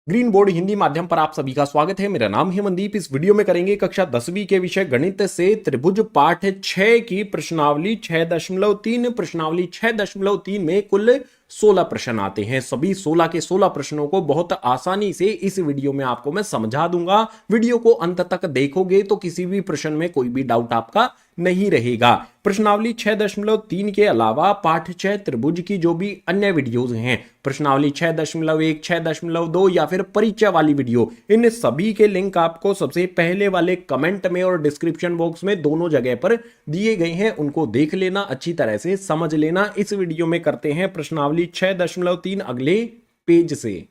Green board Hindi माध्यम पर आप सभी का स्वागत है। मेरा नाम है मनदीप। इस वीडियो में करेंगे कक्षा 10वीं के विषय गणित से त्रिभुज पाठ 6 की प्रश्नावली 6.3। प्रश्नावली 6.3 में कुल 16 प्रश्न आते हैं। सभी 16 के 16 प्रश्नों को बहुत आसानी से इस वीडियो में आपको मैं समझा दूंगा। वीडियो को अंत तक देखोगे तो किसी भी प्रश्न में कोई भी डाउट आपका नहीं रहेगा। प्रश्नावली 6.3 के अलावा पाठ 6 त्रिभुज की जो भी अन्य वीडियोस हैं, प्रश्नावली 6.1, 6.2 या फिर परिचय वाली वीडियो, इन सभी के लिंक आपको सबसे पहले वाले कमेंट में और डिस्क्रिप्शन बॉक्स में दोनों जगह पर दिए गए हैं। उनको देख लेना, अच्छी तरह से समझ लेना। इस वीडियो में करते हैं प्रश्नावली 6.3 अगले पेज से।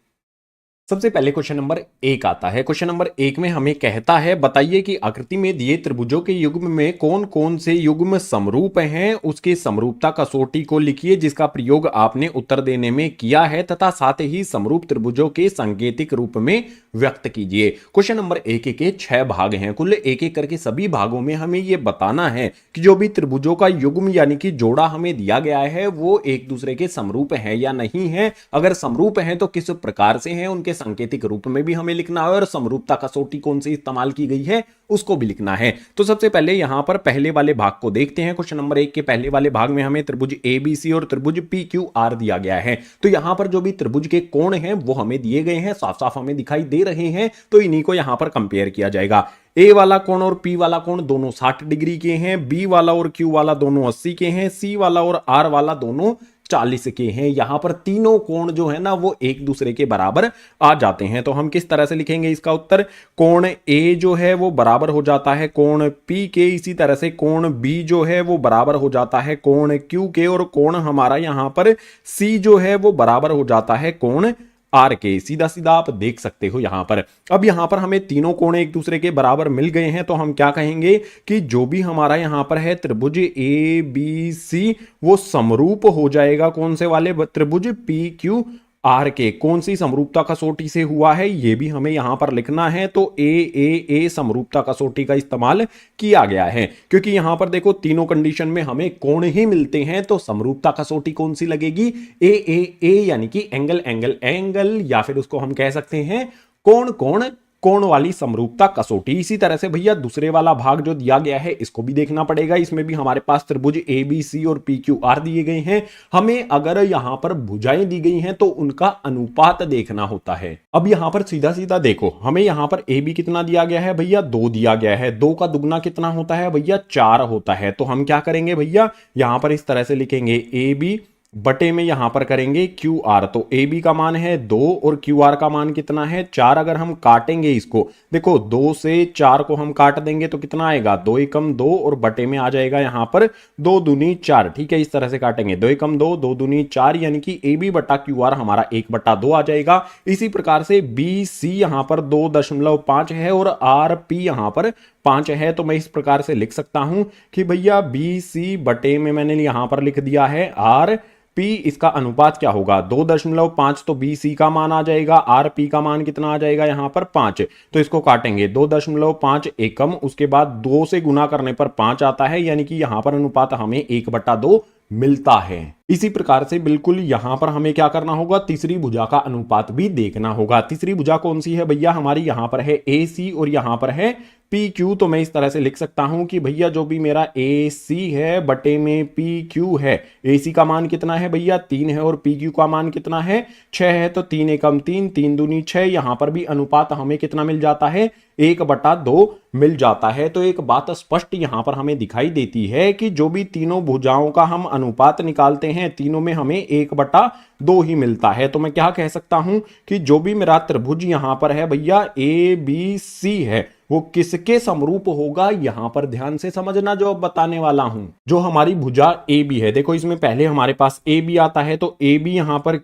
सबसे पहले क्वेश्चन नंबर 1 आता है। क्वेश्चन नंबर 1 में हमें कहता है बताइए कि आकृति में दिए त्रिभुजों के युग्म में कौन कौन से युग्म समरूप हैं, उसकी समरूपता कसौटी को लिखिए जिसका प्रयोग आपने उत्तर देने में किया है तथा साथ ही समरूप त्रिभुजों के सांकेतिक रूप में व्यक्त कीजिए। क्वेश्चन नंबर 1 के 6 भाग हैं। कुल एक एक करके सभी भागों में हमें यह बताना है कि जो भी त्रिभुजों का युग्म यानी कि जोड़ा हमें दिया गया है वो एक दूसरे के समरूप है या नहीं है। अगर समरूप है तो किस प्रकार से है, उनके सांकेतिक रूप में भी हमें लिखना है और समरूपता कसौटी कौन सी इस्तेमाल की गई है उसको भी लिखना है। तो सबसे पहले यहां पर पहले वाले भाग को देखते हैं। क्वेश्चन नंबर 1 के पहले वाले भाग में हमें त्रिभुज एबीसी और त्रिभुज पीक्यूआर दिया गया है। तो यहां पर जो भी त्रिभुज के कोण हैं वो हमें दिए गए हैं, साफ साफ हमें दिखाई दे रहे हैं। तो इन्हीं को यहां पर कंपेयर किया जाएगा। ए वाला कोण और पी वाला कोण दोनों 60 डिग्री के हैं, बी वाला और क्यू वाला दोनों 80 के हैं, सी वाला और आर वाला दोनों 40 के हैं। यहां पर तीनों कोण जो है ना वो एक दूसरे के बराबर आ जाते हैं। तो हम किस तरह से लिखेंगे इसका उत्तर? कोण ए जो है वो बराबर हो जाता है कोण पी के, इसी तरह से कोण बी जो है वो बराबर हो जाता है कोण क्यू के, और कोण हमारा यहां पर सी जो है वो बराबर हो जाता है कोण आर के। सीधा सीधा आप देख सकते हो यहां पर। अब यहां पर हमें तीनों कोण एक दूसरे के बराबर मिल गए हैं तो हम क्या कहेंगे कि जो भी हमारा यहां पर है त्रिभुज ए बी सी वो समरूप हो जाएगा कौन से वाले? त्रिभुज पी क्यू आर के। कौन सी समरूपता कसौटी से हुआ है ये भी हमें यहां पर लिखना है। तो ए समरूपता कसौटी का इस्तेमाल किया गया है क्योंकि यहां पर देखो तीनों कंडीशन में हमें कोण ही मिलते हैं। तो समरूपता कसौटी कौन सी लगेगी? ए यानी कि एंगल एंगल एंगल, या फिर उसको हम कह सकते हैं कोण कोण कोण वाली समरूपता कसौटी। इसी तरह से भैया दूसरे वाला भाग जो दिया गया है इसको भी देखना पड़ेगा। इसमें भी हमारे पास त्रिभुज ए बी सी और पी क्यू आर दिए गए हैं। हमें अगर यहां पर भुजाएं दी गई हैं तो उनका अनुपात देखना होता है। अब यहां पर सीधा सीधा देखो, हमें यहां पर ए बी कितना दिया गया है भैया? 2 दिया गया है। 2 का दुगना कितना होता है भैया? 4 होता है। तो हम क्या करेंगे भैया, यहां पर इस तरह से लिखेंगे ए बी बटे में यहां पर करेंगे क्यू आर। तो ए बी का मान है 2 और क्यू आर का मान कितना है? 4। अगर हम काटेंगे इसको, देखो 2 से 4 को हम काट देंगे तो कितना आएगा? 2 एकम 2 और बटे में आ जाएगा यहां पर 2 दूनी 4। ठीक है, इस तरह से काटेंगे 2 एकम 2, 2 दूनी 4, यानी कि ए बी बटा क्यू आर हमारा 1/2 आ जाएगा। इसी प्रकार से बी सी यहां पर 2.5 है और आर पी यहां पर 5 है। तो मैं इस प्रकार से लिख सकता हूं कि भैया बी सी बटे में मैंने यहां पर लिख दिया है आर पी। इसका अनुपात क्या होगा? 2.5। तो बी सी का मान आ जाएगा, आर पी का मान कितना आ जाएगा यहां पर? 5। तो इसको काटेंगे 2.5 एकम, उसके बाद 2 से गुना करने पर 5 आता है, यानी कि यहां पर अनुपात हमें 1/2 मिलता है। इसी प्रकार से बिल्कुल यहां पर हमें क्या करना होगा? तीसरी भुजा का अनुपात भी देखना होगा। तीसरी भुजा कौन सी है भैया? हमारी यहां पर है ए सी और यहां पर है पी क्यू। तो मैं इस तरह से लिख सकता हूं कि भैया जो भी मेरा ए सी है बटे में पी क्यू है, ए सी का मान कितना है भैया? 3 है और पी क्यू का मान कितना है? 6 है। तो 3 एकम 3, 3 दूनी 6। यहां पर भी अनुपात हमें कितना मिल जाता है? 1/2 मिल जाता है। तो एक बात स्पष्ट यहां पर हमें दिखाई देती है कि जो भी तीनों भुजाओं का हम अनुपात निकालते हैं तीनों में हमें 1/2 ही मिलता है। तो मैं क्या कह सकता हूं कि जो भी मेरा त्रिभुज यहां पर है भैया ए बी सी है वो किसके समरूप होगा? यहां पर ध्यान से समझना जो अब बताने वाला हूं। जो हमारी भुजा ए बी है, देखो इसमें पहले हमारे पास ए बी आता है। तो ए बी यहां पर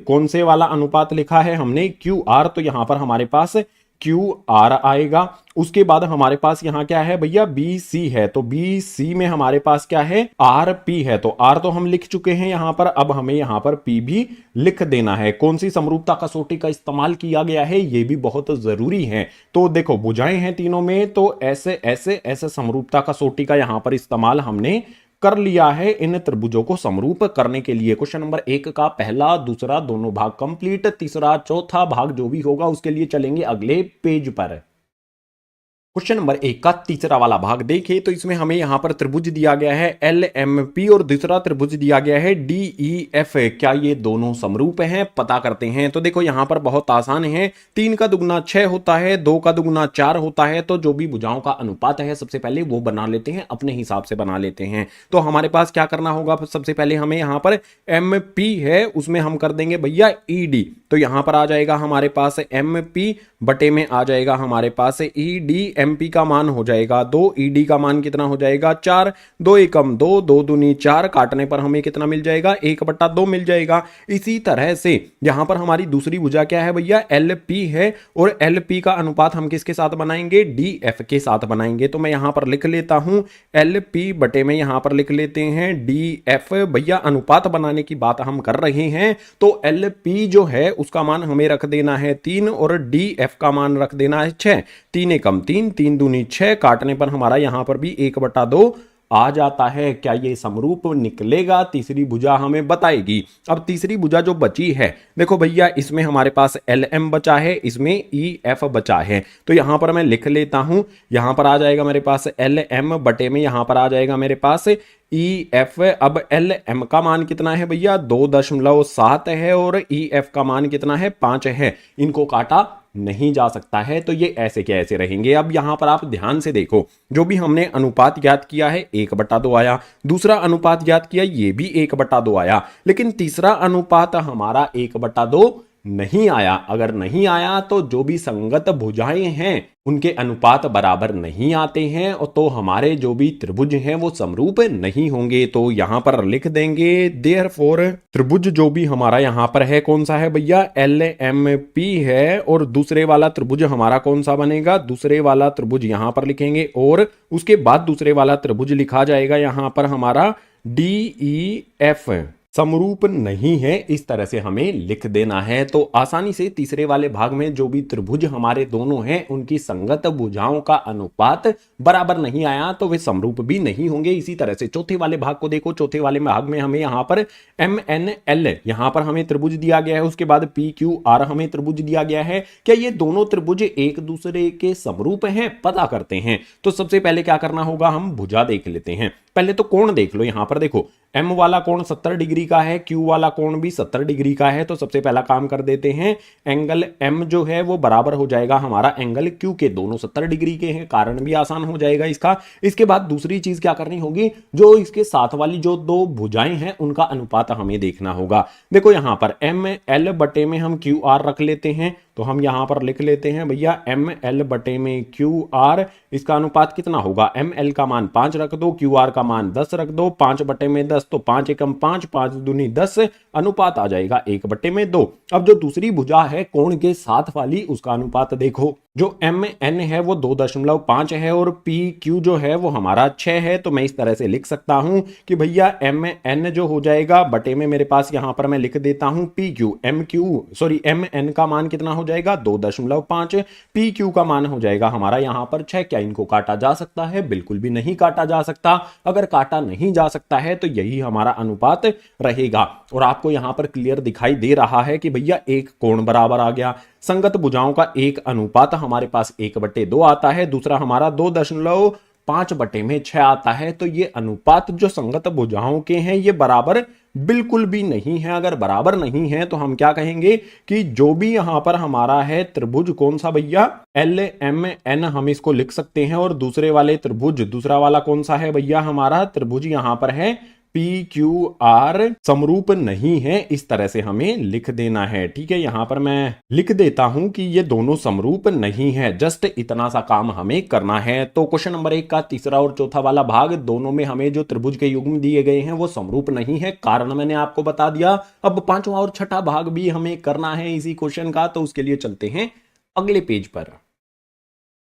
कौन से वाला अनुपात लिखा है हमने? Q R. तो यहां पर हमारे पास क्यू आर आएगा। उसके बाद हमारे पास यहां क्या है भैया? बी सी है। तो बी सी में हमारे पास क्या है? आर पी है। तो आर तो हम लिख चुके हैं यहां पर, अब हमें यहां पर पी भी लिख देना है। कौन सी समरूपता कसौटी का इस्तेमाल किया गया है ये भी बहुत जरूरी है। तो देखो भुजाएं हैं तीनों में, तो ऐसे ऐसे ऐसे समरूपता कसौटी का यहां पर इस्तेमाल हमने कर लिया है इन त्रिभुजों को समरूप करने के लिए। क्वेश्चन नंबर 1 का पहला दूसरा दोनों भाग कंप्लीट, तीसरा चौथा भाग जो भी होगा उसके लिए चलेंगे अगले पेज पर। क्वेश्चन नंबर 1 का तीसरा वाला भाग देखिए तो इसमें हमें यहां पर त्रिभुज दिया गया है एल एम पी और दूसरा त्रिभुज दिया गया है डी ई एफ। क्या ये दोनों समरूप हैं, पता करते हैं। तो देखो यहां पर बहुत आसान है, 3 का दुगुना 6 होता है, 2 का दुगुना 4 होता है, तो जो भी भुजाओं का अनुपात है सबसे पहले वो बना लेते हैं, अपने हिसाब से बना लेते हैं। तो हमारे पास क्या करना होगा, सबसे पहले हमें यहां पर एम पी है उसमें हम कर देंगे भैया ई डी। तो यहां पर आ जाएगा हमारे पास एम पी बटे में आ जाएगा हमारे पास ई डी। एमपी का मान हो जाएगा 2, ईडी का मान कितना हो जाएगा 4, 2 एकम 2, 2 दूनी 4, काटने पर हमें कितना मिल जाएगा 1/2 मिल जाएगा। इसी तरह से यहां पर हमारी दूसरी भुजा क्या है भैया एलपी है, और एलपी का अनुपात हम किसके साथ बनाएंगे डीएफ के साथ बनाएंगे। तो मैं यहां पर लिख लेता हूं एलपी बटे में यहां पर लिख लेते हैं डीएफ। भैया अनुपात बनाने की बात हम कर रहे हैं, तो एलपी जो है उसका मान हमें रख देना है 3 और डीएफ का मान रख देना है 6। 3 एकम 3, 3 दूनी 6, काटने पर हमारा यहां पर भी 1/2 आ जाता है। क्या ये समरूप निकलेगा, तीसरी भुजा हमें बताएगी। अब तीसरी भुजा जो बची है देखो भैया, इसमें हमारे पास एल एम बचा है, इसमें ई एफ बचा है। तो यहां पर मैं लिख लेता हूं, यहां पर आ जाएगा मेरे पास एल एम बटे में यहां पर आ जाएगा मेरे पास ई एफ। अब एल एम का मान कितना है भैया 2.7 है, और ई एफ का मान कितना है 5 है। इनको काटा नहीं जा सकता है, तो ये ऐसे के ऐसे रहेंगे। अब यहां पर आप ध्यान से देखो, जो भी हमने अनुपात ज्ञात किया है 1/2 आया, दूसरा अनुपात ज्ञात किया ये भी 1/2 आया, लेकिन तीसरा अनुपात हमारा 1/2 नहीं आया। अगर नहीं आया तो जो भी संगत भुजाएं हैं उनके अनुपात बराबर नहीं आते हैं, और तो हमारे जो भी त्रिभुज हैं वो समरूप नहीं होंगे। तो यहां पर लिख देंगे देयरफॉर त्रिभुज जो भी हमारा यहां पर है कौन सा है भैया एल एम पी है, और दूसरे वाला त्रिभुज हमारा कौन सा बनेगा, दूसरे वाला त्रिभुज यहां पर लिखेंगे, और उसके बाद दूसरे वाला त्रिभुज लिखा जाएगा यहां पर हमारा डी ई एफ। समरूप नहीं है, इस तरह से हमें लिख देना है। तो आसानी से तीसरे वाले भाग में जो भी त्रिभुज हमारे दोनों हैं उनकी संगत भुजाओं का अनुपात बराबर नहीं आया तो वे समरूप भी नहीं होंगे। इसी तरह से चौथे वाले भाग को देखो, चौथे वाले भाग में हमें यहां पर एम एन एल यहां पर हमें त्रिभुज दिया गया है, उसके बाद पी क्यू आर हमें त्रिभुज दिया गया है। क्या ये दोनों त्रिभुज एक दूसरे के समरूप हैं, पता करते हैं। तो सबसे पहले क्या करना होगा, हम भुजा देख लेते हैं। पहले तो कोण देख लो, यहां पर देखो एम वाला कोण 70 डिग्री का है, क्यू वाला कोण भी 70 डिग्री का है। तो सबसे पहला काम कर देते हैं, एंगल एम जो है वो बराबर हो जाएगा हमारा एंगल क्यू के, दोनों 70 डिग्री के हैं, कारण भी आसान हो जाएगा इसका। इसके बाद दूसरी चीज क्या करनी होगी, जो इसके साथ वाली जो दो भुजाएं हैं उनका अनुपात हमें देखना होगा। देखो यहां पर एम एल बटे में हम क्यू आर रख लेते हैं, तो हम यहां पर लिख लेते हैं भैया एम एल बटे में क्यू आर, इसका अनुपात कितना होगा, एम एल का मान 5 रख दो, क्यू आर का मान 10 रख दो, 5 बटे में 10 तो 5 एकम 5, 5 दूनी 10, अनुपात आ जाएगा 1/2। अब जो दूसरी भुजा है कोण के साथ वाली उसका अनुपात देखो, जो एम एन है वो 2.5 है, और पी क्यू जो है वो हमारा 6 है। तो मैं इस तरह से लिख सकता हूं कि भैया एम एन जो हो जाएगा बटे में मेरे पास यहां पर मैं लिख देता हूं पी क्यू, एम एन का मान कितना हो जाएगा 2.5, पी क्यू का मान हो जाएगा हमारा यहां पर 6। क्या इनको काटा जा सकता है, बिल्कुल भी नहीं काटा जा सकता। अगर काटा नहीं जा सकता है तो यही हमारा अनुपात रहेगा। और आपको यहां पर क्लियर दिखाई दे रहा है कि भैया एक कोण बराबर आ गया। संगत भुजाओं का एक अनुपात हमारे पास 1/2 आता है, दूसरा हमारा 2.5/6 आता है। तो ये अनुपात जो संगत भुजाओं के हैं ये बराबर बिल्कुल भी नहीं है। अगर बराबर नहीं है तो हम क्या कहेंगे कि जो भी यहां पर हमारा है त्रिभुज कौन सा भैया एल एम एन, हम इसको लिख सकते हैं, और दूसरे वाले त्रिभुज दूसरा वाला कौन सा है भैया हमारा त्रिभुज यहां पर है पी क्यू आर, समरूप नहीं है। इस तरह से हमें लिख देना है। ठीक है, यहां पर मैं लिख देता हूं कि ये दोनों समरूप नहीं है, जस्ट इतना सा काम हमें करना है। तो क्वेश्चन नंबर 1 का तीसरा और चौथा वाला भाग दोनों में हमें जो त्रिभुज के युग्म दिए गए हैं वो समरूप नहीं है, कारण मैंने आपको बता दिया। अब पांचवा और छठा भाग भी हमें करना है इसी क्वेश्चन का, तो उसके लिए चलते हैं अगले पेज पर।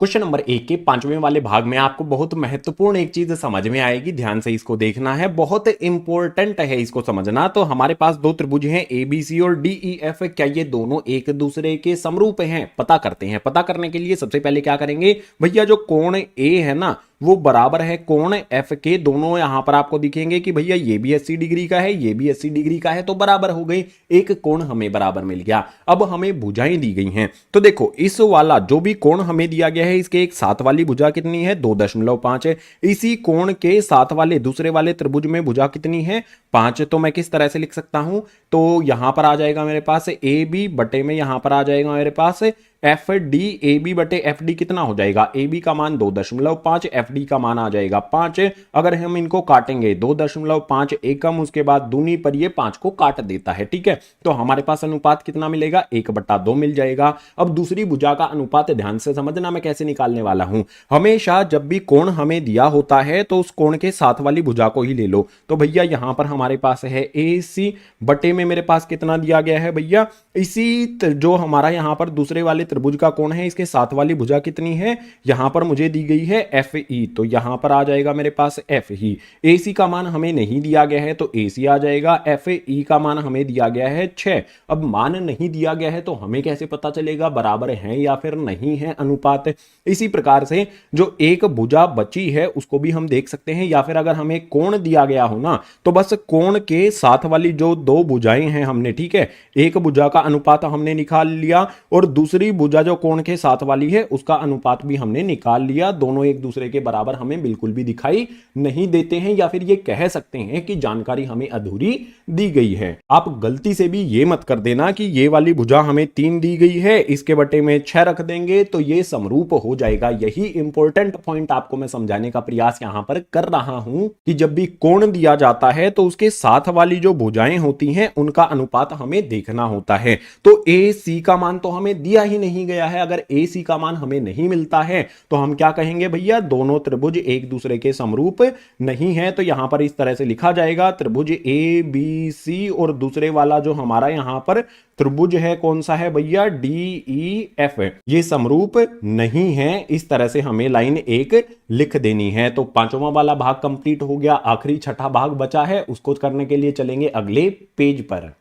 क्वेश्चन नंबर 1 के पांचवें वाले भाग में आपको बहुत महत्वपूर्ण एक चीज समझ में आएगी, ध्यान से इसको देखना है, बहुत इंपॉर्टेंट है इसको समझना। तो हमारे पास दो त्रिभुज हैं ABC और DEF, क्या ये दोनों एक दूसरे के समरूप हैं, पता करते हैं। पता करने के लिए सबसे पहले क्या करेंगे भैया, जो कोण A है ना वो बराबर है कोण एफ के। दोनों यहां पर आपको दिखेंगे कि भैया ये भी 80 डिग्री का है, ये भी 80 डिग्री का है, तो बराबर हो गई, एक कोण हमें बराबर मिल गया। अब हमें भुजाएं दी गई हैं, तो देखो इस वाला जो भी कोण हमें दिया गया है इसके एक साथ वाली भुजा कितनी है, 2.5 है। इसी कोण के साथ वाले दूसरे वाले त्रिभुज में भुजा कितनी है, 5। तो मैं किस तरह से लिख सकता हूं, तो यहां पर आ जाएगा मेरे पास ए बी बटे में, यहां पर आ जाएगा मेरे पास एफ डी, ए बी बटे एफ डी कितना हो जाएगा, ए बी का मान 2.5, एफ डी का मान आ जाएगा 5। अगर हम इनको काटेंगे 2.5 एकम, उसके बाद दूनी पर ये 5 को काट देता है, ठीक है। तो हमारे पास अनुपात कितना मिलेगा, 1/2 मिल जाएगा। अब दूसरी भुजा का अनुपात ध्यान से समझना मैं कैसे निकालने वाला हूं। हमेशा जब भी कोण हमें दिया होता है तो उस कोण के साथ वाली भुजा को ही ले लो। तो भैया यहां पर हमारे पास है ए सी बटे में मेरे पास कितना दिया गया है भैया, इसी जो हमारा यहां पर दूसरे वाले त्रिभुज का कोण है इसके साथ वाली भुजा कितनी है, यहां पर मुझे दी गई है एफ ई, तो यहां पर आ जाएगा मेरे पास एफ ई। ए सी का मान हमें नहीं दिया गया है तो ए सी आ जाएगा, एफ ई का मान हमें दिया गया है 6। अब मान नहीं दिया गया है तो हमें कैसे पता चलेगा बराबर है या फिर नहीं है अनुपात। इसी प्रकार से जो एक भुजा बची है उसको भी हम देख सकते हैं, या फिर अगर हमें कोण दिया गया हो ना तो बस कोण के साथ वाली जो दो भुजाएं हैं हमने, ठीक है, एक भुजा का अनुपात हमने निकाल लिया और दूसरी भुजा जो कोण के साथ वाली है उसका अनुपात भी हमने निकाल लिया। दोनों एक दूसरे के बराबर हमें बिल्कुल भी दिखाई नहीं देते हैं, या फिर ये कह सकते हैं कि जानकारी हमें अधूरी दी गई है। आप गलती से भी ये मत कर देना कि ये वाली भुजा हमें 3 दी गई है, इसके बटे में 6 रख देंगे तो ये समरूप हो जाएगा। यही इंपॉर्टेंट पॉइंट आपको मैं समझाने का प्रयास यहां पर कर रहा हूं कि जब भी कोण दिया जाता है तो उसके साथ वाली जो भुजाएं होती हैं उनका अनुपात हमें देखना होता है। तो ए सी का मान तो हमें दिया ही नहीं गया है। अगर ए सी का मान हमें नहीं मिलता है तो हम क्या कहेंगे भैया, दोनों त्रिभुज एक दूसरे के समरूप नहीं है। तो यहां पर इस तरह से लिखा जाएगा, त्रिभुज ए बी सी और दूसरे वाला जो हमारा यहां पर त्रिभुज है कौन सा है भैया, डी ई एफ, ये समरूप नहीं है। इस तरह से हमें लाइन 1 लिख देनी है। तो पांचवा वाला भाग कंप्लीट हो गया, आखिरी छठा भाग बचा है, उसको करने के लिए चलेंगे अगले पेज पर।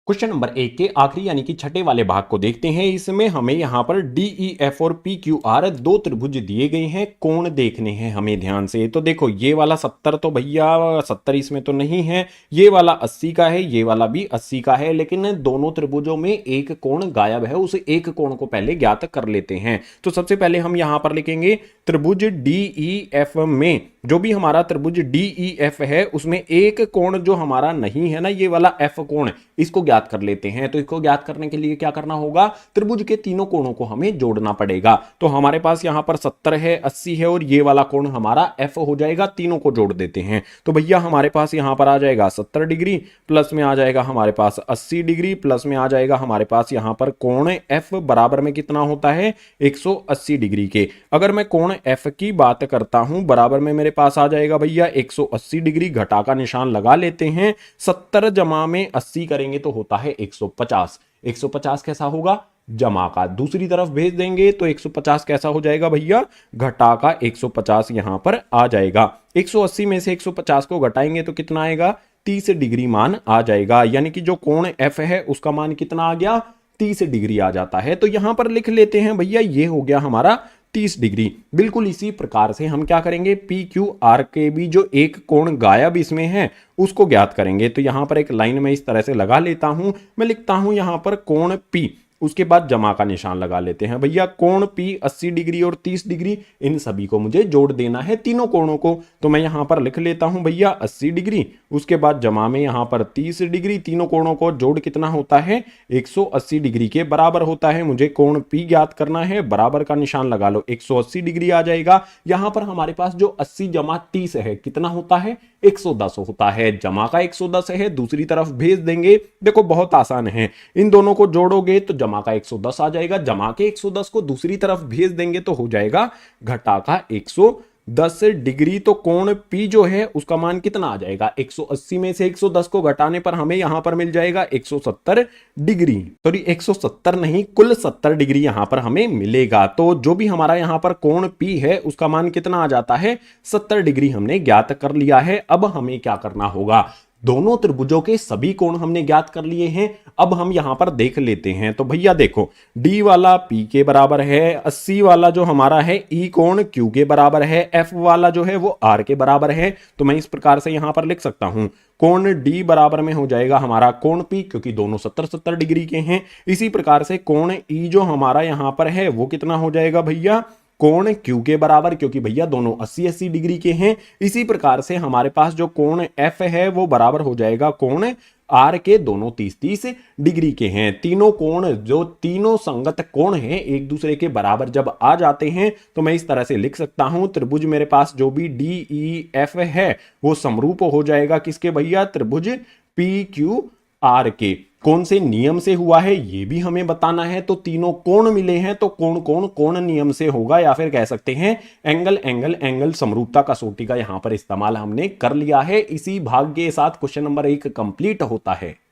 क्वेश्चन नंबर 1 के आखिरी यानी कि छठे वाले भाग को देखते हैं। इसमें हमें यहां पर डी ई एफ और पी क्यू आर दो त्रिभुज दिए गए हैं, कोण देखने हैं हमें ध्यान से। तो देखो ये वाला 70 तो भैया 70 इसमें तो नहीं है, ये वाला 80 का है, ये वाला भी 80 का है, लेकिन दोनों त्रिभुजों में एक कोण गायब है। उस एक कोण को पहले ज्ञात कर लेते हैं। तो सबसे पहले हम यहां पर लिखेंगे त्रिभुज डी ई एफ में जो भी हमारा त्रिभुज डी ई एफ है उसमें एक कोण जो हमारा नहीं है ना, ये वाला एफ कोण, इसको ज्ञात कर लेते हैं। तो इसको ज्ञात करने के लिए क्या करना होगा, त्रिभुज के तीनों कोणों को हमें जोड़ना पड़ेगा। तो हमारे पास यहां पर 70 है, 80 है और ये वाला कोण हमारा एफ हो जाएगा। तीनों को जोड़ देते हैं तो भैया हमारे पास यहां पर आ जाएगा 70 डिग्री, प्लस में आ जाएगा हमारे पास 80 डिग्री, प्लस में आ जाएगा हमारे पास यहां पर कोण एफ बराबर में कितना होता है, 180 डिग्री के। अगर मैं कोण एफ की बात करता हूं बराबर में मेरे पास आ जाएगा भैया 180 डिग्री, घटा का निशान लगा लेते हैं। 70 जमा में 80 करेंगे तो होता है 150। 150 कैसा होगा, जमा का दूसरी तरफ भेज देंगे तो 150 कैसा हो जाएगा भैया, घटा का 150 यहां पर आ जाएगा। 180 में से 150 को घटाएंगे तो कितना आएगा, 30 डिग्री मान आ जाएगा। यानी कि जो कोण एफ है उसका मान कितना आ गया, 30 डिग्री आ जाता है। तो यहां पर लिख लेते हैं भैया ये हो गया हमारा 30 डिग्री। बिल्कुल इसी प्रकार से हम क्या करेंगे, पी क्यू आर के भी जो एक कोण गायब इसमें है उसको ज्ञात करेंगे। तो यहां पर एक लाइन में इस तरह से लगा लेता हूं, मैं लिखता हूं यहां पर कोण पी, उसके बाद जमा का निशान लगा लेते हैं। भैया कोण पी 80 डिग्री और 30 डिग्री, इन सभी को मुझे जोड़ देना है तीनों कोणों को। तो मैं यहां पर लिख लेता हूं भैया 80 डिग्री, उसके बाद जमा में यहां पर 30 डिग्री, तीनों कोणों को जोड़ कितना होता है, 180 डिग्री के बराबर होता है। मुझे कोण पी ज्ञात करना है, बराबर का निशान लगा लो, 180 डिग्री आ जाएगा। यहां पर हमारे पास जो 80 जमा 30 है कितना होता है, 110 होता है। जमा का 110 है, दूसरी तरफ भेज देंगे। देखो बहुत आसान है, इन दोनों को जोड़ोगे तो जमा का 110 आ जाएगा, जमा के 110 को दूसरी तरफ भेज देंगे तो हो जाएगा घटा का 110 डिग्री। तो कोण P जो है उसका मान कितना आ जाएगा, 180 में से 110 को घटाने पर हमें यहां पर मिल जाएगा 170 डिग्री। सॉरी 170 नहीं, कुल 70 डिग्री यहां पर हमें मिलेगा। तो जो भी हमारा यहां पर कोण P है उसका मान कितना आ जाता है, 70 डिग्री हमने ज्ञात कर लिया है। अब हमें क्या करना होगा, दोनों त्रिभुजों के सभी कोण हमने ज्ञात कर लिए हैं। अब हम यहां पर देख लेते हैं। तो भैया देखो, D वाला P के बराबर है, 80 वाला जो हमारा है E कोण Q के बराबर है, F वाला जो है वो R के बराबर है। तो मैं इस प्रकार से यहां पर लिख सकता हूं, कोण D बराबर में हो जाएगा हमारा कोण P, क्योंकि दोनों 70-70 डिग्री के हैं। इसी प्रकार से कोण E जो हमारा यहां पर है वो कितना हो जाएगा भैया, कोण Q के बराबर, क्योंकि भैया दोनों 80-80 डिग्री के हैं। इसी प्रकार से हमारे पास जो कोण F है वो बराबर हो जाएगा कोण R के, दोनों 30-30 डिग्री के हैं। तीनों कोण, जो तीनों संगत कोण हैं, एक दूसरे के बराबर जब आ जाते हैं तो मैं इस तरह से लिख सकता हूं, त्रिभुज मेरे पास जो भी DEF है वो समरूप हो जाएगा किसके भैया, त्रिभुज PQR के। कौन से नियम से हुआ है ये भी हमें बताना है। तो तीनों कोण मिले हैं तो कोण कोण कोण नियम से होगा, या फिर कह सकते हैं एंगल एंगल एंगल समरूपता कसौटी का यहां पर इस्तेमाल हमने कर लिया है। इसी भाग के साथ क्वेश्चन नंबर 1 कंप्लीट होता है।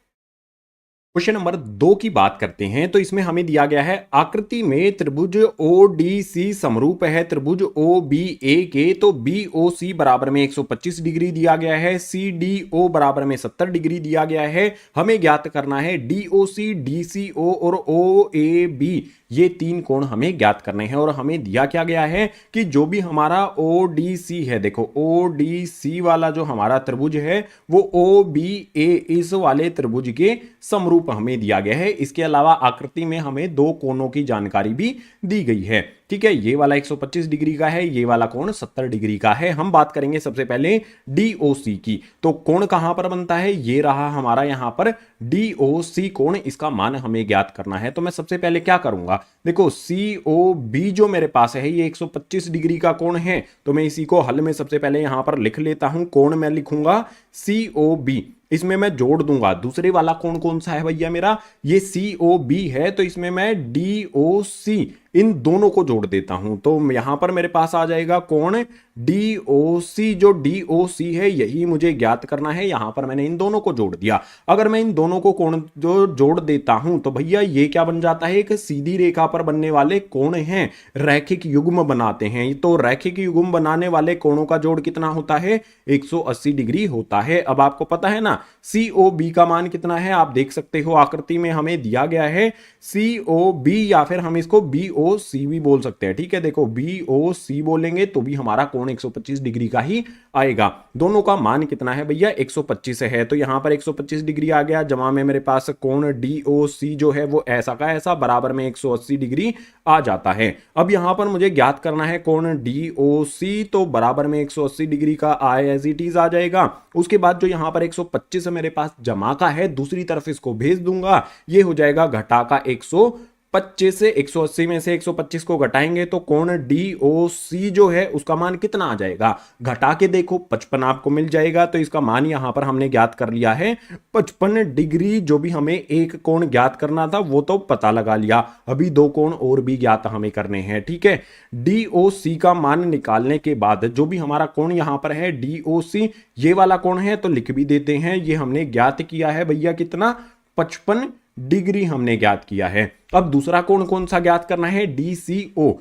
क्वेश्चन नंबर 2 की बात करते हैं। तो इसमें हमें दिया गया है, आकृति में त्रिभुज ODC समरूप है त्रिभुज OBA के। तो BOC बराबर में 125 डिग्री दिया गया है, CDO बराबर में 70 डिग्री दिया गया है। हमें ज्ञात करना है DOC, DCO और OAB, ये तीन कोण हमें ज्ञात करने हैं। और हमें दिया क्या गया है कि जो भी हमारा ODC है, देखो ODC वाला जो हमारा त्रिभुज है वो OBA इस वाले त्रिभुज के समरूप हमें दिया गया है। इसके अलावा आकृति में हमें दो कोणों की जानकारी भी दी गई है। ठीक है, ये वाला 125 डिग्री का है, ये वाला कोण 70 डिग्री का है। हम बात करेंगे सबसे पहले DOC की। तो कोण कहां पर बनता है, ये रहा हमारा यहां पर DOC कोण, इसका मान हमें ज्ञात करना है। तो मैं सबसे पहले क्या करूंगा, देखो COB जो मेरे पास है ये 125 डिग्री का कोण है। तो मैं इसी को हल में सबसे पहले यहां पर लिख लेता हूं। कोण मैं लिखूंगा COB, इसमें मैं जोड़ दूंगा दूसरे वाला कोण कौन सा है भैया मेरा, ये COB है। तो इसमें मैं DOC, इन दोनों को जोड़ देता हूं। तो यहां पर मेरे पास आ जाएगा कोण DOC। जो DOC है यही मुझे ज्ञात करना है। यहां पर मैंने इन दोनों को जोड़ दिया। अगर मैं इन दोनों को कोण जो जोड़ देता हूं तो भैया ये क्या बन जाता है, एक सीधी रेखा पर बनने वाले कोण हैं, रैखिक युग्म बनाते हैं। तो रैखिक युग्म बनाने वाले कोणों का जोड़ कितना होता है, 180 डिग्री होता है। अब आपको पता है ना COB का मान कितना है, आप देख सकते हो आकृति में हमें दिया गया है COB, या फिर हम इसको BOC भी बोल सकते हैं। ठीक है, देखो BOC बोलेंगे तो भी हमारा कोण 125 डिग्री का ही आएगा। दोनों का मान कितना है भैया, 125 है। तो यहां पर 125 डिग्री आ गया, जमा में मेरे पास कोण DOC जो है वो ऐसा का ऐसा बराबर में 180 डिग्री आ जाता है। अब यहां पर मुझे ज्ञात करना है कोण DOC, तो बराबर में 180 डिग्री का एज इट इज आ जाएगा। उसके बाद जो यहां पर 125 मेरे पास जमा का है, दूसरी तरफ इसको भेज दूंगा, ये हो जाएगा घटा का 125 से 180 में से 125 को घटाएंगे तो कोण DOC जो है उसका मान कितना आ जाएगा, घटा के देखो 55 आपको मिल जाएगा। तो इसका मान यहां पर हमने ज्ञात कर लिया है 55 डिग्री। जो भी हमें एक कोण ज्ञात करना था वो तो पता लगा लिया, अभी दो कोण और भी ज्ञात हमें करने हैं। ठीक है, DOC का मान निकालने के बाद जो भी हमारा कोण यहां पर है DOC, ये वाला कोण है तो लिख भी देते हैं। ये हमने ज्ञात किया है भैया कितना, 55 डिग्री हमने ज्ञात किया है। अब दूसरा कोण कौन सा ज्ञात करना है, DCO,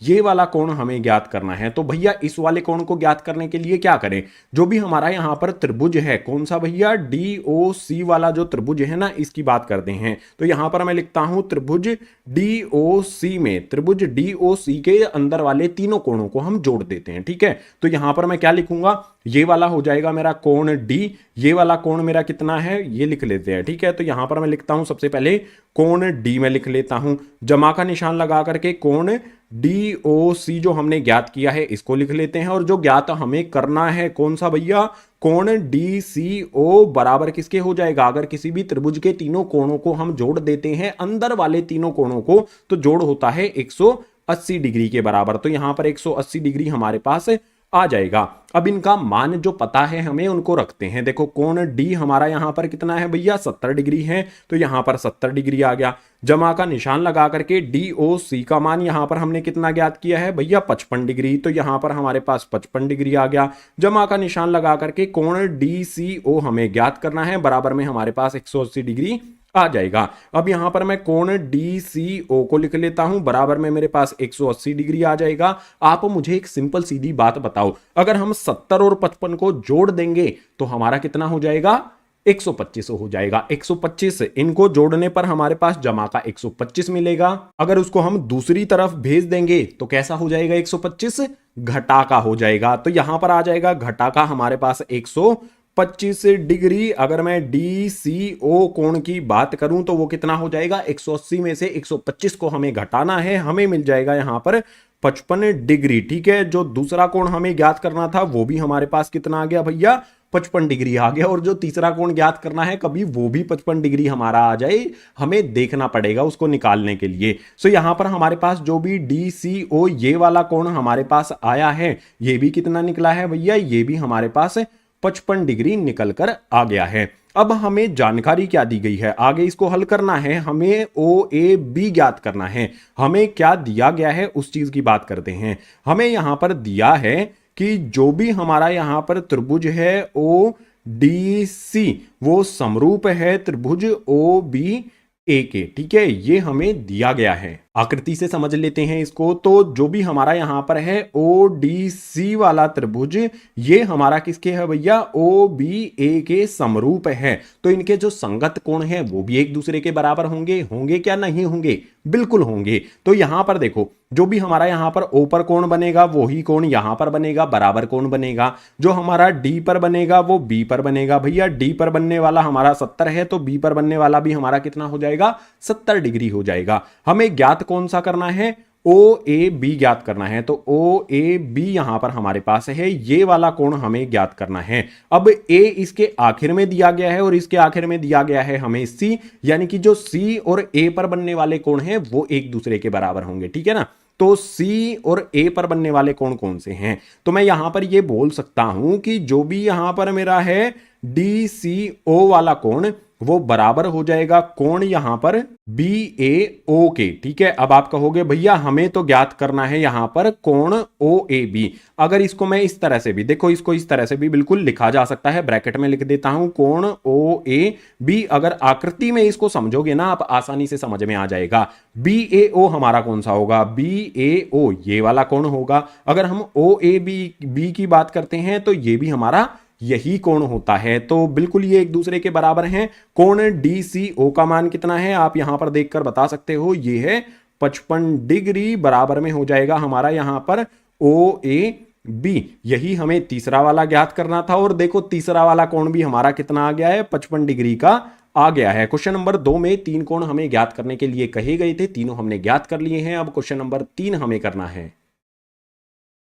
ये वाला कोण हमें ज्ञात करना है। तो भैया इस वाले कोण को ज्ञात करने के लिए क्या करें, जो भी हमारा यहां पर त्रिभुज है, कौन सा भैया, DOC वाला जो त्रिभुज है ना, इसकी बात करते हैं। तो यहां पर मैं लिखता हूं त्रिभुज DOC में, त्रिभुज DOC के अंदर वाले तीनों कोणों को हम जोड़ देते हैं। ठीक है, तो यहां पर मैं क्या लिखूंगा, ये वाला हो जाएगा मेरा कोण D, ये वाला कोण मेरा कितना है ये लिख लेते हैं। ठीक है, तो यहां पर मैं लिखता हूं सबसे पहले कोण D में लिख लेता हूं, जमा का निशान लगा करके कोण DOC जो हमने ज्ञात किया है इसको लिख लेते हैं। और जो ज्ञात हमें करना है कौन सा भैया, कोण DCO बराबर किसके हो जाएगा, अगर किसी भी त्रिभुज के तीनों कोणों को हम जोड़ देते हैं, अंदर वाले तीनों कोणों को, तो जोड़ होता है 180 डिग्री के बराबर। तो यहां पर 180 डिग्री हमारे पास आ जाएगा। अब इनका मान जो पता है हमें उनको रखते हैं। देखो कोण D हमारा यहां पर कितना है भैया, 70 डिग्री है। तो यहां पर 70 डिग्री आ गया, जमा का निशान लगा करके DOC का मान यहां पर हमने कितना ज्ञात किया है भैया, 55 डिग्री। तो यहां पर हमारे पास 55 डिग्री आ गया, जमा का निशान लगा करके कोण DCO हमें ज्ञात करना है, बराबर में हमारे पास 180 डिग्री आ जाएगा। अब यहां पर मैं कोण DCO को लिख लेता हूं, बराबर में मेरे पास 180 डिग्री आ जाएगा। आप मुझे एक सिंपल सीधी बात बताओ, अगर हम 70 और 55 को जोड़ देंगे तो हमारा कितना हो जाएगा? 125 हो जाएगा। 125 इनको जोड़ने पर हमारे पास जमा का 125 मिलेगा। अगर उसको हम दूसरी तरफ भेज देंगे तो कैसा हो जाएगा? 125 घटा का हो जाएगा। तो यहां पर आ जाएगा घटा का हमारे पास 125 डिग्री। अगर मैं DCO कोण की बात करूं तो वो कितना हो जाएगा? 180 में से 125 को हमें घटाना है, हमें मिल जाएगा यहां पर 55 डिग्री। ठीक है, जो दूसरा कोण हमें ज्ञात करना था वो भी हमारे पास कितना आ गया भैया? 55 डिग्री आ गया। और जो तीसरा कोण ज्ञात करना है कभी वो भी 55 डिग्री हमारा आ जाए, हमें देखना पड़ेगा उसको निकालने के लिए। सो यहां पर हमारे पास जो भी DCO ये वाला कोण हमारे पास आया है, ये भी कितना निकला है भैया? ये भी हमारे पास 55 डिग्री निकल कर आ गया है। अब हमें जानकारी क्या दी गई है, आगे इसको हल करना है, हमें OAB ज्ञात करना है। हमें क्या दिया गया है उस चीज की बात करते हैं। हमें यहां पर दिया है कि जो भी हमारा यहां पर त्रिभुज है ODC वो समरूप है त्रिभुज OBA के। ठीक है, ये हमें दिया गया है। आकृति से समझ लेते हैं इसको। तो जो भी हमारा यहां पर है ODC वाला त्रिभुज, ये हमारा किसके है भैया? OBA के समरूप है। तो इनके जो संगत कोण हैं वो भी एक दूसरे के बराबर होंगे। होंगे क्या? नहीं होंगे, बिल्कुल होंगे। तो यहां पर देखो, जो भी हमारा यहां पर O पर कोण बनेगा वही कोण यहां पर बनेगा, बराबर कोण बनेगा। जो हमारा D पर बनेगा वो B पर बनेगा। भैया D पर बनने वाला हमारा 70 है तो B पर बनने वाला भी हमारा कितना हो जाएगा? 70 डिग्री हो जाएगा। हमें ज्ञात कौन सा करना है? OAB ज्ञात करना है। तो OAB यहां पर हमारे पास है, ये वाला कोण हमें ज्ञात करना है। अब A इसके आखिर में दिया गया है और इसके आखिर में दिया गया है हमें C, यानी कि जो C और A पर बनने वाले कोण हैं वो एक दूसरे के बराबर होंगे। ठीक है ना? तो C और A पर बनने वाले कोण कौन से हैं? तो मैं यहां पर ये बोल सकता हूं कि जो भी यहां पर मेरा है DCO वाला कोण वो बराबर हो जाएगा कोण यहां पर BAO के। ठीक है, अब आप कहोगे भैया हमें तो ज्ञात करना है यहां पर कोण OAB। अगर इसको मैं इस तरह से भी देखो, इसको इस तरह से भी बिल्कुल लिखा जा सकता है, ब्रैकेट में लिख देता हूं कोण OAB। अगर आकृति में इसको समझोगे ना आप, आसानी से समझ में आ जाएगा। BAO हमारा कौन सा होगा? BAO ये वाला कोण होगा। अगर हम OAB की बात करते हैं तो ये भी हमारा यही कोण होता है। तो बिल्कुल ये एक दूसरे के बराबर हैं। कोण DCO का मान कितना है आप यहां पर देखकर बता सकते हो, ये है 55 डिग्री। बराबर में हो जाएगा हमारा यहां पर OAB। यही हमें तीसरा वाला ज्ञात करना था। और देखो तीसरा वाला कोण भी हमारा कितना आ गया है? 55 डिग्री का आ गया है। क्वेश्चन नंबर 2 में 3 कोण हमें ज्ञात करने के लिए कहे गए थे, तीनों हमने ज्ञात कर लिए हैं। अब क्वेश्चन नंबर 3 हमें करना है।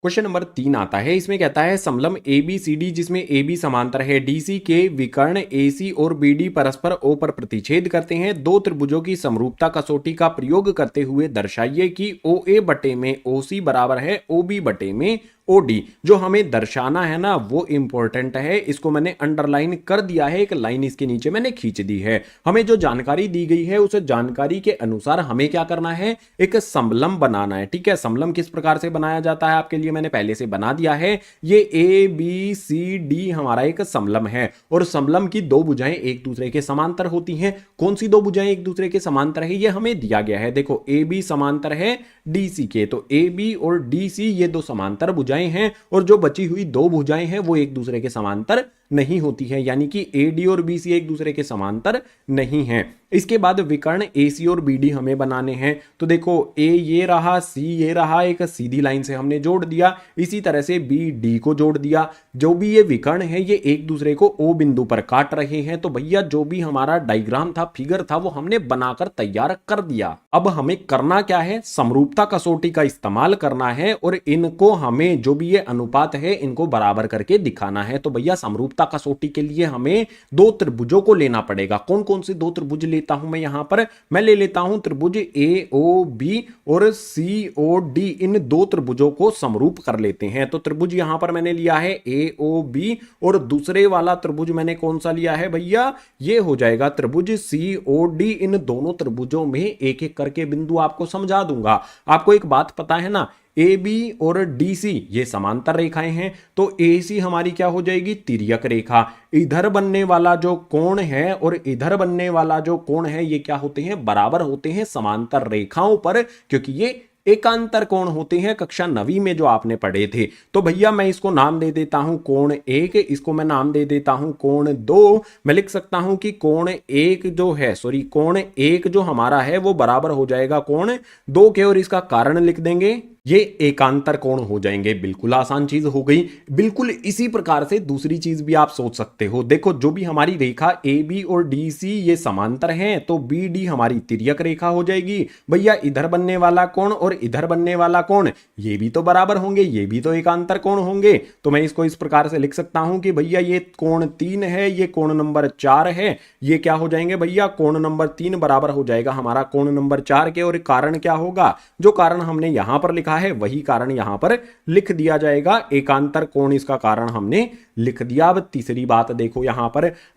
क्वेश्चन नंबर 3 आता है, इसमें कहता है समलंब ABCD जिसमें AB समांतर है DC के विकर्ण AC और BD परस्पर O पर प्रतिच्छेद करते हैं। दो त्रिभुजों की समरूपता कसौटी का प्रयोग करते हुए दर्शाइए कि OA बटे में OC बराबर है OB बटे में OD। जो हमें दर्शाना है ना वो इंपॉर्टेंट है, इसको मैंने अंडरलाइन कर दिया है, एक लाइन इसके नीचे मैंने खींच दी है। हमें जो जानकारी दी गई है उस जानकारी के अनुसार हमें क्या करना है? एक समलंब बनाना है। ठीक है, समलंब किस प्रकार से बनाया जाता है आपके लिए मैंने पहले से बना दिया है। ये ABCD हमारा एक समलंब है और समलंब की दो भुजाएं एक दूसरे के समांतर होती हैं। कौन सी दो भुजाएं एक दूसरे के समांतर है ये हमें दिया गया है। देखो AB समांतर है DC के, तो AB और DC ये दो समांतर भुजाएं हैं और जो बची हुई दो भुजाएं हैं वो एक दूसरे के समांतर नहीं होती है, यानी कि AD और BC एक दूसरे के समांतर नहीं है। इसके बाद विकर्ण AC और BD हमें बनाने हैं। तो देखो A ये रहा, C ये रहा, एक सीधी लाइन से हमने जोड़ दिया। इसी तरह से BD को जोड़ दिया। जो भी ये विकर्ण है ये एक दूसरे को O बिंदु पर काट रहे हैं। तो भैया जो भी हमारा डायग्राम था, फिगर था, वो हमने बनाकर तैयार कर दिया। अब हमें करना क्या है? समरूपता कसौटी का इस्तेमाल करना है और इनको हमें जो भी ये अनुपात है इनको बराबर करके दिखाना है। तो भैया समरूपता कसौटी के लिए हमें दो त्रिभुजों को लेना पड़ेगा। कौन कौन से दो त्रिभुज लेता हूं मैं यहां पर? मैं ले लेता हूं त्रिभुज AOB और COD। इन दो त्रिभुजों को समरूप कर लेते हैं। तो त्रिभुज यहां पर मैंने लिया है AOB और दूसरे वाला त्रिभुज मैंने कौन सा लिया है भैया? ये हो जाएगा त्रिभुज COD। इन दोनों त्रिभुजों में एक एक करके बिंदु आपको समझा दूंगा। आपको एक बात पता है ना, ए बी और डी सी ये समांतर रेखाएं हैं, तो ए सी हमारी क्या हो जाएगी, तिर्यक रेखा। इधर बनने वाला जो कोण है और इधर बनने वाला जो कोण है ये क्या होते हैं, बराबर होते हैं समांतर रेखाओं पर, क्योंकि ये एकांतर कोण होते हैं, कक्षा 9वीं में जो आपने पढ़े थे। तो भैया मैं इसको नाम दे देता हूं कोण 1, इसको मैं नाम दे देता हूं कोण 2। मैं लिख सकता हूं कि कोण 1 जो है, कोण 1 जो हमारा है वो बराबर हो जाएगा कोण 2 के, और इसका कारण लिख देंगे, ये एकांतर कोण हो जाएंगे। बिल्कुल आसान चीज हो गई। बिल्कुल इसी प्रकार से दूसरी चीज भी आप सोच सकते हो। देखो जो भी हमारी रेखा ए बी और डी सी ये समांतर हैं, तो बी डी हमारी तिर्यक रेखा हो जाएगी। भैया इधर बनने वाला कोण और इधर बनने वाला कोण ये भी तो बराबर होंगे, ये भी तो एकांतर कोण होंगे। तो मैं इसको इस प्रकार से लिख सकता हूं कि भैया ये कोण 3 है, ये कोण नंबर 4 है, ये क्या हो जाएंगे भैया, कोण नंबर 3 बराबर हो जाएगा हमारा कोण नंबर 4 के। और कारण क्या होगा, जो कारण हमने यहां पर लिखा है वही कारण यहां पर लिख दिया जाएगा, एकांतर कोण इसका कारण हमने लिख दिया। अब तीसरी बात देखो,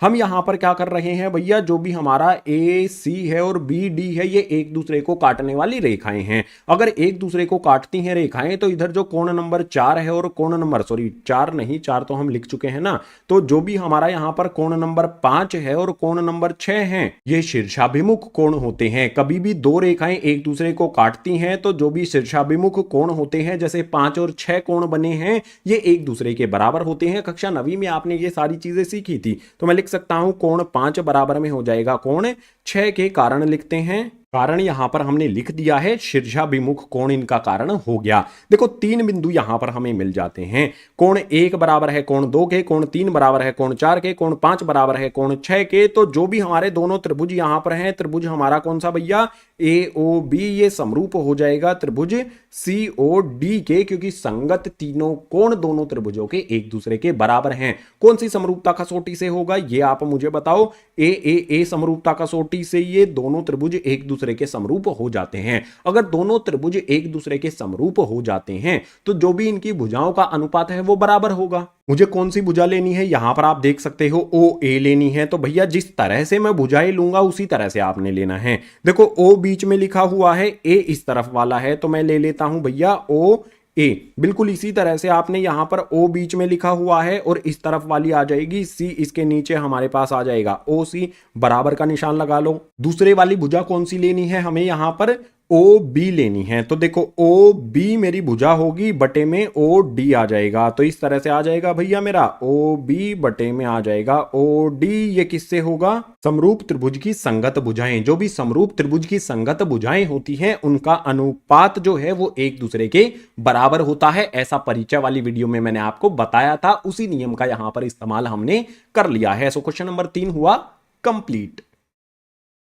हम यहां पर क्या कर रहे हैं भैया, जो भी हमारा ए सी है और बी डी है ये एक दूसरे को काटने वाली रेखाएं हैं। अगर एक दूसरे को काटती हैं रेखाएं, तो इधर जो कोण नंबर 4 है और कोण नंबर 4 तो हम लिख चुके हैं ना, तो जो भी हमारा यहां पर कोण नंबर 5 है और कोण नंबर 6 है ये शीर्षाभिमुख कोण होते हैं। कभी भी दो रेखाएं एक दूसरे को काटती हैं तो जो भी शीर्षाभिमुख कोण होते हैं, जैसे 5 और 6 कोण बने हैं, ये एक दूसरे के बराबर होते हैं। कक्षा 9वीं में आपने ये सारी चीजें सीखी थी। तो मैं लिख सकता हूं कोण 5 बराबर में हो जाएगा कोण 6 के। कारण लिखते हैं, कारण यहां पर हमने लिख दिया है, शीर्षाभिमुख कोण इनका कारण हो गया। देखो 3 बिंदु यहां पर हमें मिल जाते हैं। कोण 1 बराबर है कोण 2 के, कोण 3 बराबर है कोण 4 के, कोण 5 बराबर है कोण 6 के। तो जो भी हमारे दोनों त्रिभुज यहां पर हैं, त्रिभुज हमारा कौन सा भैया, ए ओ बी, ये समरूप हो जाएगा त्रिभुज सी ओ डी के, क्योंकि संगत तीनों कोण दोनों त्रिभुजों के एक दूसरे के बराबर हैं। कौन सी समरूपता कसौटी से होगा ये आप मुझे बताओ। ए समरूपता कसौटी से ये दोनों त्रिभुज एक दूसरे के समरूप हो जाते हैं। अगर दोनों त्रिभुज एक दूसरे के समरूप हो जाते हैं तो जो भी इनकी भुजाओं का अनुपात है वो बराबर होगा। मुझे कौन सी भुजा लेनी है, यहां पर आप देख सकते हो ओ ए लेनी है। तो भैया जिस तरह से मैं भुजाएं लूंगा उसी तरह से आपने लेना है। देखो ओ बीच में लिखा हुआ है, ए इस तरफ वाला है, तो मैं ले लेता हूं भैया ओ ए। बिल्कुल इसी तरह से आपने यहां पर ओ बीच में लिखा हुआ है और इस तरफ वाली आ जाएगी सी, इसके नीचे हमारे पास आ जाएगा ओ सी, बराबर का निशान लगा लो। दूसरे वाली भुजा कौन सी लेनी है, हमें यहां पर ओ बी लेनी है। तो देखो ओ बी मेरी भुजा होगी, बटे में ओ डी आ जाएगा। तो इस तरह से आ जाएगा भैया मेरा ओ बी बटे में आ जाएगा ओ डी। ये किससे होगा, समरूप त्रिभुज की संगत भुजाएं। जो भी समरूप त्रिभुज की संगत भुजाएं होती हैं उनका अनुपात जो है वो एक दूसरे के बराबर होता है। ऐसा परिचय वाली वीडियो में मैंने आपको बताया था, उसी नियम का यहां पर इस्तेमाल हमने कर लिया है। सो क्वेश्चन नंबर 3 हुआ कंप्लीट।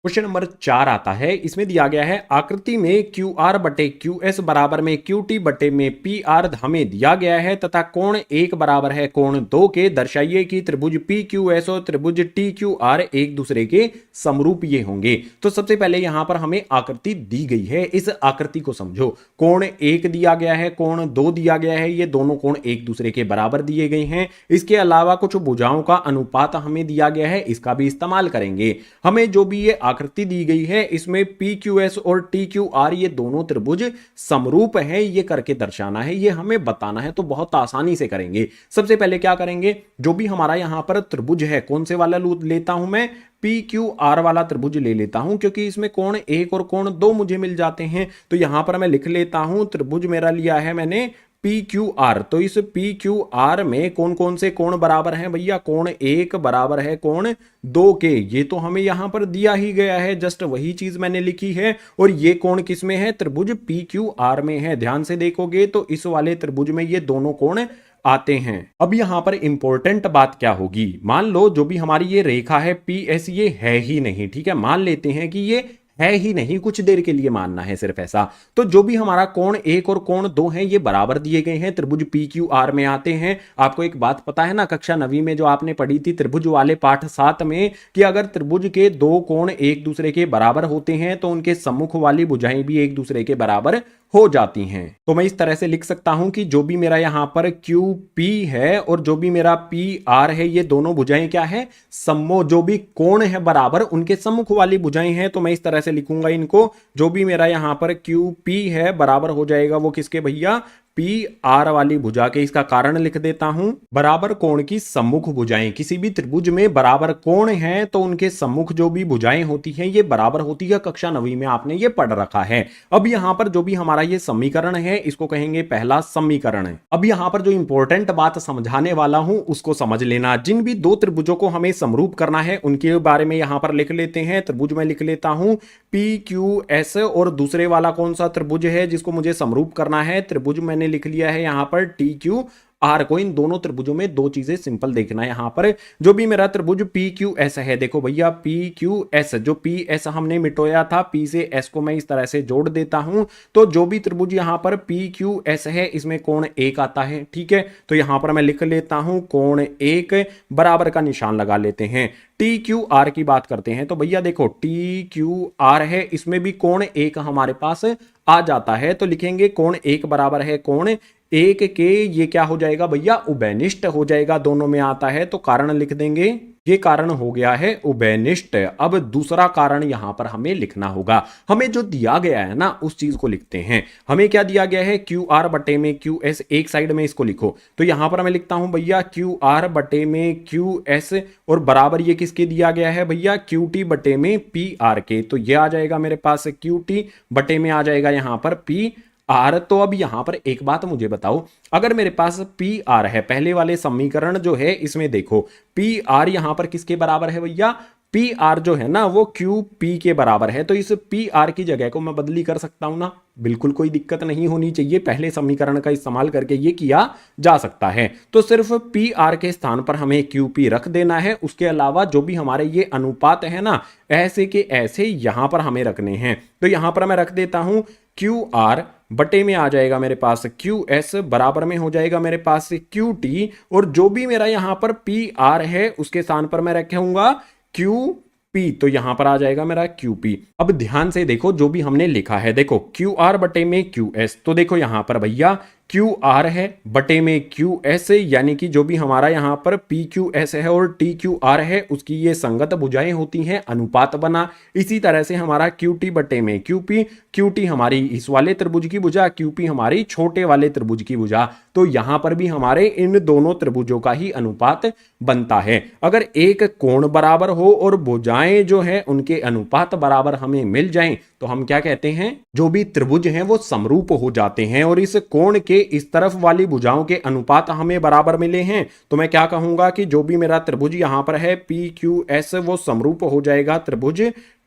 क्वेश्चन नंबर 4 आता है, इसमें दिया गया है आकृति में क्यू आर बटे क्यू एस बराबर में क्यू टी बटे में पी आर हमें दिया गया है तथा कोण 1 बराबर है कोण 2 के। दर्शाइए कि त्रिभुज पी क्यू एस और त्रिभुज टी क्यू आर एक दूसरे के समरूप ये होंगे। तो सबसे पहले यहां पर हमें आकृति दी गई है, इस आकृति को समझो। कोण 1 दिया गया है, कोण 2 दिया गया है, ये दोनों कोण एक दूसरे के बराबर दिए गए हैं। इसके अलावा कुछ भुजाओं का अनुपात हमें दिया गया है, इसका भी इस्तेमाल करेंगे। हमें जो भी ये आकृति दी गई है इसमें पी क्यू एस और टी क्यू आर ये दोनों त्रिभुज समरूप हैं, ये करके दर्शाना है, ये हमें बताना है। तो बहुत आसानी से करेंगे। सबसे पहले क्या करेंगे, जो भी हमारा यहां पर त्रिभुज है, कौन से वाला लेता हूं मैं, पी क्यू आर वाला त्रिभुज ले लेता हूं, क्योंकि इसमें कोण 1 और कोण 2 मुझे मिल जाते हैं। तो यहां पर मैं लिख लेता हूं, त्रिभुज मेरा लिया है मैंने पी क्यू आर। तो इस पी क्यू आर में कौन कौन से कोण बराबर हैं भैया, कोण 1 बराबर है कोण 2 के। ये तो हमें यहां पर दिया ही गया है, जस्ट वही चीज मैंने लिखी है। और ये कोण किस में है, त्रिभुज पी क्यू आर में है। ध्यान से देखोगे तो इस वाले त्रिभुज में ये दोनों कोण आते हैं। अब यहां पर इंपॉर्टेंट बात क्या होगी, मान लो जो भी हमारी ये रेखा है पी एस ये है ही नहीं, ठीक है, मान लेते हैं कि ये है ही नहीं, कुछ देर के लिए मानना है सिर्फ ऐसा। तो जो भी हमारा कोण 1 और कोण 2 हैं ये बराबर दिए गए हैं, त्रिभुज पी क्यू आर में आते हैं। आपको एक बात पता है ना, कक्षा 9वीं में जो आपने पढ़ी थी त्रिभुज वाले पाठ 7 में, कि अगर त्रिभुज के दो कोण एक दूसरे के बराबर होते हैं तो उनके सम्मुख वाली भुजाएं भी एक दूसरे के बराबर हो जाती हैं। तो मैं इस तरह से लिख सकता हूं कि जो भी मेरा यहां पर क्यू पी है और जो भी मेरा पी आर है, ये दोनों भुजाएं क्या है, जो भी कोण है बराबर उनके सम्मुख वाली भुजाएं हैं। तो मैं इस तरह से लिखूंगा इनको, जो भी मेरा यहां पर क्यू पी है बराबर हो जाएगा वो किसके भैया, पी आर वाली भुजा के। इसका कारण लिख देता हूं, बराबर कोण की सम्मुख भुजाएं। किसी भी त्रिभुज में बराबर कोण है तो उनके सम्मुख जो भी भुजाएं होती हैं ये बराबर होती है। कक्षा 9वीं में आपने ये पढ़ रखा है। अब यहां पर जो भी हमारा ये समीकरण है इसको कहेंगे पहला समीकरण है। अब यहां पर जो इंपॉर्टेंट बात समझाने वाला हूं उसको समझ लेना। जिन भी दो त्रिभुजों को हमें समरूप करना है उनके बारे में यहां पर लिख लेते हैं। त्रिभुज में लिख लेता हूं पी क्यू एस, और दूसरे वाला कौन सा त्रिभुज है जिसको मुझे समरूप करना है, त्रिभुज मैंने लिख लिया है यहां पर टी क्यू आर को। इन दोनों त्रिभुजों में दो चीजें सिंपल देखना है। यहां पर जो भी मेरा त्रिभुज पी क्यू एस है, देखो भैया पी क्यू एस, जो पी एस हमने मिटोया था, पी से एस को मैं इस तरह से जोड़ देता हूं। तो जो भी त्रिभुज यहां पर पी क्यू एस है इसमें कोण 1 आता है, ठीक है। तो यहां पर मैं लिख लेता हूं कोण 1, बराबर का निशान लगा लेते हैं। टी क्यू आर की बात करते हैं तो भैया देखो टी क्यू आर है, इसमें भी कोण 1 हमारे पास आ जाता है। तो लिखेंगे कोण 1 बराबर है कोण 1 के, ये क्या हो जाएगा भैया, उभयनिष्ठ हो जाएगा, दोनों में आता है। तो कारण लिख देंगे, ये कारण हो गया है उभयनिष्ठ। अब दूसरा कारण यहां पर हमें लिखना होगा। हमें जो दिया गया है ना उस चीज को लिखते हैं। हमें क्या दिया गया है, क्यू आर बटे में क्यू एस, एक साइड में इसको लिखो। तो यहां पर मैं लिखता हूं भैया क्यू आर बटे में क्यू एस, और बराबर ये किसके दिया गया है भैया, क्यू टी बटे में पी आर के। तो ये आ जाएगा मेरे पास क्यू टी बटे में आ जाएगा यहां पर पी आर। तो अब यहां पर एक बात मुझे बताओ, अगर मेरे पास पी आर है, पहले वाले समीकरण जो है इसमें देखो पी आर यहां पर किसके बराबर है भैया, पी आर जो है ना वो क्यू पी के बराबर है। तो इस पी आर की जगह को मैं बदली कर सकता हूं ना, बिल्कुल कोई दिक्कत नहीं होनी चाहिए। पहले समीकरण का इस्तेमाल करके ये किया जा सकता है। तो सिर्फ पी आर के स्थान पर हमें क्यू पी रख देना है। उसके अलावा जो भी हमारे ये अनुपात है ना, ऐसे के ऐसे यहां पर हमें रखने हैं। तो यहां पर मैं रख देता हूं क्यू आर बटे में आ जाएगा मेरे पास क्यू एस, बराबर में हो जाएगा मेरे पास क्यू टी, और जो भी मेरा यहां पर पी आर है उसके स्थान पर मैं रखूंगा क्यू पी। तो यहां पर आ जाएगा मेरा क्यू पी। अब ध्यान से देखो जो भी हमने लिखा है, देखो क्यू आर बटे में क्यू एस, तो देखो यहां पर भैया क्यू आर है बटे में क्यू एस, यानी कि जो भी हमारा यहां पर पी क्यू एस है और टी क्यू आर है उसकी ये संगत भुजाएं होती हैं, अनुपात बना। इसी तरह से हमारा क्यू टी बटे में क्यू पी, क्यू टी हमारी इस वाले त्रिभुज की भुजा, क्यू पी हमारी छोटे वाले त्रिभुज की भुजा। तो यहां पर भी हमारे इन दोनों त्रिभुजों का ही अनुपात बनता है। अगर एक कोण बराबर हो और भुजाएं जो है उनके अनुपात बराबर हमें मिल जाएं तो हम क्या कहते हैं, जो भी त्रिभुज हैं वो समरूप हो जाते हैं। और इस कोण के इस तरफ वाली भुजाओं के अनुपात हमें बराबर मिले हैं तो मैं क्या कहूंगा कि जो भी मेरा त्रिभुज यहां पर है पी क्यू एस वो समरूप हो जाएगा त्रिभुज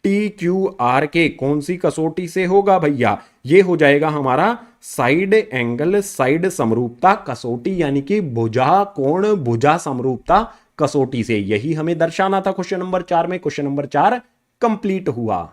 टी क्यू आर के। कौन सी कसौटी से होगा भैया, ये हो जाएगा हमारा साइड एंगल साइड समरूपता कसौटी, यानी कि भुजा कोण भुजा समरूपता कसौटी से। यही हमें दर्शाना था क्वेश्चन नंबर 4 में। क्वेश्चन नंबर 4 कंप्लीट हुआ।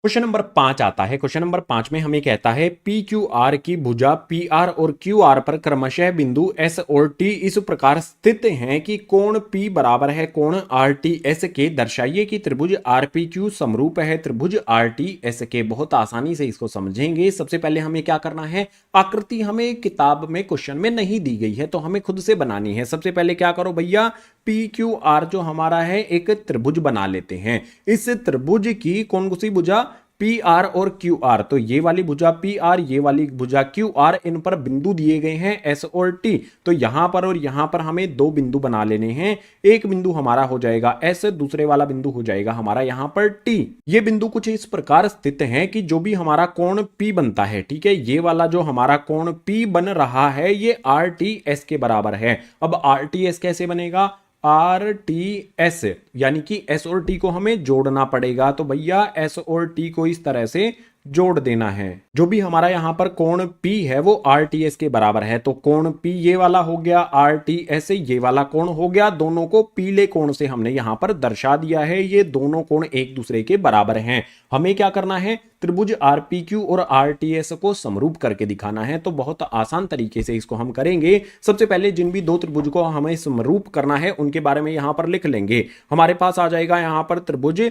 क्वेश्चन नंबर 5 आता है। क्वेश्चन नंबर 5 में हमें कहता है पी क्यू आर की भुजा पी आर और क्यू आर पर क्रमशः बिंदु एस और टी इस प्रकार स्थित हैं कि कोण पी बराबर है कोण आर टी एस के। दर्शाइए कि त्रिभुज आर पी क्यू समरूप है त्रिभुज आर टी एस के। बहुत आसानी से इसको समझेंगे। सबसे पहले हमें क्या करना है, आकृति हमें किताब में क्वेश्चन में नहीं दी गई है तो हमें खुद से बनानी है। सबसे पहले क्या करो भैया, पी क्यू आर जो हमारा है एक त्रिभुज बना लेते हैं। इस त्रिभुज की कौन सी भुजा, पी आर और क्यू आर। तो ये वाली भुजा पी आर, ये वाली भुजा क्यू आर, इन पर बिंदु दिए गए हैं एस और टी। तो यहां पर और यहां पर हमें दो बिंदु बना लेने हैं। एक बिंदु हमारा हो जाएगा एस, दूसरे वाला बिंदु हो जाएगा हमारा यहां पर टी। ये बिंदु कुछ इस प्रकार स्थित हैं कि जो भी हमारा कोण पी बनता है, ठीक है, ये वाला जो हमारा कोण पी बन रहा है ये आर टी एस के बराबर है। अब आर टी एस कैसे बनेगा, आर टी एस, यानी कि एस और टी को हमें जोड़ना पड़ेगा। तो भैया एस और टी को इस तरह से जोड़ देना है। जो भी हमारा यहां पर कोण P है वो RTS के बराबर है। तो कोण P ये वाला हो गया, RTS ये वाला कोण हो गया। दोनों को पीले कोण से हमने यहां पर दर्शा दिया है। ये दोनों कोण एक दूसरे के बराबर हैं। हमें क्या करना है, त्रिभुज RPQ और RTS को समरूप करके दिखाना है। तो बहुत आसान तरीके से इसको हम करेंगे। सबसे पहले जिन भी दो त्रिभुज को हमें समरूप करना है उनके बारे में यहां पर लिख लेंगे। हमारे पास आ जाएगा यहां पर त्रिभुज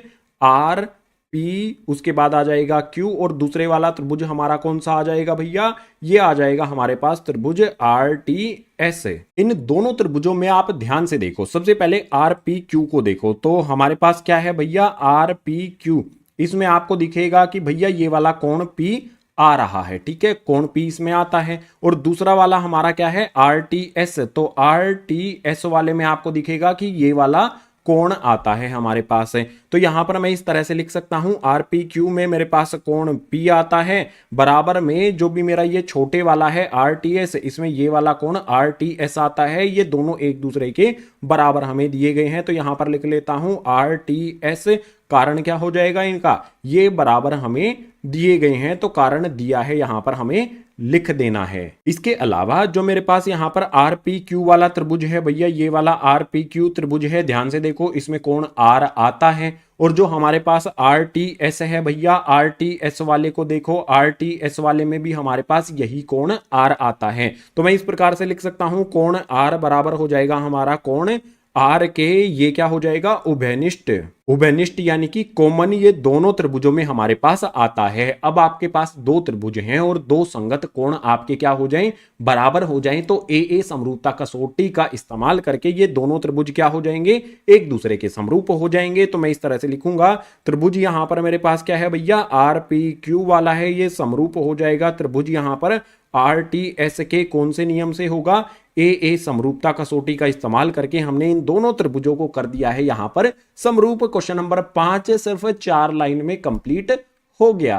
P, उसके बाद आ जाएगा Q, और दूसरे वाला त्रिभुज हमारा कौन सा आ जाएगा भैया, ये आ जाएगा हमारे पास त्रिभुज RTS। इन दोनों त्रिभुजों में आप ध्यान से देखो, सबसे पहले RPQ को देखो, तो हमारे पास क्या है भैया RPQ, इसमें आपको दिखेगा कि भैया ये वाला कोण P आ रहा है, ठीक है, कोण P इसमें आता है। और दूसरा वाला हमारा क्या है RTS, तो RTS वाले में आपको दिखेगा कि ये वाला कोण आता है हमारे पास है। तो यहां पर मैं इस तरह से लिख सकता हूं RPQ में मेरे पास कोण P आता है, बराबर में जो भी मेरा ये छोटे वाला है RTS, इसमें ये वाला कोण RTS आता है। ये दोनों एक दूसरे के बराबर हमें दिए गए हैं, तो यहां पर लिख लेता हूं RTS। कारण क्या हो जाएगा इनका, ये बराबर हमें दिए गए हैं, तो कारण दिया है यहां पर हमें लिख देना है। इसके अलावा जो मेरे पास यहां पर RPQ वाला त्रिभुज है भैया, ये वाला RPQ त्रिभुज है, ध्यान से देखो, इसमें कोण R आता है। और जो हमारे पास RTS है भैया, RTS वाले को देखो, RTS वाले में भी हमारे पास यही कोण R आता है। तो मैं इस प्रकार से लिख सकता हूं कोण R बराबर हो जाएगा हमारा कोण R के, ये क्या हो जाएगा उभयनिष्ठ, उभयनिष्ठ यानी कि कॉमन, ये दोनों त्रिभुजों में हमारे पास आता है। अब आपके पास दो त्रिभुज हैं और दो संगत कोण आपके क्या हो जाएं, बराबर हो जाएं, तो ए समरूपता कसौटी का इस्तेमाल करके ये दोनों त्रिभुज क्या हो जाएंगे, एक दूसरे के समरूप हो जाएंगे। तो मैं इस तरह से लिखूंगा, त्रिभुज यहां पर मेरे पास क्या है भैया RPQ वाला है, ये समरूप हो जाएगा त्रिभुज यहां पर RTS के कौन से नियम से होगा, ए समरूपता कसौटी का इस्तेमाल करके हमने इन दोनों त्रिभुजों को कर दिया है यहां पर समरूप। क्वेश्चन नंबर 5 सिर्फ 4 लाइन में कंप्लीट हो गया।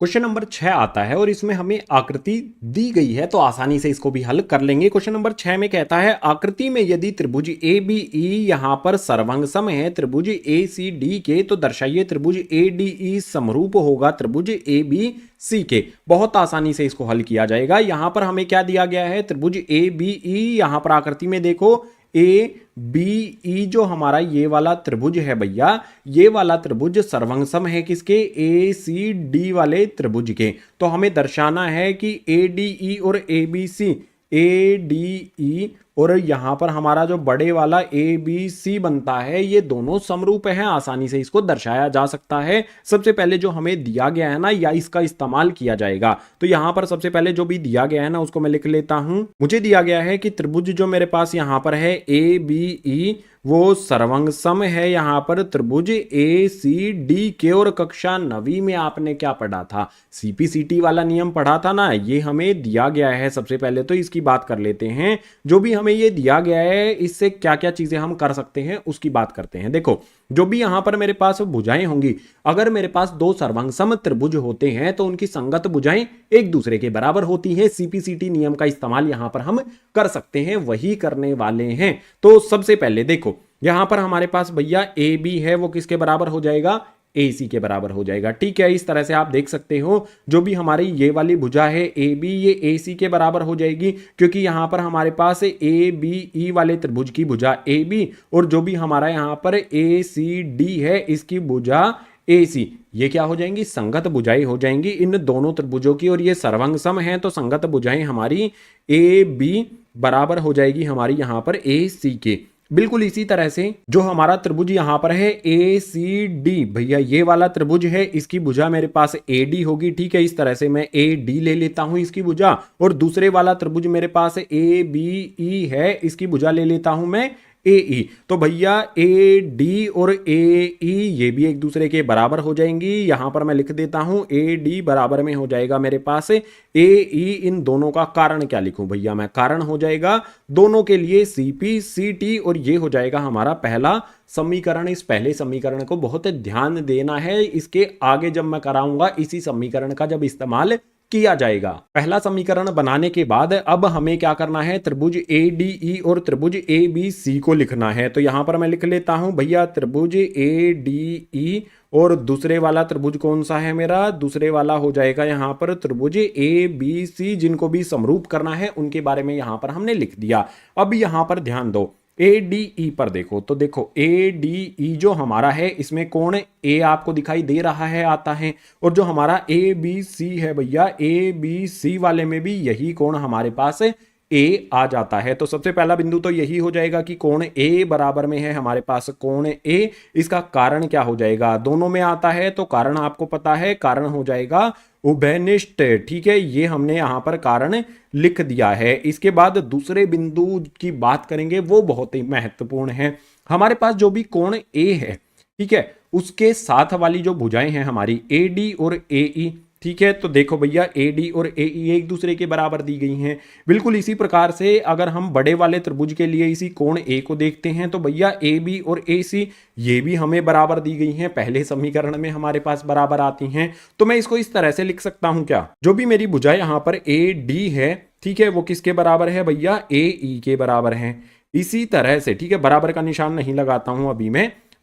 क्वेश्चन नंबर 6 आता है और इसमें हमें आकृति दी गई है, तो आसानी से इसको भी हल कर लेंगे। क्वेश्चन नंबर 6 में कहता है, आकृति में यदि त्रिभुज ABE यहां पर सर्वंगसम है त्रिभुज ACD के, तो दर्शाइए त्रिभुज ADE समरूप होगा त्रिभुज ABC के। बहुत आसानी से इसको हल किया जाएगा। यहां पर हमें क्या दिया गया है, त्रिभुज ABE, यहां पर आकृति में देखो ABE जो हमारा ये वाला त्रिभुज है भैया, ये वाला त्रिभुज सर्वंगसम है किसके, ACD वाले त्रिभुज के। तो हमें दर्शाना है कि ADE और ABC, ADE और यहां पर हमारा जो बड़े वाला ABC बनता है, ये दोनों समरूप हैं। आसानी से इसको दर्शाया जा सकता है। सबसे पहले जो हमें दिया गया है ना, या इसका इस्तेमाल किया जाएगा, तो यहां पर सबसे पहले जो भी दिया गया है ना, उसको मैं लिख लेता हूं। मुझे दिया गया है कि त्रिभुज जो मेरे पास यहां पर है ABE, वो सर्वंगसम है यहां पर त्रिभुज ACD के। और कक्षा 9वीं में आपने क्या पढ़ा था, CPCT वाला नियम पढ़ा था ना, ये हमें दिया गया है। सबसे पहले तो इसकी बात कर लेते हैं, जो भी हमें ये दिया गया है इससे क्या क्या चीजें हम कर सकते हैं उसकी बात करते हैं। देखो, जो भी यहां पर मेरे पास भुजाएं होंगी, अगर मेरे पास दो सर्वंगसम त्रिभुज होते हैं तो उनकी संगत भुजाएं एक दूसरे के बराबर होती हैं। CPCT नियम का इस्तेमाल यहां पर हम कर सकते हैं, वही करने वाले हैं। तो सबसे पहले देखो, यहां पर हमारे पास भैया AB है, वो किसके बराबर हो जाएगा, AC के बराबर हो जाएगा। ठीक है, इस तरह से आप देख सकते हो, जो भी हमारी ये वाली भुजा है AB, ये AC के बराबर हो जाएगी, क्योंकि यहां पर हमारे पास ABE वाले त्रिभुज की भुजा AB, और जो भी हमारा यहां पर ACD है, इसकी भुजा AC, ये क्या हो जाएंगी, संगत भुजाएं हो जाएंगी इन दोनों त्रिभुजों की। और ये सर्वंगसम है, तो संगत भुजाएं हमारी AB बराबर हो जाएगी हमारी यहां पर AC के। बिल्कुल इसी तरह से जो हमारा त्रिभुज यहां पर है ACD, भैया ये वाला त्रिभुज है, इसकी भुजा मेरे पास AD होगी। ठीक है, इस तरह से मैं AD ले लेता हूं इसकी भुजा, और दूसरे वाला त्रिभुज मेरे पास ABE है, इसकी भुजा ले लेता हूं मैं AE। तो भैया AD और AE ये भी एक दूसरे के बराबर हो जाएंगी। यहां पर मैं लिख देता हूं AD बराबर में हो जाएगा मेरे पास AE। इन दोनों का कारण क्या लिखूं भैया मैं, कारण हो जाएगा दोनों के लिए CPCT, और ये हो जाएगा हमारा पहला समीकरण। इस पहले समीकरण को बहुत ध्यान देना है, इसके आगे जब मैं कराऊंगा इसी समीकरण का जब इस्तेमाल किया जाएगा। पहला समीकरण बनाने के बाद अब हमें क्या करना है, त्रिभुज ADE और त्रिभुज ABC को लिखना है। तो यहां पर मैं लिख लेता हूं भैया त्रिभुज ADE, और दूसरे वाला त्रिभुज कौन सा है मेरा, दूसरे वाला हो जाएगा यहां पर त्रिभुज ABC। जिनको भी समरूप करना है उनके बारे में यहां पर हमने लिख दिया। अब यहां पर ध्यान दो, ADE पर देखो, तो देखो ADE जो हमारा है, इसमें कोण A आपको दिखाई दे रहा है आता है, और जो हमारा ABC है भैया, ABC वाले में भी यही कोण हमारे पास ए आ जाता है। तो सबसे पहला बिंदु तो यही हो जाएगा कि कोण ए बराबर में है हमारे पास कोण ए। इसका कारण क्या हो जाएगा, दोनों में आता है तो कारण आपको पता है, कारण हो जाएगा उभयनिष्ठ। ठीक है, ये हमने यहां पर कारण लिख दिया है। इसके बाद दूसरे बिंदु की बात करेंगे, वो बहुत ही महत्वपूर्ण है। हमारे पास जो भी कोण ए है, ठीक है, उसके साथ वाली जो भुजाएं हैं हमारी ए डी और ए ई, ठीक है, तो देखो भैया ए डी और ए ई एक दूसरे के बराबर दी गई हैं। बिल्कुल इसी प्रकार से अगर हम बड़े वाले त्रिभुज के लिए इसी कोण ए को देखते हैं तो भैया ए बी और ए सी ये भी हमें बराबर दी गई हैं, पहले समीकरण में हमारे पास बराबर आती हैं। तो मैं इसको इस तरह से लिख सकता हूं, क्या जो भी मेरी भुजा यहां पर ए डी है, ठीक है, वो किसके बराबर है भैया, ए ई के बराबर है। इसी तरह से, ठीक है, बराबर का निशान नहीं लगाता हूं अभी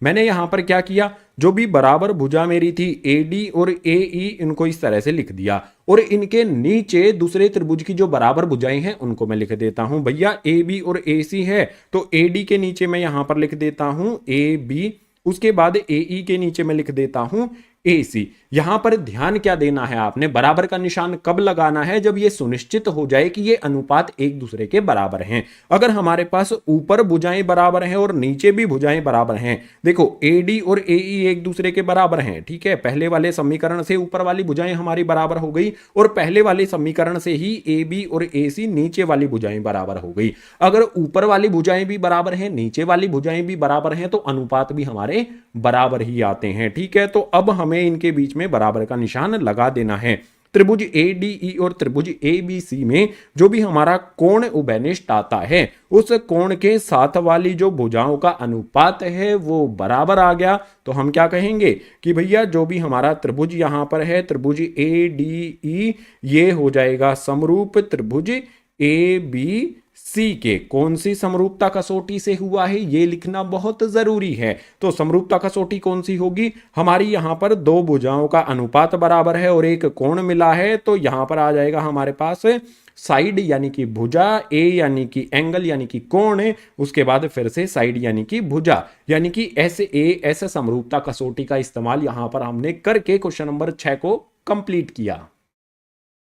मैंने यहां पर क्या किया, जो भी बराबर भुजा मेरी थी ए डी और ए ई, इनको इस तरह से लिख दिया और इनके नीचे दूसरे त्रिभुज की जो बराबर भुजाएं हैं उनको मैं लिख देता हूं। भैया ए बी और ए सी है तो ए डी के नीचे मैं यहां पर लिख देता हूं ए बी, उसके बाद ए ई के नीचे मैं लिख देता हूं ए सी। यहां पर ध्यान क्या देना है आपने, बराबर का निशान कब लगाना है, जब यह सुनिश्चित हो जाए कि ये अनुपात एक दूसरे के बराबर हैं। अगर हमारे पास ऊपर भुजाएं बराबर हैं और नीचे भी भुजाएं बराबर हैं, देखो ए डी और ए ई एक दूसरे के बराबर हैं, ठीक है, पहले वाले समीकरण से ऊपर वाली भुजाएं हमारी बराबर हो गई और पहले वाले समीकरण से ही ए बी और ए सी नीचे वाली भुजाएं बराबर हो गई। अगर ऊपर वाली भुजाएं भी बराबर हैं, नीचे वाली भुजाएं भी बराबर हैं, तो अनुपात भी हमारे बराबर ही आते हैं। ठीक है, तो अब हमें इनके बीच में बराबर का निशान लगा देना है। त्रिभुज ए डी ई और त्रिभुज ए बी सी में जो भी हमारा कोण उभयनिष्ठ आता है, उस कोण के साथ वाली जो भुजाओं का अनुपात है वो बराबर आ गया। तो हम क्या कहेंगे कि भैया जो भी हमारा त्रिभुज यहां पर है, त्रिभुज ए डी ई, ये हो जाएगा समरूप त्रिभुज ए बी सी के। कौन सी समरूपता कसौटी से हुआ है ये लिखना बहुत जरूरी है। तो समरूपता कसौटी कौन सी होगी, हमारी यहां पर दो भुजाओं का अनुपात बराबर है और एक कोण मिला है, तो यहां पर आ जाएगा हमारे पास साइड यानी कि भुजा, ए यानी कि एंगल यानी कि कोण, उसके बाद फिर से साइड यानी कि भुजा, यानी कि ऐसे ऐसे समरूपता कसौटी का इस्तेमाल यहां पर हमने करके क्वेश्चन नंबर 6 को कंप्लीट किया।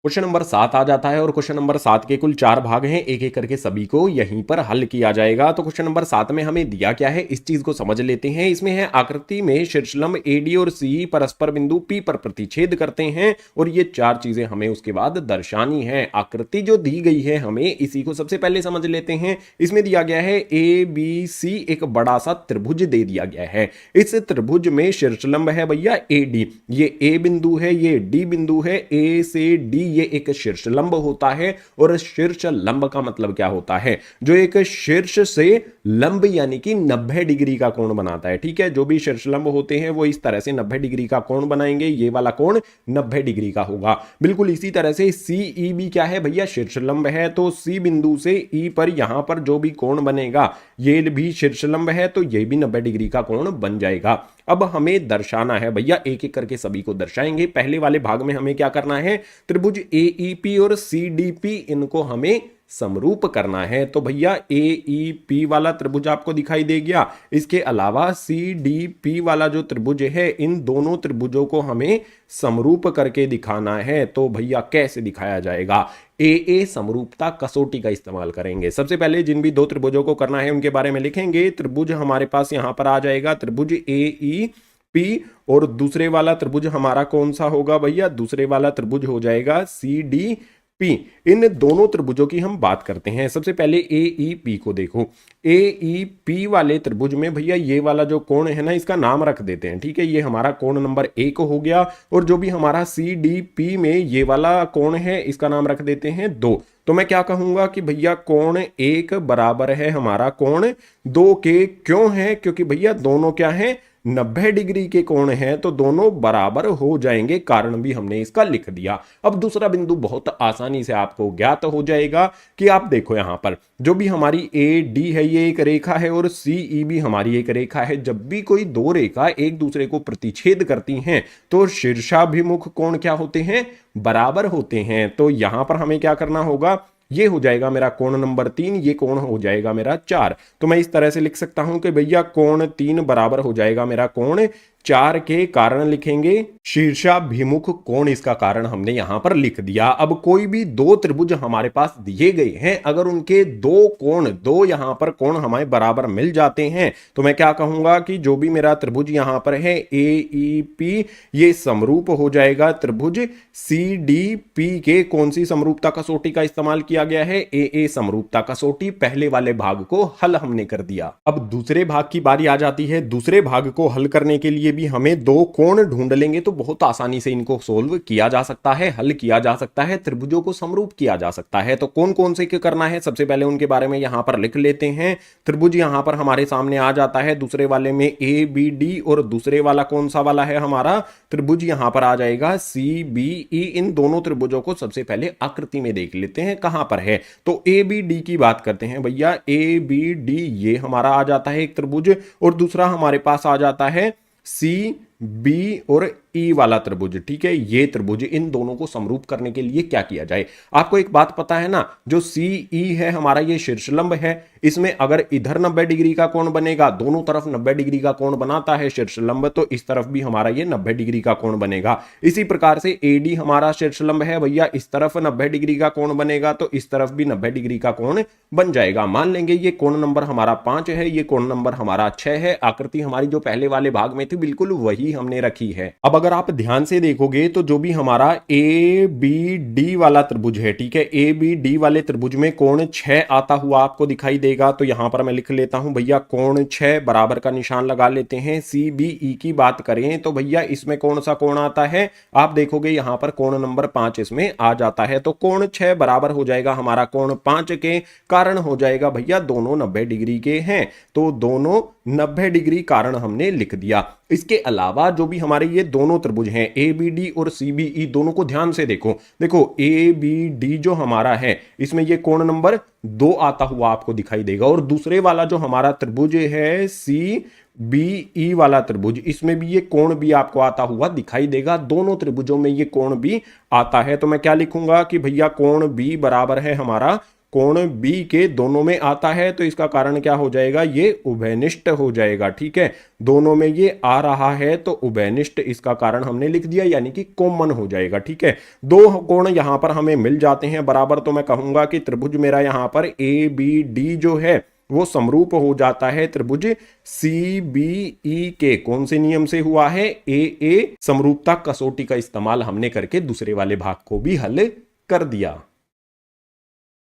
क्वेश्चन नंबर 7 आ जाता है और क्वेश्चन नंबर 7 के कुल 4 भाग हैं, एक एक करके सभी को यहीं पर हल किया जाएगा। तो क्वेश्चन नंबर 7 में हमें दिया क्या है, इस चीज को समझ लेते हैं। इसमें है आकृति में शीर्षलंब एडी और सी परस्पर बिंदु पी पर प्रतिच्छेद करते हैं और ये 4 चीजें हमें उसके बाद दर्शानी है। आकृति जो दी गई है हमें, इसी को सबसे पहले समझ लेते हैं। इसमें दिया गया है ए बी सी, एक बड़ा सा त्रिभुज दे दिया गया है। इस त्रिभुज में शीर्षलंब है भैया ए डी, ये ए बिंदु है, ये डी बिंदु है, ए से डी ये एक शीर्ष लंब होता है। और शीर्ष लंब का मतलब क्या होता है, जो एक शीर्ष से लंब यानी कि 90 डिग्री का कोण बनाता है। ठीक है, जो भी शीर्ष लंब होते हैं वो इस तरह से 90 डिग्री का कोण बनाएंगे, ये वाला कोण 90 डिग्री का होगा। बिल्कुल इसी तरह से सी ई भी क्या है भैया, शीर्ष लंब है, तो सी बिंदु से ई पर यहां पर जो भी कोण बनेगा ये भी शीर्ष लंब है, तो ये भी 90 डिग्री का कोण बन जाएगा। अब हमें दर्शाना है भैया, एक एक करके सभी को दर्शाएंगे। पहले वाले भाग में हमें क्या करना है, त्रिभुज एईपी और सीडीपी, इनको हमें समरूप करना है। तो भैया एईपी वाला त्रिभुज आपको दिखाई दे गया, इसके अलावा सीडीपी वाला जो त्रिभुज है, इन दोनों त्रिभुजों को हमें समरूप करके दिखाना है। तो भैया कैसे दिखाया जाएगा, ए समरूपता कसौटी का इस्तेमाल करेंगे। सबसे पहले जिन भी दो त्रिभुजों को करना है उनके बारे में लिखेंगे। त्रिभुज हमारे पास यहां पर आ जाएगा त्रिभुज ए पी, और दूसरे वाला त्रिभुज हमारा कौन सा होगा भैया, दूसरे वाला त्रिभुज हो जाएगा सी डी पी। इन दोनों त्रिभुजों की हम बात करते हैं। सबसे पहले ए ई पी को देखो, ए ई पी वाले त्रिभुज में भैया ये वाला जो कोण है ना, इसका नाम रख देते हैं। ठीक है, ये हमारा कोण नंबर 1 हो गया, और जो भी हमारा सी डी पी में ये वाला कोण है, इसका नाम रख देते हैं 2। तो मैं क्या कहूंगा कि भैया कोण 1 बराबर है हमारा कोण 2 के। क्यों है, क्योंकि भैया दोनों क्या है, 90 डिग्री के कोण है, तो दोनों बराबर हो जाएंगे। कारण भी हमने इसका लिख दिया। अब दूसरा बिंदु बहुत आसानी से आपको ज्ञात हो जाएगा कि आप देखो यहां पर जो भी हमारी ए डी है ये एक रेखा है, और सी ई भी हमारी एक रेखा है। जब भी कोई दो रेखा एक दूसरे को प्रतिच्छेद करती हैं तो शीर्षाभिमुख कोण क्या होते हैं, बराबर होते हैं। तो यहां पर हमें क्या करना होगा, ये हो जाएगा मेरा कोण नंबर 3, ये कोण हो जाएगा मेरा 4। तो मैं इस तरह से लिख सकता हूं कि भैया कोण 3 बराबर हो जाएगा मेरा कोण 4 के कारण लिखेंगे, शीर्षाभिमुख कोण इसका कारण हमने यहां पर लिख दिया। अब कोई भी दो त्रिभुज हमारे पास दिए गए हैं, अगर उनके दो यहां पर कोण हमें बराबर मिल जाते हैं तो मैं क्या कहूंगा कि जो भी मेरा त्रिभुज यहां पर है AEP, ये समरूप हो जाएगा त्रिभुज CDP के। कौन सी समरूपता कसौटी का इस्तेमाल किया गया है? AA समरूपता कसौटी। पहले वाले भाग को हल हमने कर दिया। अब दूसरे भाग की बारी आ जाती है। दूसरे भाग को हल करने के लिए भी हमें दो कोण ढूंढ लेंगे तो बहुत आसानी से इनको सोल्व किया जा सकता है, हल किया जा सकता है, त्रिभुजों को समरूप किया जा सकता है। तो कौन कौन से करना है, सबसे पहले उनके बारे में यहां पर लिख लेते हैं। त्रिभुज यहां पर हमारे सामने आ जाता है, दूसरे वाले में ABD, और दूसरे वाला कौन सा वाला है हमारा त्रिभुज, यहां पर आ जाएगा CBE। इन दोनों त्रिभुजों को सबसे पहले आकृति में देख लेते हैं कहां पर है। तो ABD की बात करते हैं भैया। ABD ये हमारा आ जाता है एक त्रिभुज, और दूसरा हमारे पास आ जाता है CB और E वाला त्रिभुज। ठीक है, ये त्रिभुज, इन दोनों को समरूप करने के लिए क्या किया जाए? आपको एक बात पता है ना, जो CE है हमारा, ये शीर्षलंब है। इसमें अगर इधर 90 डिग्री का कोण बनेगा, दोनों तरफ 90 डिग्री का कोण बनाता है शीर्षलंब, तो इस तरफ भी हमारा ये 90 डिग्री का कोण बनेगा। इसी प्रकार से AD हमारा शीर्षलंब है भैया, इस तरफ 90 डिग्री का कोण बनेगा तो इस तरफ भी 90 डिग्री का कोण बन जाएगा। मान लेंगे ये कोण नंबर हमारा 5 है, ये कोण नंबर हमारा 6 है। आकृति हमारी जो पहले वाले भाग में थी बिल्कुल वही हमने रखी है। अब अगर आप ध्यान से देखोगे तो जो भी हमारा ABD वाला त्रिभुज है, ठीक है, ABD वाले त्रिभुज में कोण 6 आता हुआ आपको दिखाई देगा। तो यहां पर मैं लिख लेता हूं भैया कोण 6, बराबर का निशान लगा लेते हैं। CBE की बात करें तो भैया इसमें कौन सा कोण आता है? आप देखोगे यहां पर कोण नंबर 5 इसमें आ जाता है। तो कोण 6 बराबर हो जाएगा हमारा कोण 5 के, कारण हो जाएगा भैया दोनों 90 डिग्री के हैं। तो दोनों 90 डिग्री कारण हमने लिख दिया। इसके अलावा जो भी हमारे ये दोनों त्रिभुज हैं ABD और CBE, दोनों को ध्यान से देखो। देखो ABD जो हमारा है, इसमें ये कोण नंबर 2 आता हुआ आपको दिखाई देगा, और दूसरे वाला जो हमारा त्रिभुज है CBE वाला त्रिभुज, इसमें भी ये कोण भी आपको आता हुआ दिखाई देगा। दोनों त्रिभुजों में ये कोण भी आता है। तो मैं क्या लिखूंगा कि भैया कोण B बराबर है हमारा कोण B के, दोनों में आता है। तो इसका कारण क्या हो जाएगा? ये उभयनिष्ठ हो जाएगा। ठीक है, दोनों में ये आ रहा है तो उभयनिष्ठ इसका कारण हमने लिख दिया, यानी कि कॉमन हो जाएगा। ठीक है, दो कोण यहां पर हमें मिल जाते हैं बराबर, तो मैं कहूंगा कि त्रिभुज मेरा यहां पर ABD जो है वो समरूप हो जाता है त्रिभुज CBE के। कौन से नियम से हुआ है? AA समरूपता कसौटी का इस्तेमाल हमने करके दूसरे वाले भाग को भी हल कर दिया।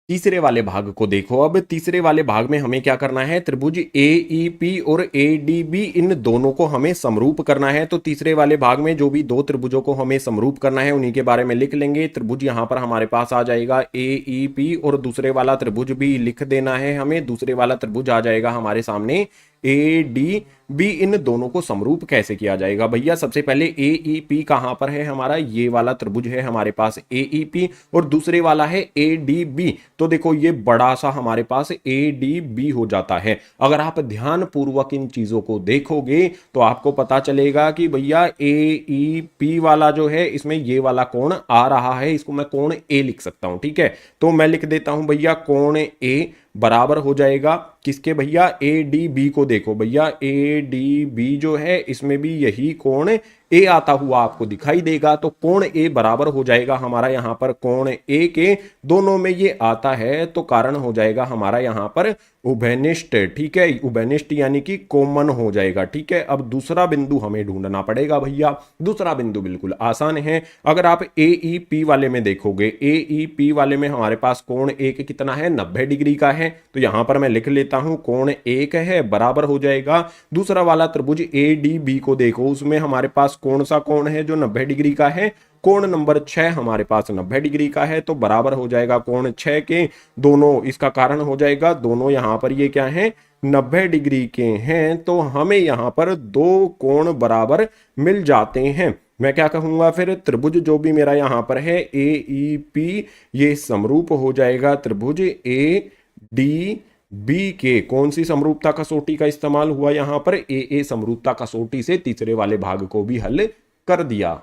तीसरे वाले भाग को देखो। अब तीसरे वाले भाग में हमें क्या करना है? त्रिभुज AEP और ADB, इन दोनों को हमें समरूप करना है। तो तीसरे वाले भाग में जो भी दो त्रिभुजों को हमें समरूप करना है उन्हीं के बारे में लिख लेंगे। त्रिभुज यहां पर हमारे पास आ जाएगा AEP, और दूसरे वाला त्रिभुज भी लिख देना है हमें। दूसरे वाला त्रिभुज आ जाएगा हमारे सामने ADB। इन दोनों को समरूप कैसे किया जाएगा भैया? सबसे पहले AEP कहां पर है हमारा? ये वाला त्रिभुज है हमारे पास AEP, और दूसरे वाला है ADB। तो देखो ये बड़ा सा हमारे पास ADB हो जाता है। अगर आप ध्यान पूर्वक इन चीजों को देखोगे तो आपको पता चलेगा कि भैया AEP वाला जो है, इसमें ये वाला कोण आ रहा है, इसको मैं कोण A लिख सकता हूं। ठीक है, तो मैं लिख देता हूं भैया कोण A बराबर हो जाएगा किसके भैया? ADB को देखो भैया, ADB जो है इसमें भी यही कोण A आता हुआ आपको दिखाई देगा। तो कोण A बराबर हो जाएगा हमारा यहां पर कोण A के, दोनों में ये आता है तो कारण हो जाएगा हमारा यहां पर उभयनिष्ठ। ठीक है, उभयनिष्ठ यानी कि कॉमन हो जाएगा। ठीक है, अब दूसरा बिंदु हमें ढूंढना पड़ेगा भैया। दूसरा बिंदु बिल्कुल आसान है। अगर आप AEP वाले में देखोगे, AEP वाले में हमारे पास कोण A कितना है? 90 डिग्री का है। तो यहां पर मैं लिख लेता हूं कोण 1 है, बराबर हो जाएगा। दूसरा वाला त्रिभुज ADB को देखो, उसमें हमारे पास कौन सा कोण है जो 90 डिग्री का है? कोण नंबर 6 हमारे पास 90 डिग्री का है, तो बराबर हो जाएगा कोण 6 के। दोनों इसका कारण हो जाएगा, दोनों यहां पर ये क्या है? 90 डिग्री के हैं। तो हमें यहां पर दो कोण बराबर मिल जाते हैं। मैं क्या कहूंगा फिर? त्रिभुज जो भी मेरा यहां पर है AEP, ये समरूप हो जाएगा त्रिभुज ADB के। कौन सी समरूपता कसौटी का इस्तेमाल हुआ यहां पर? AA समरूपता कसौटी से तीसरे वाले भाग को भी हल कर दिया।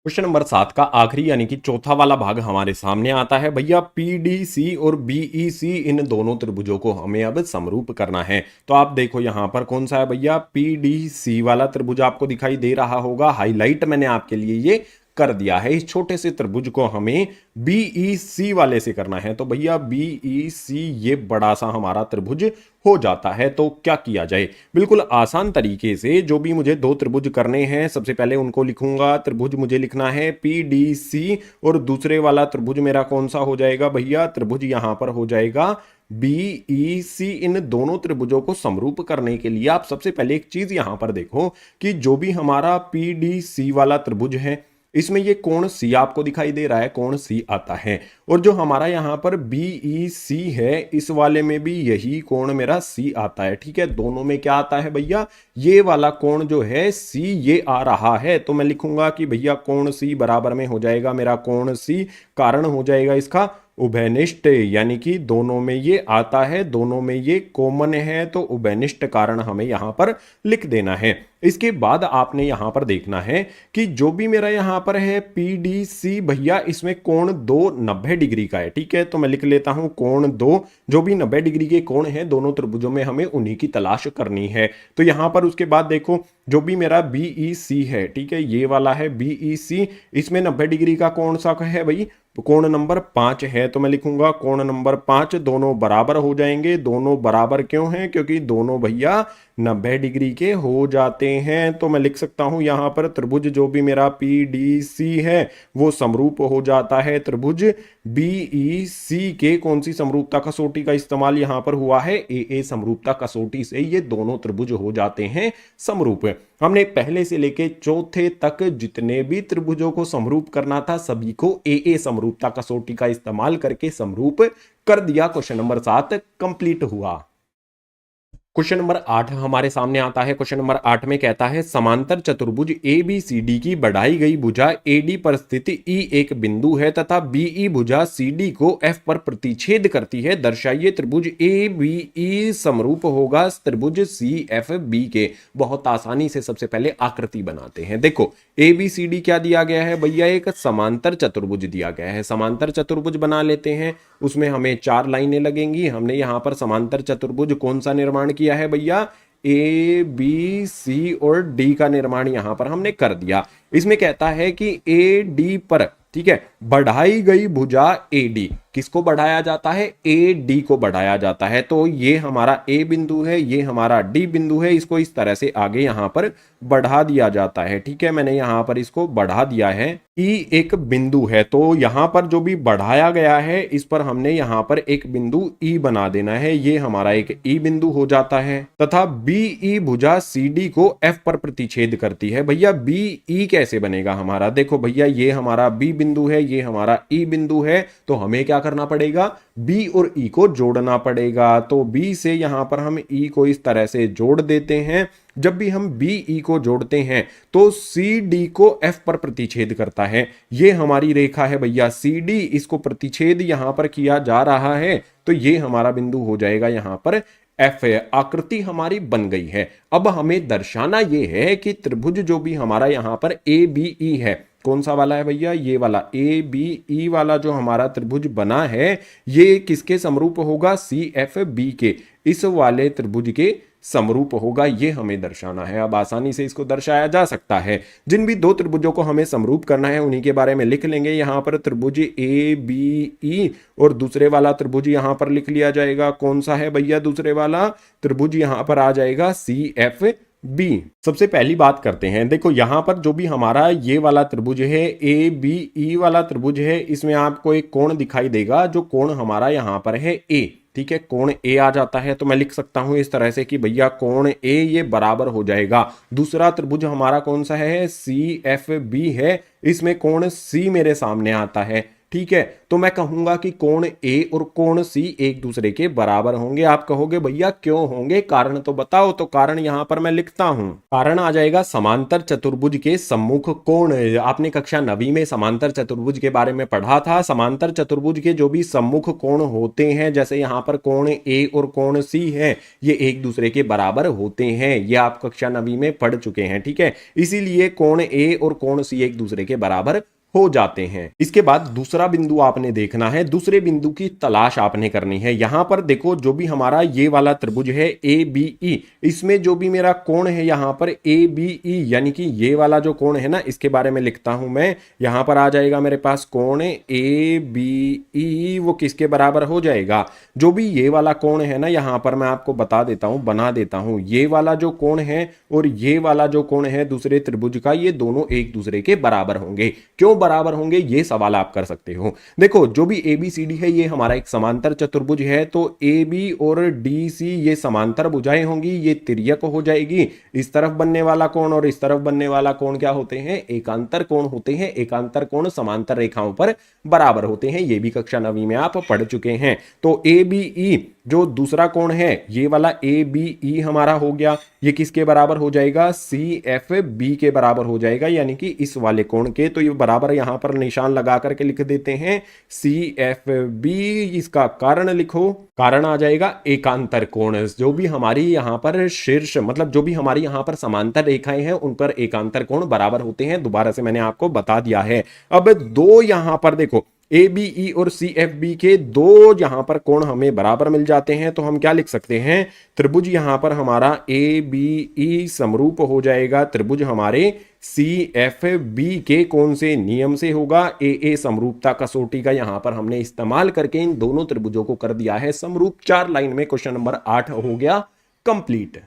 क्वेश्चन नंबर 7 का आखिरी यानी कि चौथा वाला भाग हमारे सामने आता है। भैया पीडीसी और बीईसी इन दोनों त्रिभुजों को हमें अब समरूप करना है। तो आप देखो यहां पर कौन सा है भैया, पीडीसी वाला त्रिभुज आपको दिखाई दे रहा होगा, हाईलाइट मैंने आपके लिए ये कर दिया है। इस छोटे से त्रिभुज को हमें बीईसी वाले से करना है। तो भैया बीईसी ये बड़ा सा हमारा त्रिभुज हो जाता है। तो क्या किया जाए, बिल्कुल आसान तरीके से जो भी मुझे दो त्रिभुज करने हैं, सबसे पहले उनको लिखूंगा। त्रिभुज मुझे लिखना है पीडीसी और दूसरे वाला त्रिभुज मेरा कौन सा हो जाएगा भैया, त्रिभुज यहां पर हो जाएगा बीईसी। इन दोनों त्रिभुजों को समरूप करने के लिए आप सबसे पहले एक चीज यहां पर देखो कि जो भी हमारा पीडीसी वाला त्रिभुज है इसमें ये कोण सी आपको दिखाई दे रहा है, कोण सी आता है। और जो हमारा यहां पर बीईसी है इस वाले में भी यही कोण मेरा सी आता है। ठीक है, दोनों में क्या आता है भैया, ये वाला कोण जो है सी ये आ रहा है। तो मैं लिखूंगा कि भैया कोण सी बराबर में हो जाएगा मेरा कोण सी, कारण हो जाएगा इसका उभयनिष्ठ, यानी कि दोनों में ये आता है, दोनों में ये कॉमन है, तो उभयनिष्ठ कारण हमें यहां पर लिख देना है। इसके बाद आपने यहां पर देखना है कि जो भी मेरा यहां पर है पीडीसी भैया इसमें कोण 2 90 डिग्री का है। ठीक है, तो मैं लिख लेता हूं कोण 2, जो भी 90 डिग्री के कोण है दोनों त्रिभुजों में हमें उन्हीं की तलाश करनी है। तो यहां पर उसके बाद देखो जो भी मेरा बीईसी है, ठीक है ये वाला है बीईसी, इसमें 90 डिग्री का कौन सा है भाई, कोण नंबर 5 है। तो मैं लिखूंगा कोण नंबर 5, दोनों बराबर हो जाएंगे। दोनों बराबर क्यों हैं, क्योंकि दोनों भैया 90 डिग्री के हो जाते हैं। तो मैं लिख सकता हूं यहां पर त्रिभुज जो भी मेरा पीडीसी है वो समरूप हो जाता है त्रिभुज बीईसी के। कौन सी समरूपता कसौटी का इस्तेमाल यहां पर हुआ है, ए समरूपता कसौटी से ये दोनों त्रिभुज हो जाते हैं समरूप। हमने पहले से लेके चौथे तक जितने भी त्रिभुजों को समरूप करना था सभी को ए समरूपता कसौटी का इस्तेमाल करके समरूप कर दिया। क्वेश्चन नंबर 7 कंप्लीट हुआ। क्वेश्चन नंबर 8 हमारे सामने आता है। क्वेश्चन नंबर 8 में कहता है समांतर चतुर्भुज ABCD की बढ़ाई गई भुजा AD पर स्थित E एक बिंदु है तथा BE भुजा CD को F पर प्रतिच्छेद करती है। दर्शाइए त्रिभुज ABE समरूप होगा त्रिभुज CFB के। बहुत आसानी से सबसे पहले आकृति बनाते हैं। देखो ABCD क्या दिया गया है भैया, एक समांतर चतुर्भुज दिया गया है। समांतर चतुर्भुज बना लेते हैं, उसमें हमें 4 लाइनें लगेंगी। हमने यहां पर समांतर चतुर्भुज कौन सा निर्माण किया है भैया, ए बी सी और डी का निर्माण यहां पर हमने कर दिया। इसमें कहता है कि ए डी पर, ठीक है, बढ़ाई गई भुजा एडी, किसको बढ़ाया जाता है, ए डी को बढ़ाया जाता है। तो ये हमारा ए बिंदु है, ये हमारा डी बिंदु है, इसको इस तरह से आगे यहां पर बढ़ा दिया जाता है। ठीक है, मैंने यहां पर इसको बढ़ा दिया है। ई एक बिंदु है, तो यहां पर जो भी बढ़ाया गया है इस पर हमने यहां पर एक बिंदु ई बना देना है। ये हमारा एक ई बिंदु हो जाता है तथा बी ई भुजा सी डी को एफ पर प्रतिच्छेद करती है। भैया बी ई कैसे बनेगा हमारा, देखो भैया ये हमारा बी बिंदु है, ये हमारा ई बिंदु है, तो हमें क्या करना पड़ेगा, बी और ई को जोड़ना पड़ेगा। तो बी से यहां पर हम ई को इस तरह से जोड़ देते हैं। जब भी हम बी ई को जोड़ते हैं तो सी डी को एफ पर प्रतिच्छेद करता है। ये हमारी रेखा है भैया सी डी, इसको प्रतिच्छेद यहां पर किया जा रहा है, तो ये हमारा बिंदु हो जाएगा यहां पर एफ है। आकृति हमारी बन गई है। अब हमें दर्शाना यह है कि त्रिभुज जो भी हमारा यहां पर ए बी ई है, कौन सा वाला है भैया, ये वाला ए बी ई वाला जो हमारा त्रिभुज बना है ये किसके समरूप होगा, सी एफ बी के, इस वाले त्रिभुज के समरूप होगा। ये हमें दर्शाना है। अब आसानी से इसको दर्शाया जा सकता है। जिन भी दो त्रिभुजों को हमें समरूप करना है उन्हीं के बारे में लिख लेंगे। यहां पर त्रिभुज ए बी ई और दूसरे वाला त्रिभुज यहां पर लिख लिया जाएगा। कौन सा है भैया दूसरे वाला त्रिभुज, यहां पर आ जाएगा सी एफ बी। सबसे पहली बात करते हैं, देखो यहां पर जो भी हमारा ये वाला त्रिभुज है ए बी ई वाला त्रिभुज है, इसमें आपको एक कोण दिखाई देगा, जो कोण हमारा यहां पर है ए, ठीक है, कोण ए आ जाता है। तो मैं लिख सकता हूं इस तरह से कि भैया कोण ए ये बराबर हो जाएगा। दूसरा त्रिभुज हमारा कौन सा है, सी एफ बी है, इसमें कोण सी मेरे सामने आता है। ठीक है, तो मैं कहूंगा कि कोण ए और कोण सी एक दूसरे के बराबर होंगे। आप कहोगे भैया क्यों होंगे, कारण तो बताओ। तो कारण यहां पर मैं लिखता हूं, कारण आ जाएगा समांतर चतुर्भुज के सम्मुख कोण। आपने कक्षा 9वीं में समांतर चतुर्भुज के बारे में पढ़ा था। समांतर चतुर्भुज के जो भी सम्मुख कोण होते हैं, जैसे यहां पर कोण ए और कोण सी है, ये एक दूसरे के बराबर होते हैं। ये आप कक्षा 9वीं में पढ़ चुके हैं, ठीक है। इसीलिए कोण ए और कोण सी एक दूसरे के बराबर हो जाते हैं। इसके बाद दूसरा बिंदु आपने देखना है, दूसरे बिंदु की तलाश आपने करनी है। यहां पर देखो, जो भी हमारा ये वाला त्रिभुज है ए बी ई, इसमें जो भी मेरा कोण है यहां पर ए बी ई, यानी कि ये वाला जो कोण है ना, इसके बारे में लिखता हूं मैं। यहां पर आ जाएगा मेरे पास कोण ए बी ई, वो किसके बराबर हो जाएगा, जो भी ये वाला कोण है ना, यहां पर मैं आपको बता देता हूं, बना देता हूं। ये वाला जो कोण है और ये वाला जो कोण है दूसरे त्रिभुज का, ये दोनों एक दूसरे के बराबर होंगे। क्यों बराबर होंगे, ये सवाल आप कर सकते हो। देखो, जो भी ए बी सी डी है, ये हमारा एक समांतर चतुर्भुज है, तो ए बी और डी सी ये समांतर भुजाएं होंगी, ये तिर्यक हो जाएगी। इस तरफ बनने वाला कोण और इस तरफ बनने वाला कोण क्या होते हैं, एकांतर कोण होते हैं। एकांतर कोण समांतर रेखाओं पर बराबर होते हैं, ये भी कक्षा 9वीं में आप पढ़ चुके हैं। तो ए बी ई जो दूसरा कोण है, ये वाला ए बी ई हमारा हो गया, ये किसके बराबर हो जाएगा, सी एफ बी के बराबर हो जाएगा, यानी कि इस वाले कोण के। तो ये बराबर यहां पर निशान लगा करके लिख देते हैं सी एफ बी। इसका कारण लिखो, कारण आ जाएगा एकांतर कोण। जो भी हमारी यहां पर शीर्ष, मतलब जो भी हमारी यहां पर समांतर रेखाएं हैं, उन पर एकांतर कोण बराबर होते हैं। दोबारा से मैंने आपको बता दिया है। अब दो यहां पर देखो, ए बी ई और सी एफ बी के दो यहां पर कोण हमें बराबर मिल जाते हैं, तो हम क्या लिख सकते हैं, त्रिभुज यहां पर हमारा ए बी ई समरूप हो जाएगा त्रिभुज हमारे सी एफ बी के कौन से नियम से होगा, ए समरूपता कसौटी का यहां पर हमने इस्तेमाल करके इन दोनों त्रिभुजों को कर दिया है समरूप। 4 लाइन में क्वेश्चन नंबर 8 हो गया कंप्लीट।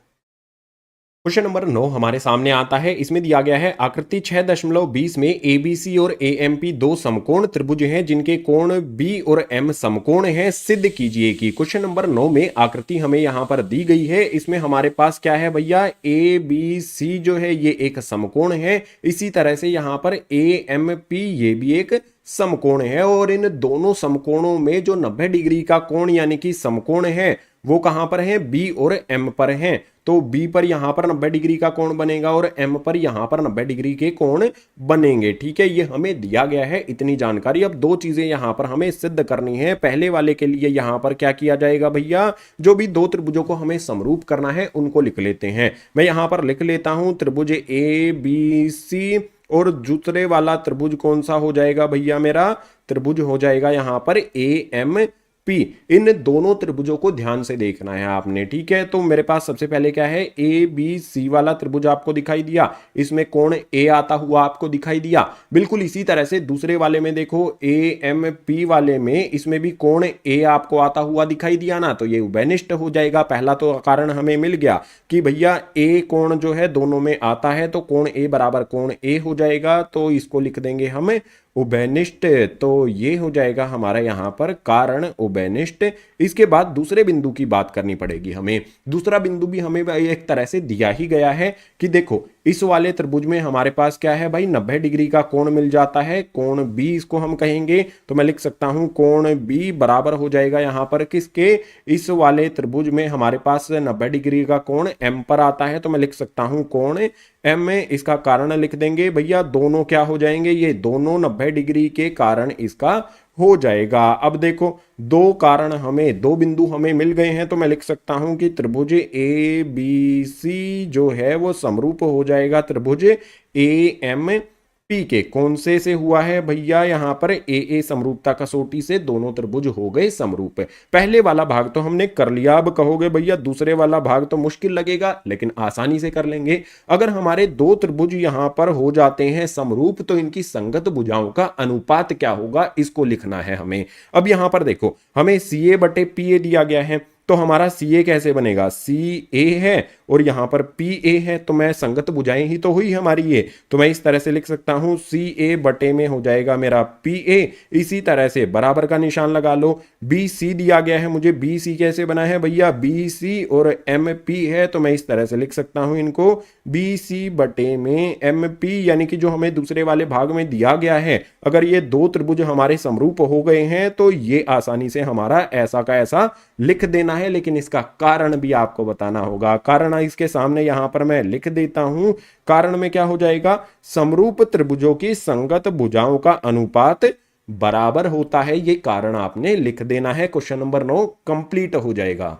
क्वेश्चन नंबर 9 हमारे सामने आता है। इसमें दिया गया है आकृति 6.20 में एबीसी और एएमपी दो समकोण त्रिभुज हैं जिनके कोण बी और एम समकोण हैं, सिद्ध कीजिए कि। क्वेश्चन नंबर 9 में आकृति हमें यहां पर दी गई है। इसमें हमारे पास क्या है भैया, ए बी सी जो है ये एक समकोण है। इसी तरह से यहां पर ए एम पी ये भी एक समकोण है, और इन दोनों समकोणों में जो 90 डिग्री का कोण यानी कि समकोण है वो कहां पर है, बी और एम पर है। तो बी पर यहां पर 90 डिग्री का कोण बनेगा और एम पर यहां पर 90 डिग्री के कोण बनेंगे, ठीक है। ये हमें दिया गया है इतनी जानकारी। अब दो चीजें यहां पर हमें सिद्ध करनी है। पहले वाले के लिए यहां पर क्या किया जाएगा भैया, जो भी दो त्रिभुजों को हमें समरूप करना है उनको लिख लेते हैं। मैं यहां पर लिख लेता हूं त्रिभुज ए बी सी, और दूसरे वाला त्रिभुज कौन सा हो जाएगा भैया, मेरा त्रिभुज हो जाएगा यहां पर ए एम पी। इन दोनों त्रिभुजों को ध्यान से देखना है आपने, ठीक है। तो मेरे पास सबसे पहले क्या है, ए बी सी वाला त्रिभुज आपको दिखाई दिया, इसमें कोण ए आता हुआ आपको दिखाई दिया। बिल्कुल इसी तरह से दूसरे वाले में देखो, ए एम पी वाले में इसमें भी कोण ए आपको आता हुआ दिखाई दिया ना, तो ये उभयनिष्ठ हो जाएगा। पहला तो कारण हमें मिल गया कि भैया ए कोण जो है दोनों में आता है, तो कोण ए बराबर कोण ए हो जाएगा। तो इसको लिख देंगे हम उभयनिष्ठ। तो ये हो जाएगा हमारा यहां पर कारण उभयनिष्ठ। इसके बाद दूसरे बिंदु की बात करनी पड़ेगी हमें। दूसरा बिंदु भी हमें एक तरह से दिया ही गया है कि देखो, इस वाले त्रिभुज में हमारे पास क्या है भाई, 90 डिग्री का कोण मिल जाता है, कोण बी इसको हम कहेंगे। तो मैं लिख सकता हूं कोण बी बराबर हो जाएगा यहां पर किसके, इस वाले त्रिभुज में हमारे पास 90 डिग्री का कोण एम पर आता है, तो मैं लिख सकता हूं कोण एम में। इसका कारण लिख देंगे भैया, दोनों क्या हो जाएंगे, ये दोनों 90 डिग्री के कारण इसका हो जाएगा। अब देखो, दो कारण हमें, दो बिंदु हमें मिल गए हैं, तो मैं लिख सकता हूं कि त्रिभुज ए बी सी जो है वो समरूप हो जाएगा त्रिभुज ए एम पी के। कौन से हुआ है भैया, यहां पर ए समरूपता कसौटी से दोनों त्रिभुज हो गए समरूप। पहले वाला भाग तो हमने कर लिया। अब कहोगे भैया दूसरे वाला भाग तो मुश्किल लगेगा, लेकिन आसानी से कर लेंगे। अगर हमारे दो त्रिभुज यहां पर हो जाते हैं समरूप, तो इनकी संगत भुजाओं का अनुपात क्या होगा, इसको लिखना है हमें। अब यहां पर देखो, हमें सी ए बटे पी ए दिया गया है, तो हमारा सी ए कैसे बनेगा, सी ए है और यहां पर पी ए है, तो मैं संगत भुजाएं ही तो हुई हमारी ये। तो मैं इस तरह से लिख सकता हूं सी ए बटे में हो जाएगा मेरा पी ए। इसी तरह से बराबर का निशान लगा लो। बी सी दिया गया है मुझे, बी सी कैसे बना है भैया, बी सी और एम पी है, तो मैं इस तरह से लिख सकता हूं इनको बी सी बटे में एम पी, यानी कि जो हमें दूसरे वाले भाग में दिया गया है अगर ये दो त्रिभुज हमारे समरूप हो गए हैं तो ये आसानी से हमारा ऐसा का ऐसा लिख देना है, लेकिन इसका कारण भी आपको बताना होगा। कारण इसके सामने यहां पर मैं लिख देता हूं। कारण में क्या हो जाएगा, समरूप त्रिभुजों की संगत भुजाओं का अनुपात बराबर होता है। ये कारण आपने लिख देना है। क्वेश्चन नंबर 9 कंप्लीट हो जाएगा।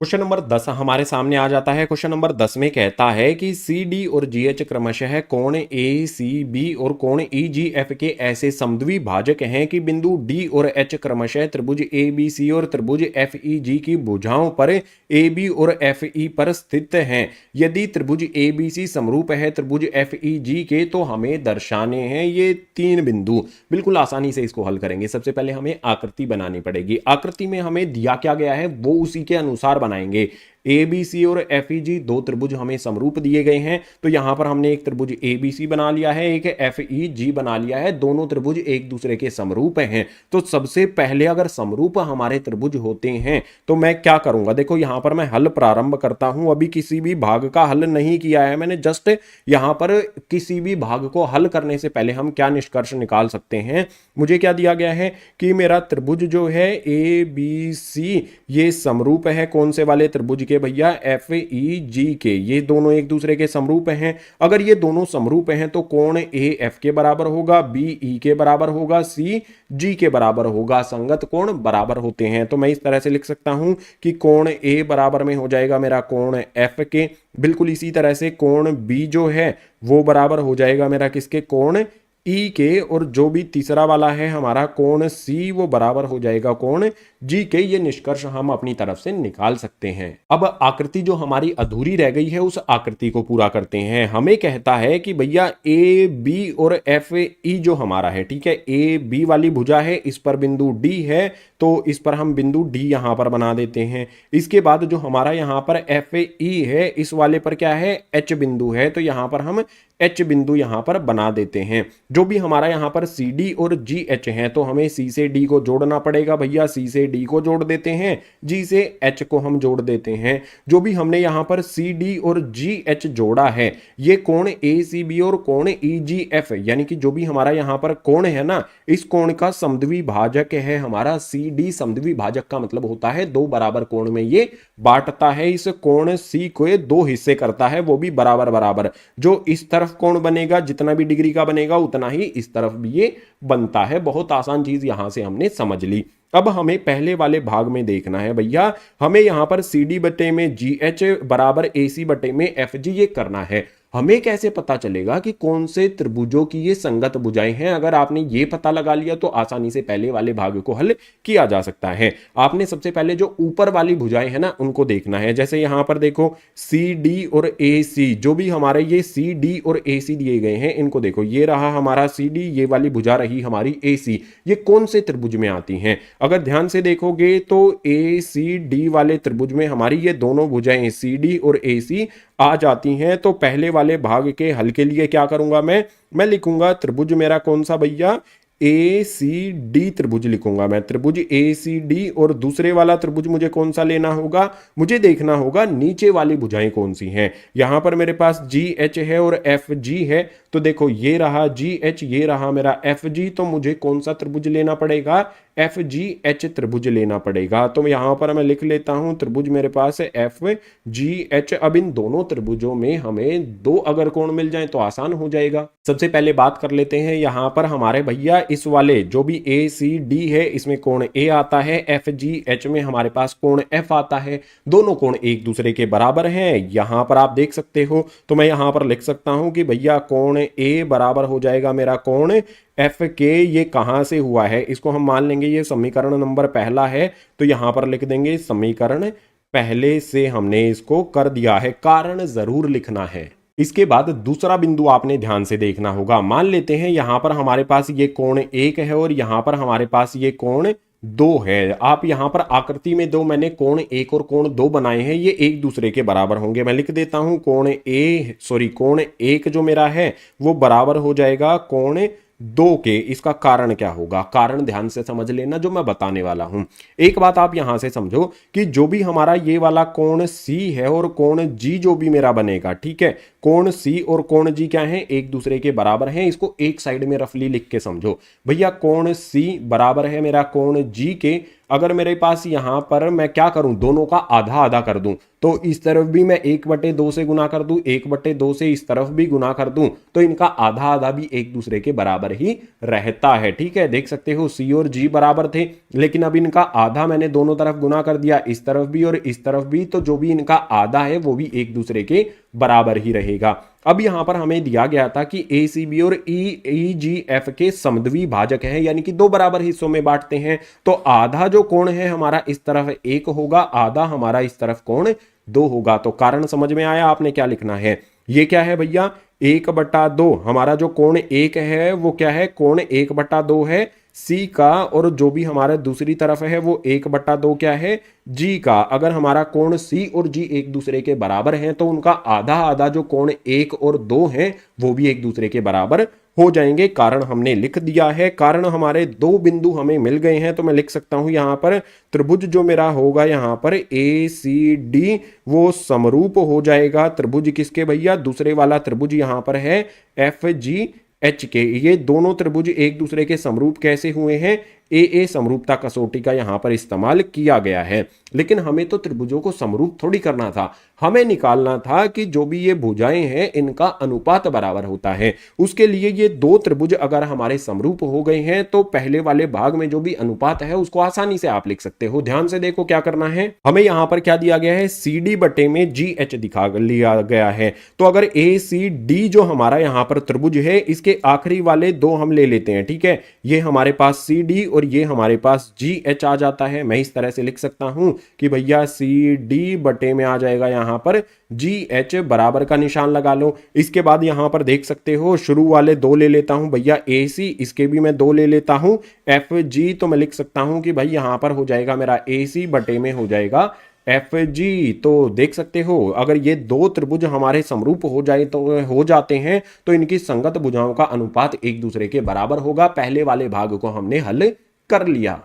क्वेश्चन नंबर 10 हमारे सामने आ जाता है। क्वेश्चन नंबर 10 में कहता है कि सी डी और जी एच क्रमशः कोण ए सी बी और कोण ई जी एफ के ऐसे समद्वि भाजक हैं कि बिंदु डी और एच क्रमशः त्रिभुज ए बी सी और त्रिभुज एफ ई जी की भुजाओं पर ए बी और एफ ई पर स्थित हैं। यदि त्रिभुज ए बी सी समरूप है त्रिभुज एफ ई जी के तो हमें दर्शाने हैं ये तीन बिंदु। बिल्कुल आसानी से इसको हल करेंगे। सबसे पहले हमें आकृति बनानी पड़ेगी। आकृति में हमें दिया क्या गया है वो उसी के अनुसार बनाएंगे। ए बी सी और एफ ई जी दो त्रिभुज हमें समरूप दिए गए हैं, तो यहां पर हमने एक त्रिभुज ए बी सी बना लिया है, एक एफ ई जी बना लिया है। दोनों त्रिभुज एक दूसरे के समरूप हैं। तो सबसे पहले अगर समरूप हमारे त्रिभुज होते हैं तो मैं क्या करूंगा, देखो यहां पर मैं हल प्रारंभ करता हूं। अभी किसी भी भाग का हल नहीं किया है मैंने, जस्ट यहां पर किसी भी भाग को हल करने से पहले हम क्या निष्कर्ष निकाल सकते हैं। मुझे क्या दिया गया है कि मेरा त्रिभुज जो है ए बी सी ये समरूप है कौन से वाले त्रिभुज के भैया, एफ ई जी के। ये दोनों एक दूसरे के समरूप हैं। अगर ये दोनों समरूप हैं तो कोण ए एफ के बराबर होगा, बी ई के बराबर होगा, सी जी के बराबर होगा। संगत कोण बराबर होते हैं। तो मैं इस तरह से लिख सकता हूं कि कोण ए बराबर में हो जाएगा मेरा कोण एफ के। बिल्कुल इसी तरह से कोण बी जो है वो बराबर हो जाएगा मेरा किसके, कोण ई के। और जो भी तीसरा वाला है हमारा कोण सी वो बराबर हो जाएगा कोण जी के। ये निष्कर्ष हम अपनी तरफ से निकाल सकते हैं। अब आकृति जो हमारी अधूरी रह गई है उस आकृति को पूरा करते हैं। हमें कहता है कि भैया ए बी और एफ ई जो हमारा है, ठीक है, ए बी वाली भुजा है, इस पर बिंदु डी है तो इस पर हम बिंदु डी यहां पर बना देते हैं। इसके बाद जो हमारा यहां पर एफ ई है इस वाले पर क्या है, एच बिंदु है, तो यहां पर हम एच बिंदु यहां पर बना देते हैं। जो भी हमारा यहां पर सी डी और जी एच है तो हमें सी से डी को जोड़ना पड़ेगा भैया। सी से डी को जोड़ देते हैं, जी से एच को हम जोड़ देते हैं। जो भी हमने यहां पर सी डी और जी एच जोड़ा है ये कोण ए सी बी और कोण ई जी एफ, यानी कि जो भी हमारा यहां पर कोण है ना, इस कोण का समद्वि भाजक है हमारा सी डी। समद्वि भाजक का मतलब होता है दो बराबर कोण में ये बांटता है। इस कोण सी को ये दो हिस्से करता है, वो भी बराबर बराबर। जो इस तरफ कोण बनेगा जितना भी डिग्री का बनेगा उतना ही इस तरफ भी ये बनता है। बहुत आसान चीज यहां से हमने समझ ली। अब हमें पहले वाले भाग में देखना है भैया, हमें यहां पर सी डी बटे में जी एच बराबर ए सी बटे में एफ जी ये करना है। हमें कैसे पता चलेगा कि कौन से त्रिभुजों की ये संगत भुजाएं हैं। अगर आपने ये पता लगा लिया तो आसानी से पहले वाले भाग को हल किया जा सकता है। आपने सबसे पहले जो ऊपर वाली भुजाएं हैं ना उनको देखना है। जैसे यहां पर देखो सी डी और ए सी, जो भी हमारे ये सी डी और ए सी दिए गए हैं इनको देखो, ये रहा हमारा सी डी, ये वाली भुजा रही हमारी ए सी। ये कौन से त्रिभुज में आती हैं, अगर ध्यान से देखोगे तो ए सी डी वाले त्रिभुज में हमारी ये दोनों भुजाएं सी डी और ए सी आ जाती हैं। तो पहले वाले भाग के हल के लिए क्या करूंगा मैं लिखूंगा त्रिभुज मेरा कौन सा भैया, ए सी डी त्रिभुज लिखूंगा मैं, त्रिभुज ए सी डी। और दूसरे वाला त्रिभुज मुझे कौन सा लेना होगा, मुझे देखना होगा नीचे वाली भुजाएं कौन सी हैं। यहां पर मेरे पास जी एच है और एफ जी है, तो देखो ये रहा जी एच, ये रहा मेरा एफ जी। तो मुझे कौन सा त्रिभुज लेना पड़ेगा, एफ जी एच त्रिभुज लेना पड़ेगा। तो यहां पर मैं लिख लेता हूं त्रिभुज मेरे पास है एफ जी एच। अब इन दोनों त्रिभुजों में हमें दो अगर कोण मिल जाए तो आसान हो जाएगा। सबसे पहले बात कर लेते हैं यहां पर हमारे भैया इस वाले जो भी ए सी डी है इसमें कोण ए आता है, एफ जी एच में हमारे पास कोण एफ आता है। दोनों कोण एक दूसरे के बराबर हैं, यहां पर आप देख सकते हो। तो मैं यहां पर लिख सकता हूं कि भैया कोण ए बराबर हो जाएगा मेरा कोण एफ के। ये कहां से हुआ है, इसको हम मान लेंगे ये समीकरण नंबर पहला है, तो यहां पर लिख देंगे समीकरण पहले से हमने इसको कर दिया है। कारण जरूर लिखना है। इसके बाद दूसरा बिंदु आपने ध्यान से देखना होगा। मान लेते हैं यहां पर हमारे पास ये कोण एक है और यहां पर हमारे पास ये कोण दो है। आप यहां पर आकृति में दो मैंने कोण एक और कोण दो बनाए हैं, ये एक दूसरे के बराबर होंगे। मैं लिख देता हूं कोण एक जो मेरा है वो बराबर हो जाएगा कोण दो के। इसका कारण क्या होगा, कारण ध्यान से समझ लेना जो मैं बताने वाला हूं। एक बात आप यहां से समझो कि जो भी हमारा ये वाला कोण सी है और कोण जी जो भी मेरा बनेगा, ठीक है, कोण सी और कोण जी क्या है, एक दूसरे के बराबर हैं। इसको एक साइड में रफली लिख के समझो भैया, कोण सी बराबर है मेरा कोण जी के। अगर मेरे पास यहां पर मैं क्या करूं, दोनों का आधा आधा कर दूं, तो इस तरफ भी मैं 1/2 से गुना कर दूं, 1/2 से इस तरफ भी गुना कर दूं, तो इनका आधा आधा भी एक दूसरे के बराबर ही रहता है। ठीक है, देख सकते हो सी और जी बराबर थे, लेकिन अब इनका आधा मैंने दोनों तरफ गुना कर दिया, इस तरफ भी और इस तरफ भी, तो जो भी इनका आधा है वो भी एक दूसरे के बराबर ही रहेगा। अब यहां पर हमें दिया गया था कि ए सी बी और ई जी एफ के समद्वी भाजक हैं, यानी कि दो बराबर हिस्सों में बांटते हैं। तो आधा जो कोण है हमारा इस तरफ 1 होगा, आधा हमारा इस तरफ कोण 2 होगा। तो कारण समझ में आया, आपने क्या लिखना है, ये क्या है भैया 1/2। हमारा जो कोण 1 है वो क्या है, कोण 1/2 है सी का, और जो भी हमारे दूसरी तरफ है वो 1/2 क्या है, जी का। अगर हमारा कोण सी और जी एक दूसरे के बराबर हैं तो उनका आधा आधा जो कोण 1 और 2 हैं वो भी एक दूसरे के बराबर हो जाएंगे। कारण हमने लिख दिया है, कारण हमारे दो बिंदु हमें मिल गए हैं, तो मैं लिख सकता हूं यहां पर त्रिभुज जो मेरा होगा यहां पर ए सी डी वो समरूप हो जाएगा त्रिभुज किसके भैया, दूसरे वाला त्रिभुज यहां पर है एफ जी एच के। ये दोनों त्रिभुज एक दूसरे के समरूप कैसे हुए हैं, ए समरूपता कसौटी का यहां पर इस्तेमाल किया गया है। लेकिन हमें तो त्रिभुजों को समरूप थोड़ी करना था, हमें निकालना था कि जो भी ये भुजाएं हैं इनका अनुपात बराबर होता है। उसके लिए ये दो त्रिभुज अगर हमारे समरूप हो गए हैं तो पहले वाले भाग में जो भी अनुपात है उसको आसानी से आप लिख सकते हो। ध्यान से देखो क्या करना है, हमें यहां पर क्या दिया गया है, सी डी बटे में जी एच दिखा लिया गया है। तो अगर ए सी डी जो हमारा यहां पर त्रिभुज है इसके आखिरी वाले दो हम ले लेते हैं। ठीक है, ये हमारे पास सी डी और ये हमारे पास जी एच आ जाता है। मैं इस तरह से लिख सकता हूं कि भैया सी डी बटे में आ जाएगा यहां पर जी एच, बराबर का निशान लगा लो। इसके बाद यहां पर देख सकते हो शुरू वाले दो ले लेता हूं भैया ए सी, इसके भी मैं दो ले लेता हूं एफ जी, तो मैं लिख सकता हूं कि भाई यहां पर हो जाएगा मेरा ए सी बटे में हो जाएगा एफ जी। तो देख सकते हो अगर ये दो त्रिभुज हमारे समरूप हो जाए तो हो जाते हैं तो इनकी संगत भुजाओं का अनुपात एक दूसरे के बराबर होगा। पहले वाले भाग को हमने हल कर लिया।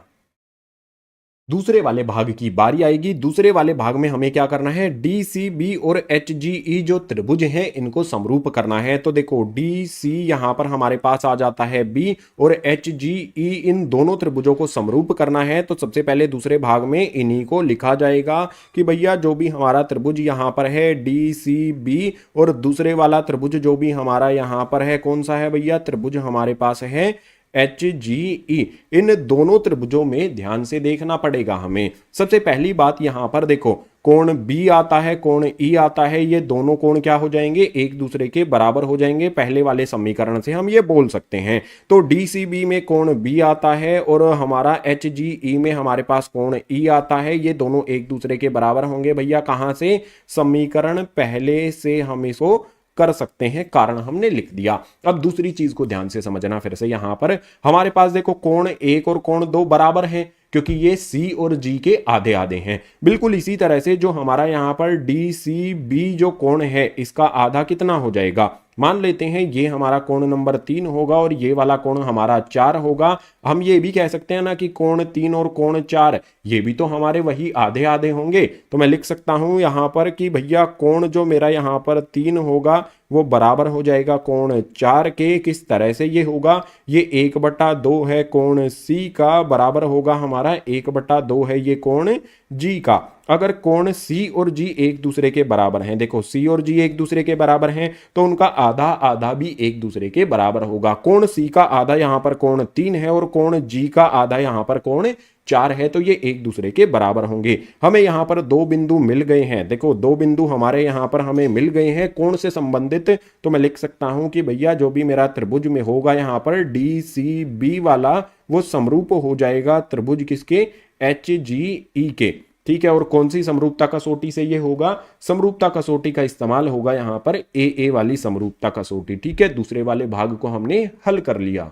दूसरे वाले भाग की बारी आएगी। दूसरे वाले भाग में हमें क्या करना है, डी सी बी और एच जी ई जो त्रिभुज हैं इनको समरूप करना है। तो देखो डी सी यहां पर हमारे पास आ जाता है बी और एच जी ई, इन दोनों त्रिभुजों को समरूप करना है। तो सबसे पहले दूसरे भाग में इन्हीं को लिखा जाएगा कि भैया जो भी हमारा त्रिभुज यहां पर है डी सी बी और दूसरे वाला त्रिभुज जो भी हमारा यहां पर है कौन सा है भैया, त्रिभुज हमारे पास है एच जी ई, इन दोनों त्रिभुजों में ध्यान से देखना पड़ेगा हमें। सबसे पहली बात यहां पर देखो कोण बी आता है, कोण ई आता है, ये दोनों कोण क्या हो जाएंगे, एक दूसरे के बराबर हो जाएंगे। पहले वाले समीकरण से हम ये बोल सकते हैं। तो डी सी बी में कोण बी आता है और हमारा एच जी ई में हमारे पास कोण ई आता है, ये दोनों एक दूसरे के बराबर होंगे भैया। कहां से, समीकरण पहले से हम इसको कर सकते हैं, कारण हमने लिख दिया। अब दूसरी चीज को ध्यान से समझना फिर से, यहां पर हमारे पास देखो कोण 1 और कोण 2 बराबर हैं क्योंकि ये सी और जी के आधे आधे हैं। बिल्कुल इसी तरह से जो हमारा यहां पर डी सी बी जो कोण है इसका आधा कितना हो जाएगा, मान लेते हैं ये हमारा कोण नंबर 3 होगा और ये वाला कोण हमारा 4 होगा। हम ये भी कह सकते हैं ना कि कोण 3 और कोण 4 ये भी तो हमारे वही आधे आधे होंगे। तो मैं लिख सकता हूं यहां पर कि भैया कोण जो मेरा यहां पर 3 होगा वो बराबर हो जाएगा कोण 4 के। किस तरह से ये होगा, ये 1/2 है कोण सी का, बराबर होगा हमारा 1/2 है ये कोण जी का। अगर कोण सी और जी एक दूसरे के बराबर हैं, देखो सी और जी एक दूसरे के बराबर हैं तो उनका आधा आधा भी एक दूसरे के बराबर होगा। कोण सी का आधा यहां पर कोण 3 है और कोण जी का आधा यहां पर कोण 4 है, तो ये एक दूसरे के बराबर होंगे। हमें यहां पर दो बिंदु मिल गए हैं, देखो दो बिंदु हमारे यहां पर हमें मिल गए हैं कोण से संबंधित। तो मैं लिख सकता हूं कि भैया जो भी मेरा त्रिभुज में होगा यहां पर डी सी बी वाला वो समरूप हो जाएगा त्रिभुज किसके, एच जी ई के। ठीक है, और कौन सी समरूपता कसौटी से ये होगा, समरूपता कसौटी का इस्तेमाल होगा यहां पर ए वाली समरूपता कसौटी। ठीक है, दूसरे वाले भाग को हमने हल कर लिया।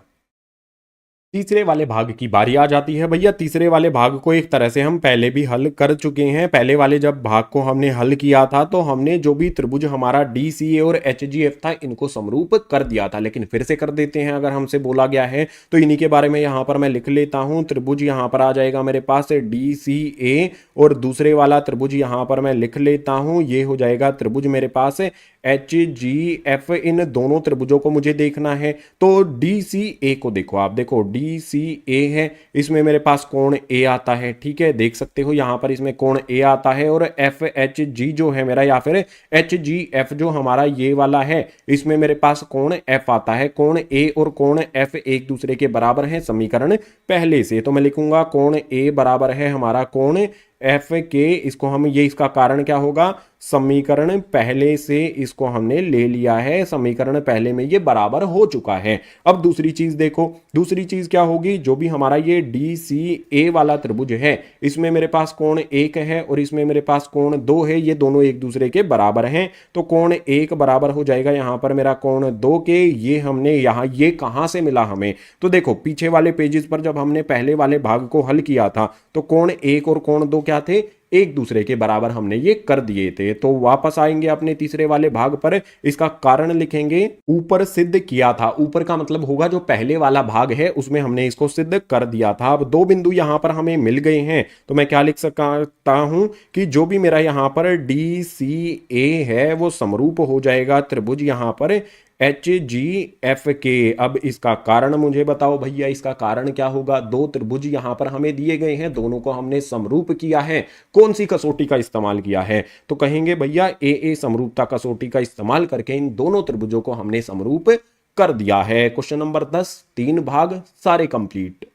तीसरे वाले भाग की बारी आ जाती है भैया। तीसरे वाले भाग को एक तरह से हम पहले भी हल कर चुके हैं। पहले वाले जब भाग को हमने हल किया था तो हमने जो भी त्रिभुज हमारा डी सी ए और एच जी एफ था इनको समरूप कर दिया था, लेकिन फिर से कर देते हैं अगर हमसे बोला गया है तो इन्हीं के बारे में यहां पर मैं लिख लेता हूं। त्रिभुज यहां पर आ जाएगा मेरे पास डी सी ए और दूसरे वाला त्रिभुज यहां पर मैं लिख लेता हूं, ये हो जाएगा त्रिभुज मेरे पास HGF, इन दोनों त्रिभुजों को मुझे देखना है। तो DCA को देखो, आप देखो DCA है, इसमें मेरे पास कोण A आता है, ठीक है, देख सकते हो यहां पर इसमें कोण A आता है। और FHG जो है मेरा, या फिर HGF जो हमारा ये वाला है, इसमें मेरे पास कोण F आता है। कोण A और कोण F एक दूसरे के बराबर हैं समीकरण पहले से, तो मैं लिखूंगा कोण A बराबर है हमारा कोण F के, इसको हम, ये इसका कारण क्या होगा, समीकरण पहले से इसको हमने ले लिया है, समीकरण पहले में ये बराबर हो चुका है। अब दूसरी चीज देखो, दूसरी चीज क्या होगी, जो भी हमारा ये DCA वाला त्रिभुज है, इसमें मेरे पास कोण 1 है और इसमें मेरे पास कोण 2 है, ये दोनों एक दूसरे के बराबर हैं। तो कोण 1 बराबर हो जाएगा यहां पर मेरा कोण 2 के। ये हमने यहां, ये कहां से मिला हमें, तो देखो पीछे वाले पेजेस पर जब हमने पहले वाले भाग को हल किया था तो कोण 1 और कोण 2 क्या थे, एक दूसरे के बराबर हमने ये कर दिए थे। तो वापस आएंगे अपने तीसरे वाले भाग पर, इसका कारण लिखेंगे, ऊपर सिद्ध किया था, ऊपर का मतलब होगा जो पहले वाला भाग है उसमें हमने इसको सिद्ध कर दिया था। अब दो बिंदु यहां पर हमें मिल गए हैं, तो मैं क्या लिख सकता हूं कि जो भी मेरा यहां पर DCA है वो समरूप हो जाएगा त्रिभुज यहां पर HGF के। अब इसका कारण मुझे बताओ भैया, इसका कारण क्या होगा, दो त्रिभुज यहां पर हमें दिए गए हैं, दोनों को हमने समरूप किया है, कौन सी कसौटी का इस्तेमाल किया है, तो कहेंगे भैया AA समरूपता कसौटी का इस्तेमाल करके इन दोनों त्रिभुजों को हमने समरूप कर दिया है। क्वेश्चन नंबर 10, 3 भाग सारे कंप्लीट।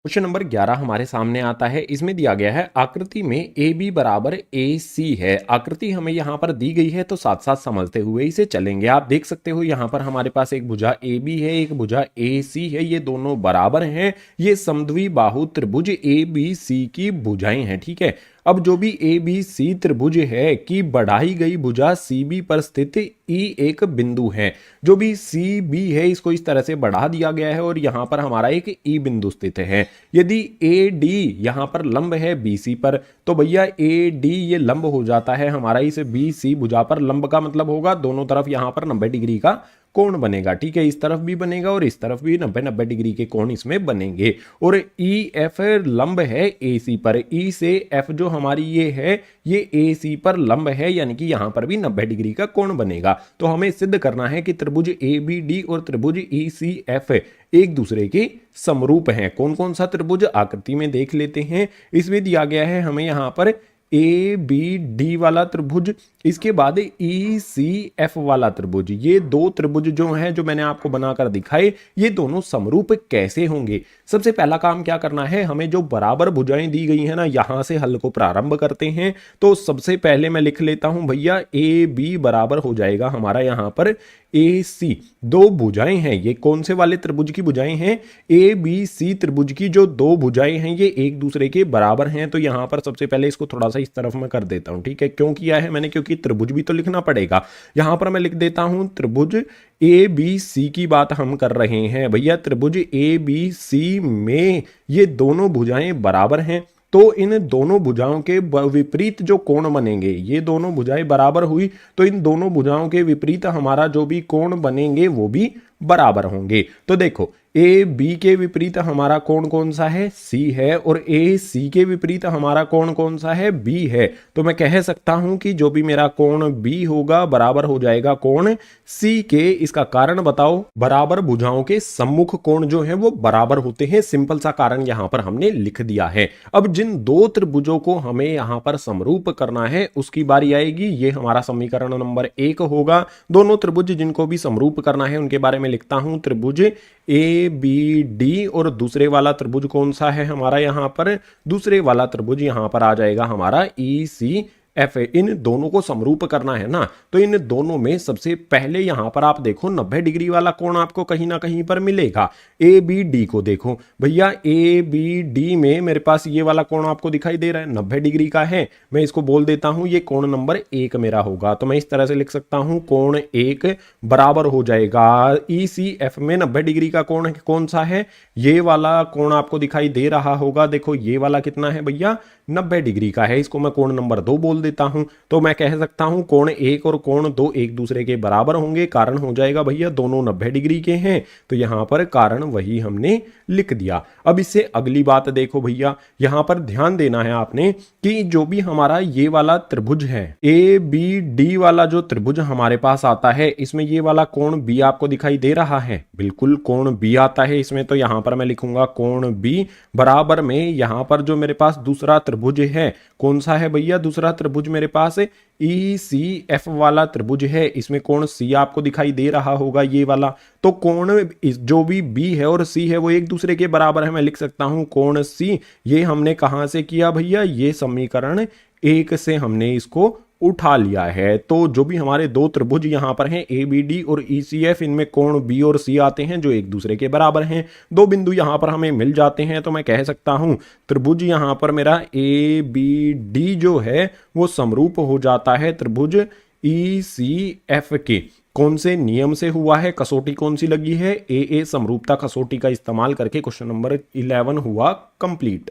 क्वेश्चन नंबर 11 हमारे सामने आता है, इसमें दिया गया है आकृति में AB बराबर AC है। आकृति हमें यहां पर दी गई है तो साथ साथ समझते हुए इसे चलेंगे। आप देख सकते हो यहां पर हमारे पास एक भुजा AB है, एक भुजा AC है, ये दोनों बराबर हैं, ये समद्विबाहु त्रिभुज ABC की भुजाएं हैं, ठीक है। अब जो भी ABC त्रिभुज है की बढ़ाई गई भुजा CB पर स्थित E एक बिंदु है, जो भी CB है इसको इस तरह से बढ़ा दिया गया है और यहां पर हमारा एक E बिंदु स्थित है। यदि AD यहां पर लंब है BC पर, तो भैया AD ये लंब हो जाता है हमारा इस BC भुजा पर। लंब का मतलब होगा दोनों तरफ यहां पर 90 डिग्री का कोण बनेगा, ठीक है, इस तरफ भी बनेगा और इस तरफ भी 90-90 डिग्री के कोण इसमें बनेंगे। और EF लंब है AC पर, E से F जो हमारी ये है ये AC पर लंब है, यानी कि यहां पर भी 90 डिग्री का कोण बनेगा। तो हमें सिद्ध करना है कि त्रिभुज ABD और त्रिभुज ECF एक दूसरे के समरूप हैं। कौन कौन सा त्रिभुज आकृति में देख लेते हैं। इसमें दिया गया है हमें यहां पर ABD वाला त्रिभुज, इसके बाद ECF वाला त्रिभुज, ये दो त्रिभुज जो हैं जो मैंने आपको बनाकर दिखाए, ये दोनों समरूप कैसे होंगे। सबसे पहला काम क्या करना है, हमें जो बराबर भुजाएं दी गई हैं ना, यहां से हल को प्रारंभ करते हैं। तो सबसे पहले मैं लिख लेता हूं भैया AB बराबर हो जाएगा हमारा यहां पर AC। दो भुजाएं हैं, ये कौन से वाले त्रिभुज की भुजाएं हैं, ABC त्रिभुज की जो दो भुजाएं हैं ये एक दूसरे के बराबर हैं। तो यहां पर सबसे पहले इसको थोड़ा सा इस तरफ में कर देता हूं, ठीक है। क्यों किया है मैंने, क्योंकि त्रिभुज भी तो लिखना पड़ेगा। यहां पर मैं लिख देता हूं त्रिभुज ABC की बात हम कर रहे हैं भैया। त्रिभुज ABC में ये दोनों भुजाएं बराबर हैं, तो इन दोनों भुजाओं के विपरीत जो कोण बनेंगे, ये दोनों भुजाएं बराबर हुई तो इन दोनों भुजाओं के विपरीत हमारा जो भी कोण बनेंगे वो भी बराबर होंगे। तो देखो AB के विपरीत हमारा कोण कौन सा है, C है, और AC के विपरीत हमारा कोण कौन सा है, B है। तो मैं कह सकता हूं कि जो भी मेरा कोण B होगा बराबर हो जाएगा कोण C के। इसका कारण बताओ, बराबर भुजाओं के सम्मुख कोण जो है वो बराबर होते हैं। सिंपल सा कारण यहां पर हमने लिख दिया है। अब जिन दो त्रिभुजों को हमें यहां पर समरूप करना है उसकी बारी आएगी। ये हमारा समीकरण नंबर 1 होगा। दोनों त्रिभुज जिनको भी समरूप करना है उनके बारे में लिखता हूं, त्रिभुज ABD, और दूसरे वाला त्रिभुज कौन सा है हमारा यहां पर, दूसरे वाला त्रिभुज यहां पर आ जाएगा हमारा ECF। इन दोनों को समरूप करना है ना, तो इन दोनों में सबसे पहले यहां पर आप देखो 90 डिग्री वाला कोण आपको कहीं ना कहीं पर मिलेगा। ABD को देखो भैया, ABD में मेरे पास ये वाला कोण आपको दिखाई दे रहा है 90 डिग्री का है। मैं इसको बोल देता हूं ये कोण नंबर 1 मेरा होगा। तो मैं इस तरह से लिख सकता हूं कोण 1 बराबर हो जाएगा ECF में 90 डिग्री का कोण कौन सा है, ये वाला कोण आपको दिखाई दे रहा होगा। देखो ये वाला कितना है भैया, 90 डिग्री का है। इसको मैं कोण नंबर 2 बोल बोल देता हूं, तो मैं कह सकता हूं कोण 1 और कोण 2 एक दूसरे के बराबर होंगे। कारण हो जाएगा भैया दोनों 90 डिग्री के हैं, तो यहां पर कारण वही हमने लिख दिया। अब इससे अगली बात देखो भैया, यहां पर ध्यान देना है आपने कि जो भी हमारा ये वाला त्रिभुज है ए बी डी वाला जो त्रिभुज हमारे पास आता है, इसमें ये वाला कोण बी आपको दिखाई दे रहा है, बिल्कुल कोण बी आता है इसमें। तो यहां पर मैं लिखूंगा कोण बी बराबर में यहां पर जो मेरे पास दूसरा त्रिभुज है, कौन सा है भैया दूसरा त्रिभुज मेरे पास ई सी एफ वाला त्रिभुज है, इसमें कोण सी आपको दिखाई दे रहा होगा ये वाला। तो कोण जो भी बी है और सी है वो एक दूसरे के बराबर है। मैं लिख सकता हूं कोण सी, ये हमने कहां से किया भैया, ये समीकरण 1 से हमने इसको उठा लिया है। तो जो भी हमारे दो त्रिभुज यहां पर हैं ए बी डी और ई सी एफ, इनमें कोण बी और सी आते हैं जो एक दूसरे के बराबर हैं। दो बिंदु यहां पर हमें मिल जाते हैं, तो मैं कह सकता हूं त्रिभुज यहां पर मेरा ए बी डी जो है वो समरूप हो जाता है त्रिभुज ई सी एफ के। कौन से नियम से हुआ है, कसौटी कौन सी लगी है, ए समरूपता कसौटी का इस्तेमाल करके क्वेश्चन नंबर 11 हुआ कंप्लीट।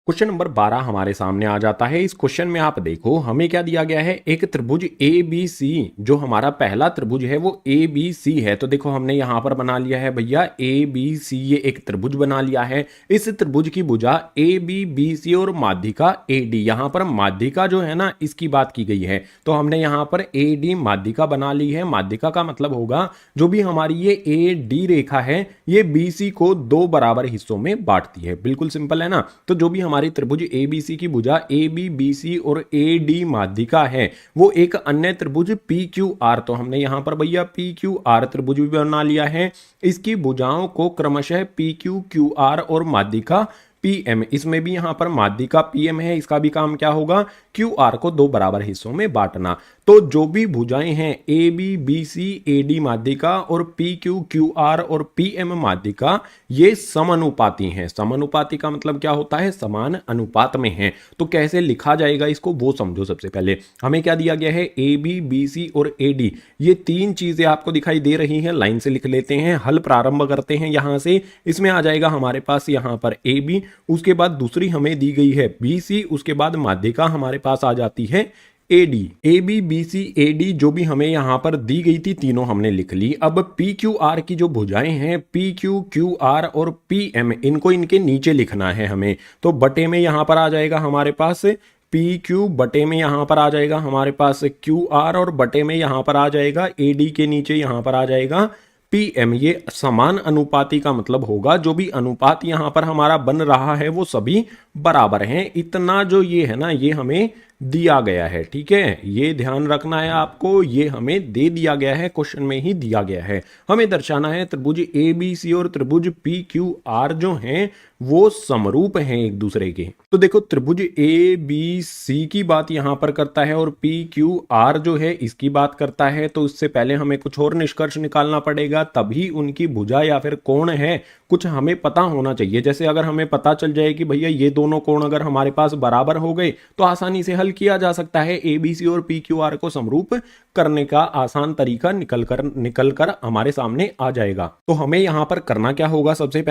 क्वेश्चन नंबर 12 हमारे सामने आ जाता है। इस क्वेश्चन में आप देखो हमें क्या दिया गया है, एक त्रिभुज ए बी सी, जो हमारा पहला त्रिभुज है वो ए बी सी है। तो देखो हमने यहां पर बना लिया है भैया ए बी सी, ये एक त्रिभुज बना लिया है। इस त्रिभुज की भुजा ए बी बी सी और माध्यिका ए डी, यहां पर माध्यिका जो है ना इसकी बात की गई है, तो हमने यहां पर ए डी माध्यिका बना ली है। माध्यिका का मतलब होगा जो भी हमारी ये ए डी रेखा है ये बी सी को दो बराबर हिस्सों में बांटती है। बिल्कुल सिंपल है ना। तो जो भी हमारी त्रिभुज ए बी सी की भुजा ए बी बी सी और ए डी माध्यिका है वो एक अन्य त्रिभुज पी क्यू आर, तो हमने यहां पर भैया पी क्यू आर त्रिभुज भी बना लिया है। इसकी भुजाओं को क्रमशः पी क्यू क्यू आर और माध्यिका पी एम, इसमें भी यहां पर माध्यिका पी एम है, इसका भी काम क्या होगा क्यू आर को दो बराबर हिस्सों में बांटना। तो जो भी भुजाएं हैं A B B C A D माध्यिका और पी क्यू क्यू आर और पी एम माध्यिका, ये समानुपाती हैं। समानुपाती का मतलब क्या होता है, समान अनुपात में है। तो कैसे लिखा जाएगा इसको वो समझो। सबसे पहले हमें क्या दिया गया है, ए बी बी सी और ए डी, ये तीन चीजें आपको दिखाई दे रही हैं। लाइन से लिख लेते हैं, हल प्रारंभ करते हैं यहां से। इसमें आ जाएगा हमारे पास यहां पर ए बी, उसके बाद दूसरी हमें दी गई है बी सी, उसके बाद माध्यिका हमारे पास आ जाती है A D. A B B C A D जो भी हमें यहां पर दी गई थी तीनों हमने लिख ली। अब पी क्यू आर की जो भुजाएं हैं पी क्यू क्यू आर और पी एम, इनको इनके नीचे लिखना है हमें। तो बटे में यहां पर आ जाएगा हमारे पास पी क्यू, बटे में यहां पर आ जाएगा हमारे पास क्यू आर और बटे में यहां पर आ जाएगा ए डी के नीचे यहां पर आ जाएगा पी एम। ये समान अनुपाती का मतलब होगा जो भी अनुपात यहां पर हमारा बन रहा है वो सभी बराबर हैं। इतना जो ये है ना ये हमें दिया गया है, ठीक है, ये ध्यान रखना है आपको, ये हमें दे दिया गया है, क्वेश्चन में ही दिया गया है। हमें दर्शाना है त्रिभुज ए बी सी और त्रिभुज पी क्यू आर जो हैं वो समरूप हैं एक दूसरे के। तो देखो त्रिभुज ए बी सी की बात यहां पर करता है और पी क्यू आर जो है इसकी बात करता है। तो इससे पहले हमें कुछ और निष्कर्ष निकालना पड़ेगा, तभी उनकी भुजा या फिर कोण है कुछ हमें पता होना चाहिए। जैसे अगर हमें पता चल जाए कि भैया ये दोनों कोण अगर हमारे पास बराबर हो गए तो आसानी से हल किया जा सकता है। ए बी सी और पी क्यू आर को समरूप करने का आसान तरीका निकल कर हमारे सामने आ जाएगा। तो हमें यहां पर करना क्या होगा, सबसे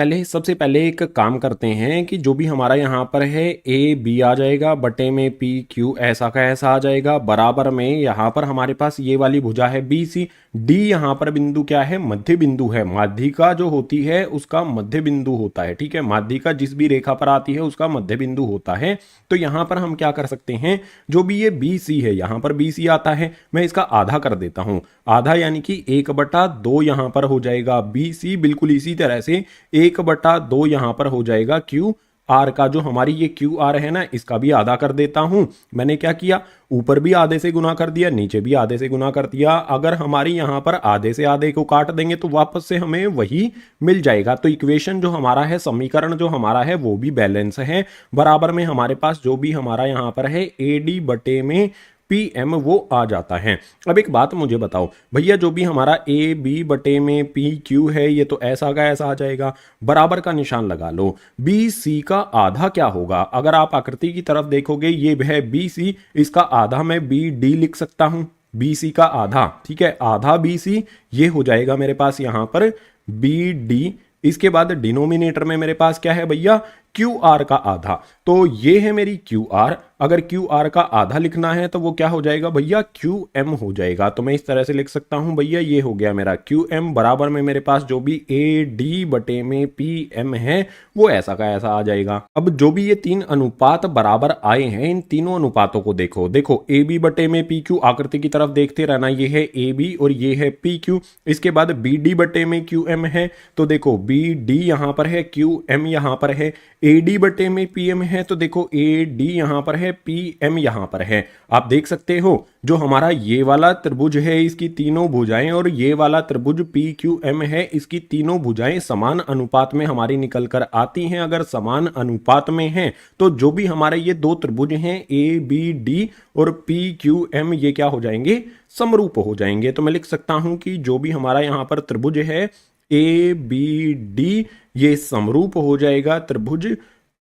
पहले एक काम करते हैं कि जो भी हमारा यहां पर है ए बी आ जाएगा, बटे में पी क्यू ऐसा का ऐसा आ जाएगा, बराबर में यहां पर हमारे पास ये वाली भुजा है बी सी, डी यहां पर बिंदु क्या है, मध्य बिंदु है। माध्यिका जो होती है उसका मध्य बिंदु होता है, ठीक है, माध्यिका जिस भी रेखा पर आती है उसका मध्य बिंदु होता है। तो यहां पर हम क्या कर सकते हैं, जो भी ये बी सी है यहां पर बी सी आता है, मैं इसका आधा कर देता हूं। आधा यानी कि 1/2 यहां पर हो जाएगा बी सी, बिल्कुल इसी तरह से 1/2 यहां पर हो जाएगा क्यू आर का। जो हमारी ये क्यू आर है ना इसका भी आधा कर देता हूं। मैंने क्या किया, ऊपर भी आधे से गुना कर दिया, नीचे भी आधे से गुना कर दिया। अगर हमारी यहां पर आधे से आधे को काट देंगे तो वापस से हमें वही मिल जाएगा। तो इक्वेशन जो हमारा है, समीकरण जो हमारा है वो भी बैलेंस है। बराबर में हमारे पास जो भी हमारा यहां पर है ए डी बटे में पी एम वो आ जाता है। अब एक बात मुझे बताओ भैया, जो भी हमारा ए बी बटे में पी क्यू है ये तो ऐसा का ऐसा आ जाएगा, बराबर का निशान लगा लो। बी सी का आधा क्या होगा, अगर आप आकृति की तरफ देखोगे ये है बी सी, इसका आधा मैं बी डी लिख सकता हूं, बी सी का आधा, ठीक है, आधा बी सी ये हो जाएगा मेरे पास यहां पर बी डी। इसके बाद डिनोमिनेटर में मेरे पास क्या है भैया, क्यू आर का आधा। तो ये है मेरी क्यू आर। अगर क्यू आर का आधा लिखना है तो वो क्या हो जाएगा भैया, क्यू एम हो जाएगा। तो मैं इस तरह से लिख सकता हूं भैया, ये हो गया मेरा क्यू एम बराबर में मेरे पास जो भी ए डी बटे में पी एम है वो ऐसा का ऐसा आ जाएगा। अब जो भी ये तीन अनुपात बराबर आए हैं, इन तीनों अनुपातों को देखो, देखो ए बी बटे में पी क्यू, आकृति की तरफ देखते रहना, ये है ए बी और ये है पी क्यू। इसके बाद बी डी बटे में क्यू एम है, तो देखो बी डी यहां पर है, क्यू एम यहां पर है। ए डी बटे में पी एम है, तो देखो ए डी यहां पर है, पी एम यहां पर है। आप देख सकते हो जो हमारा ये वाला त्रिभुज है इसकी तीनों भुजाएं और ये वाला त्रिभुज पी क्यू एम है, इसकी तीनों भुजाएं समान अनुपात में हमारी निकल कर आती हैं। अगर समान अनुपात में हैं तो जो भी हमारे ये दो त्रिभुज हैं ए बी डी और पी क्यू एम, ये क्या हो जाएंगे, समरूप हो जाएंगे। तो मैं लिख सकता हूं कि जो भी हमारा यहां पर त्रिभुज है ए बी डी, ये समरूप हो जाएगा त्रिभुज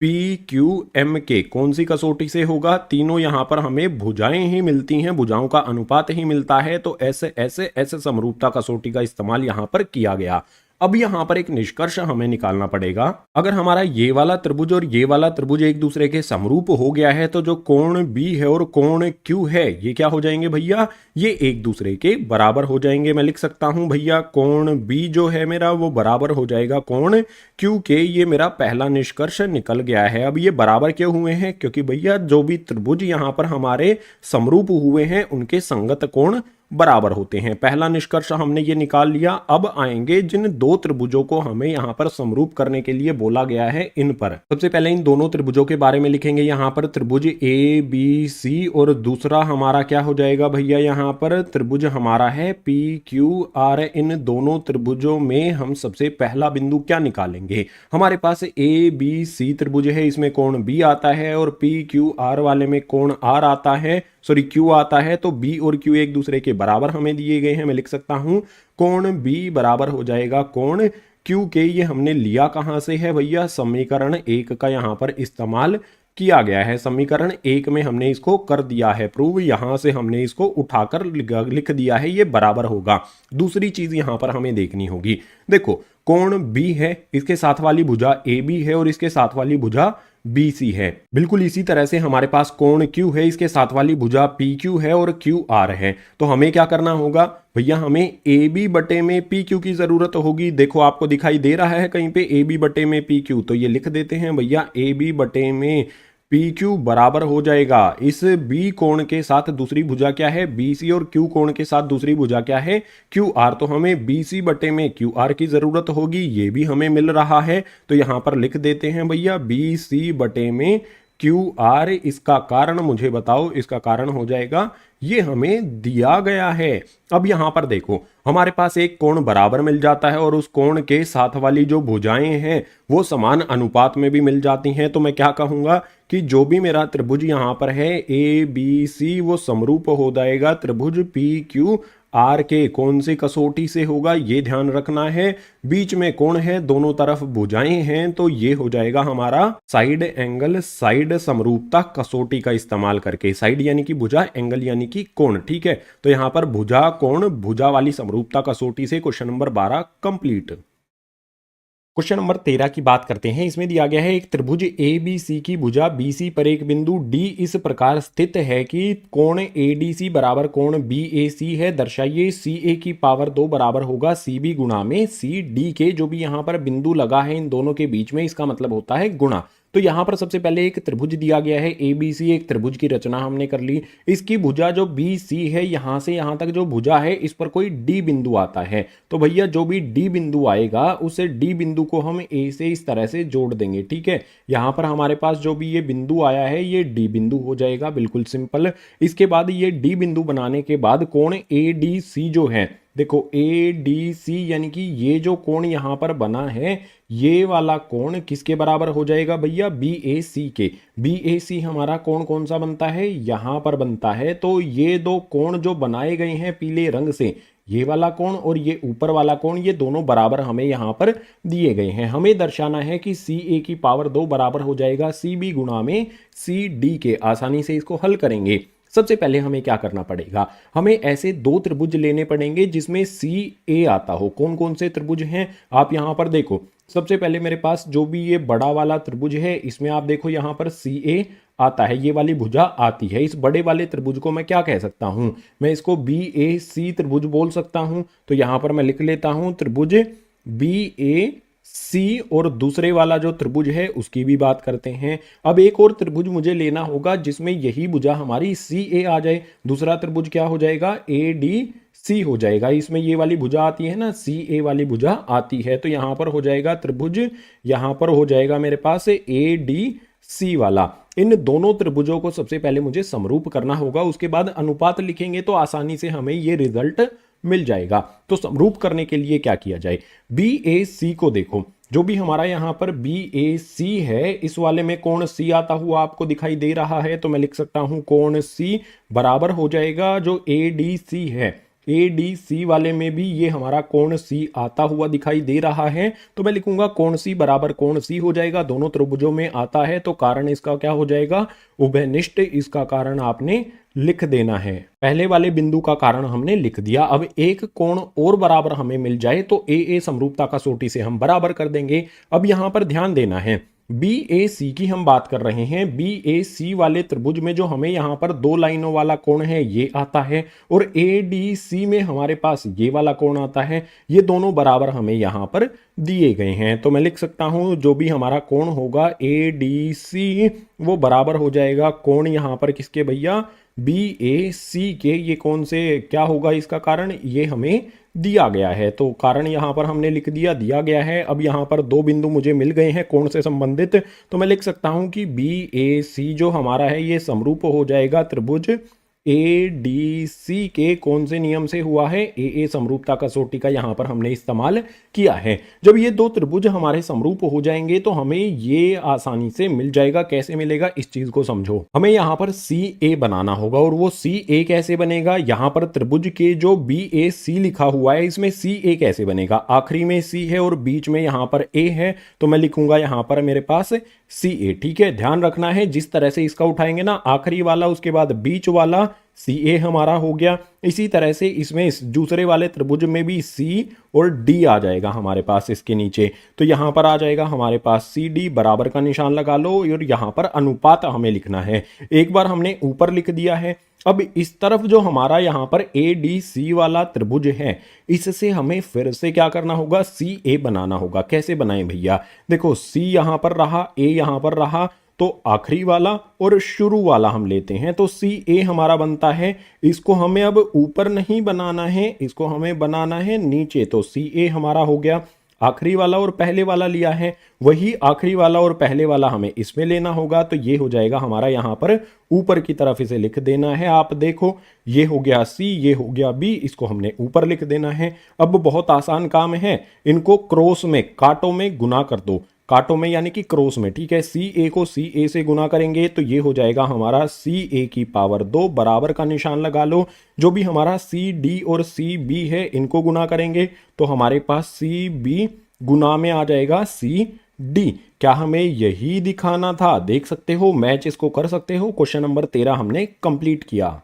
पी क्यू एम के। कौन सी कसौटी से होगा, तीनों यहां पर हमें भुजाएं ही मिलती हैं, भुजाओं का अनुपात ही मिलता है, तो ऐसे ऐसे ऐसे समरूपता कसौटी का इस्तेमाल यहां पर किया गया। अब यहां पर एक निष्कर्ष हमें निकालना पड़ेगा। अगर हमारा ये वाला त्रिभुज और ये वाला त्रिभुज एक दूसरे के समरूप हो गया है तो जो कोण बी है और कोण क्यू है ये क्या हो जाएंगे भैया, ये एक दूसरे के बराबर हो जाएंगे। मैं लिख सकता हूं भैया कोण बी जो है मेरा वो बराबर हो जाएगा कोण क्यू के। ये मेरा पहला निष्कर्ष निकल गया है। अब ये बराबर क्यों हुए हैं, क्योंकि भैया जो भी त्रिभुज यहां पर हमारे समरूप हुए हैं उनके संगत कोण बराबर होते हैं। पहला निष्कर्ष हमने ये निकाल लिया। अब आएंगे जिन दो त्रिभुजों को हमें यहां पर समरूप करने के लिए बोला गया है इन पर। सबसे पहले इन दोनों त्रिभुजों के बारे में लिखेंगे। यहां पर त्रिभुज ए बी सी और दूसरा हमारा क्या हो जाएगा भैया, यहां पर त्रिभुज हमारा है पी क्यू आर। इन दोनों त्रिभुजों में हम सबसे पहला बिंदु क्या निकालेंगे, हमारे पास ए बी सी त्रिभुज है, इसमें कोण बी आता है और पी क्यू आर वाले में कोण आर आता है, सॉरी क्यू आता है। तो बी और क्यू एक दूसरे के बराबर हमें दिए गए हैं। मैं लिख सकता हूं कोण बी बराबर हो जाएगा कोण क्यू के। ये हमने लिया कहां से है भैया, समीकरण 1 का यहां पर इस्तेमाल किया गया है। समीकरण 1 में हमने इसको कर दिया है प्रूव, यहां से हमने इसको उठाकर लिख दिया है, ये बराबर होगा। दूसरी चीज यहां पर हमें देखनी होगी, देखो कोण बी है, इसके साथ वाली भुजा ए बी है और इसके साथ वाली भुजा बी सी है। बिल्कुल इसी तरह से हमारे पास कोण क्यू है, इसके साथ वाली भुजा पी क्यू है और क्यू आर है। तो हमें क्या करना होगा भैया, हमें ए बी बटे में पी क्यू की जरूरत होगी। देखो आपको दिखाई दे रहा है कहीं पे ए बी बटे में पी क्यू, तो ये लिख देते हैं भैया ए बी बटे में पी क्यू बराबर हो जाएगा इस बी कोण के साथ दूसरी भुजा क्या है बी सी और क्यू कोण के साथ दूसरी भुजा क्या है क्यू आर। तो हमें बी सी बटे में क्यू आर की जरूरत होगी, ये भी हमें मिल रहा है। तो यहां पर लिख देते हैं भैया बी सी बटे में क्यू आर। इसका कारण मुझे बताओ, इसका कारण हो जाएगा ये हमें दिया गया है। अब यहां पर देखो हमारे पास एक कोण बराबर मिल जाता है और उस कोण के साथ वाली जो भुजाएं हैं वो समान अनुपात में भी मिल जाती हैं। तो मैं क्या कहूंगा कि जो भी मेरा त्रिभुज यहां पर है ए बी सी वो समरूप हो जाएगा त्रिभुज पी क्यू आर के। कौन सी कसौटी से होगा ये ध्यान रखना है, बीच में कोण है, दोनों तरफ भुजाएं हैं, तो ये हो जाएगा हमारा साइड एंगल साइड समरूपता कसौटी का इस्तेमाल करके। साइड यानी कि भुजा, एंगल यानी कि कोण, ठीक है। तो यहां पर भुजा कोण भुजा वाली समरूपता कसौटी से question number 12 complete. Question number 13 की बात करते हैं। इसमें दिया गया है एक त्रिभुज ए बी सी की भुजा बी सी पर एक बिंदु डी इस प्रकार स्थित है कि कोण ए डी सी बराबर कोण बी ए सी है। दर्शाइए सी ए की पावर 2 बराबर होगा सी बी गुणा में सी डी के। जो भी यहाँ पर बिंदु लगा है इन दोनों के बीच में, इसका मतलब होता है गुणा। तो यहां पर सबसे पहले एक त्रिभुज दिया गया है ए बी सी, एक त्रिभुज की रचना हमने कर ली। इसकी भुजा जो बी सी है, यहां से यहां तक जो भुजा है इस पर कोई डी बिंदु आता है। तो भैया जो भी डी बिंदु आएगा उस डी बिंदु को हम ए से इस तरह से जोड़ देंगे, ठीक है। यहां पर हमारे पास जो भी ये बिंदु आया है ये डी बिंदु हो जाएगा, बिल्कुल सिंपल। इसके बाद ये डी बिंदु बनाने के बाद कोण ए डी सी जो है, देखो ए डी सी यानी कि ये जो कोण यहां पर बना है ये वाला कोण किसके बराबर हो जाएगा भैया, बी ए सी के। बी ए सी हमारा कोण कौन सा बनता है, यहां पर बनता है। तो ये दो कोण जो बनाए गए हैं पीले रंग से, ये वाला कोण और ये ऊपर वाला कोण, ये दोनों बराबर हमें यहां पर दिए गए हैं। हमें दर्शाना है कि सी ए की पावर 2 बराबर हो जाएगा सी बी गुणा में सी डी के। आसानी से इसको हल करेंगे। सबसे पहले हमें क्या करना पड़ेगा, हमें ऐसे दो त्रिभुज लेने पड़ेंगे जिसमें सी ए आता हो। कौन कौन से त्रिभुज हैं आप यहां पर देखो। सबसे पहले मेरे पास जो भी ये बड़ा वाला त्रिभुज है इसमें आप देखो यहां पर सी ए आता है, ये वाली भुजा आती है। इस बड़े वाले त्रिभुज को मैं क्या कह सकता हूं, मैं इसको बी ए सी त्रिभुज बोल सकता हूं। तो यहां पर मैं लिख लेता हूं त्रिभुज बी ए सी, और दूसरे वाला जो त्रिभुज है उसकी भी बात करते हैं। अब एक और त्रिभुज मुझे लेना होगा जिसमें यही भुजा हमारी सी ए आ जाए। दूसरा त्रिभुज क्या हो जाएगा, ए डी सी हो जाएगा। इसमें ये वाली भुजा आती है ना, सी ए वाली भुजा आती है। तो यहां पर हो जाएगा त्रिभुज, यहां पर हो जाएगा मेरे पास ए डी सी वाला। इन दोनों त्रिभुजों को सबसे पहले मुझे समरूप करना होगा, उसके बाद अनुपात लिखेंगे तो आसानी से हमें ये रिजल्ट मिल जाएगा। तो समरूप करने के लिए क्या किया जाए, बी ए सी को देखो, जो भी हमारा यहां पर बी ए सी है इस वाले में कोण सी आता हुआ आपको दिखाई दे रहा है। तो मैं लिख सकता हूं कोण सी बराबर हो जाएगा जो ए डी सी है, ए डी सी वाले में भी ये हमारा कोण सी आता हुआ दिखाई दे रहा है। तो मैं लिखूंगा कोण सी बराबर कोण सी हो जाएगा, दोनों त्रिभुजों में आता है तो कारण इसका क्या हो जाएगा, उभयनिष्ठ। इसका कारण आपने लिख देना है। पहले वाले बिंदु का कारण हमने लिख दिया। अब एक कोण और बराबर हमें मिल जाए तो ए समरूपता कसौटी से हम बराबर कर देंगे। अब यहां पर ध्यान देना है, बी ए सी की हम बात कर रहे हैं। बी ए सी वाले त्रिभुज में जो हमें यहां पर दो लाइनों वाला कोण है ये आता है, और ए डी सी में हमारे पास ये वाला कोण आता है। ये दोनों बराबर हमें यहां पर दिए गए हैं। तो मैं लिख सकता हूं जो भी हमारा कोण होगा ए डी सी वो बराबर हो जाएगा कोण यहां पर किसके भैया, बी ए सी के। ये कौन से क्या होगा इसका कारण, ये हमें दिया गया है। तो कारण यहां पर हमने लिख दिया गया है। अब यहां पर दो बिंदु मुझे मिल गए हैं कोण से संबंधित, तो मैं लिख सकता हूं कि बी ए सी जो हमारा है ये समरूप हो जाएगा त्रिभुज ए डी सी के। कौन से नियम से हुआ है, ए समरूपता कसौटी का यहां पर हमने इस्तेमाल किया है। जब ये दो त्रिभुज हमारे समरूप हो जाएंगे तो हमें ये आसानी से मिल जाएगा। कैसे मिलेगा इस चीज को समझो, हमें यहां पर सी ए बनाना होगा, और वो सी ए कैसे बनेगा, यहां पर त्रिभुज के जो बी ए सी लिखा हुआ है इसमें सी ए कैसे बनेगा, आखिरी में सी है और बीच में यहां पर ए है। तो मैं लिखूंगा यहां पर मेरे पास सी ए। ठीक है, ध्यान रखना है जिस तरह से इसका उठाएंगे ना, आखिरी वाला उसके बाद बीच वाला सी ए हमारा हो गया। इसी तरह से इसमें इस दूसरे वाले त्रिभुज में भी सी और डी आ जाएगा हमारे पास इसके नीचे। तो यहां पर आ जाएगा हमारे पास सी डी, बराबर का निशान लगा लो, और यहां पर अनुपात हमें लिखना है। एक बार हमने ऊपर लिख दिया है। अब इस तरफ जो हमारा यहां पर ए डी सी वाला त्रिभुज है इससे हमें फिर से क्या करना होगा, सी ए बनाना होगा। कैसे बनाएं भैया, देखो सी यहां पर रहा, ए यहां पर रहा, तो आखिरी वाला और शुरू वाला हम लेते हैं। तो सी ए हमारा बनता है। इसको हमें अब ऊपर नहीं बनाना है, इसको हमें बनाना है नीचे। तो सी ए हमारा हो गया, आखिरी वाला और पहले वाला लिया है, वही आखिरी वाला और पहले वाला हमें इसमें लेना होगा। तो ये हो जाएगा हमारा यहां पर ऊपर की तरफ इसे लिख देना है। आप देखो ये हो गया सी, ये हो गया बी, इसको हमने ऊपर लिख देना है। अब बहुत आसान काम है, इनको क्रॉस में कांटों में गुना कर दो, कांटों में यानी कि क्रॉस में। ठीक है, सी ए को सी ए से गुना करेंगे तो ये हो जाएगा हमारा सी ए की पावर 2, बराबर का निशान लगा लो। जो भी हमारा सी डी और सी बी है इनको गुना करेंगे तो हमारे पास सी बी गुना में आ जाएगा सी डी। क्या हमें यही दिखाना था, देख सकते हो मैच इसको कर सकते हो। क्वेश्चन नंबर 13 हमने कंप्लीट किया।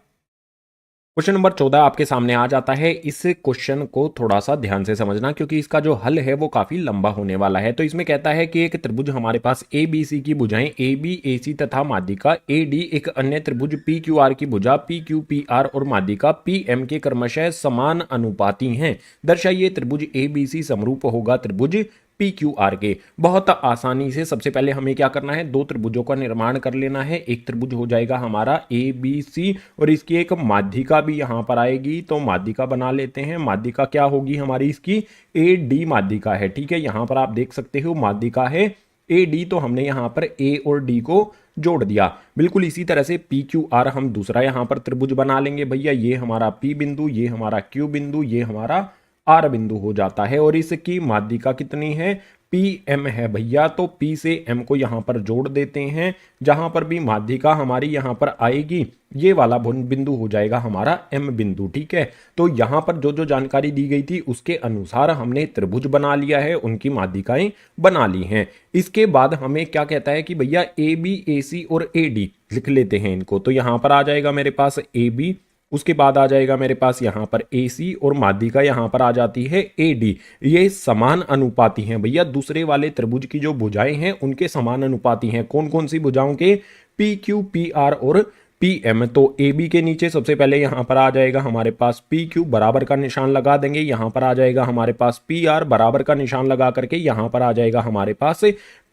क्वेश्चन नंबर 14 आपके सामने आ जाता है। इस क्वेश्चन को थोड़ा सा ध्यान से समझना क्योंकि इसका जो हल है वो काफी लंबा होने वाला है। तो इसमें कहता है कि एक त्रिभुज हमारे पास ए बी सी की भुजाएं ए बी ए सी तथा माध्यिका ए डी, एक अन्य त्रिभुज पी क्यू आर की भुजा पी क्यू पी आर और माध्यिका पी एम के क्रमशः समान अनुपाती हैं। दर्शाइए त्रिभुज ए बी सी समरूप होगा त्रिभुज पी क्यू आर के। बहुत आसानी से सबसे पहले हमें क्या करना है, दो त्रिभुजों का निर्माण कर लेना है। एक त्रिभुज हो जाएगा हमारा ए बी सी और इसकी एक माध्यिका भी यहां पर आएगी। तो माध्यिका बना लेते हैं। माध्यिका क्या होगी हमारी, इसकी ए डी माध्यिका है। ठीक है, यहां पर आप देख सकते हो माध्यिका है ए डी, तो हमने यहां पर ए और डी को जोड़ दिया। बिल्कुल इसी तरह से पी क्यू आर हम दूसरा यहां पर त्रिभुज बना लेंगे भैया। ये हमारा पी बिंदु, ये हमारा क्यू बिंदु, ये हमारा आर बिंदु हो जाता है और इसकी माध्यिका कितनी है, पी एम है भैया। तो पी से एम को यहां पर जोड़ देते हैं। जहां पर भी माध्यिका हमारी यहां पर आएगी ये वाला बिंदु हो जाएगा हमारा एम बिंदु। ठीक है, तो यहां पर जो जो जानकारी दी गई थी उसके अनुसार हमने त्रिभुज बना लिया है, उनकी माध्यिकाएं बना ली हैं। इसके बाद हमें क्या कहता है कि भैया ए बी ए सी और ए डी लिख लेते हैं इनको। तो यहाँ पर आ जाएगा मेरे पास ए बी, उसके बाद आ जाएगा मेरे पास यहाँ पर ए सी, और माध्यिका यहाँ पर आ जाती है ए डी। ये समान अनुपाती हैं भैया, दूसरे वाले त्रिभुज की जो भुजाएं हैं उनके समान अनुपाती हैं। कौन कौन सी भुजाओं के? पी क्यू, पी आर और पी एम। तो ए बी के नीचे सबसे पहले यहाँ पर आ जाएगा हमारे पास पी क्यू, बराबर का निशान लगा देंगे। यहाँ पर आ जाएगा हमारे पास पी आर, बराबर का निशान लगा करके यहाँ पर आ जाएगा हमारे पास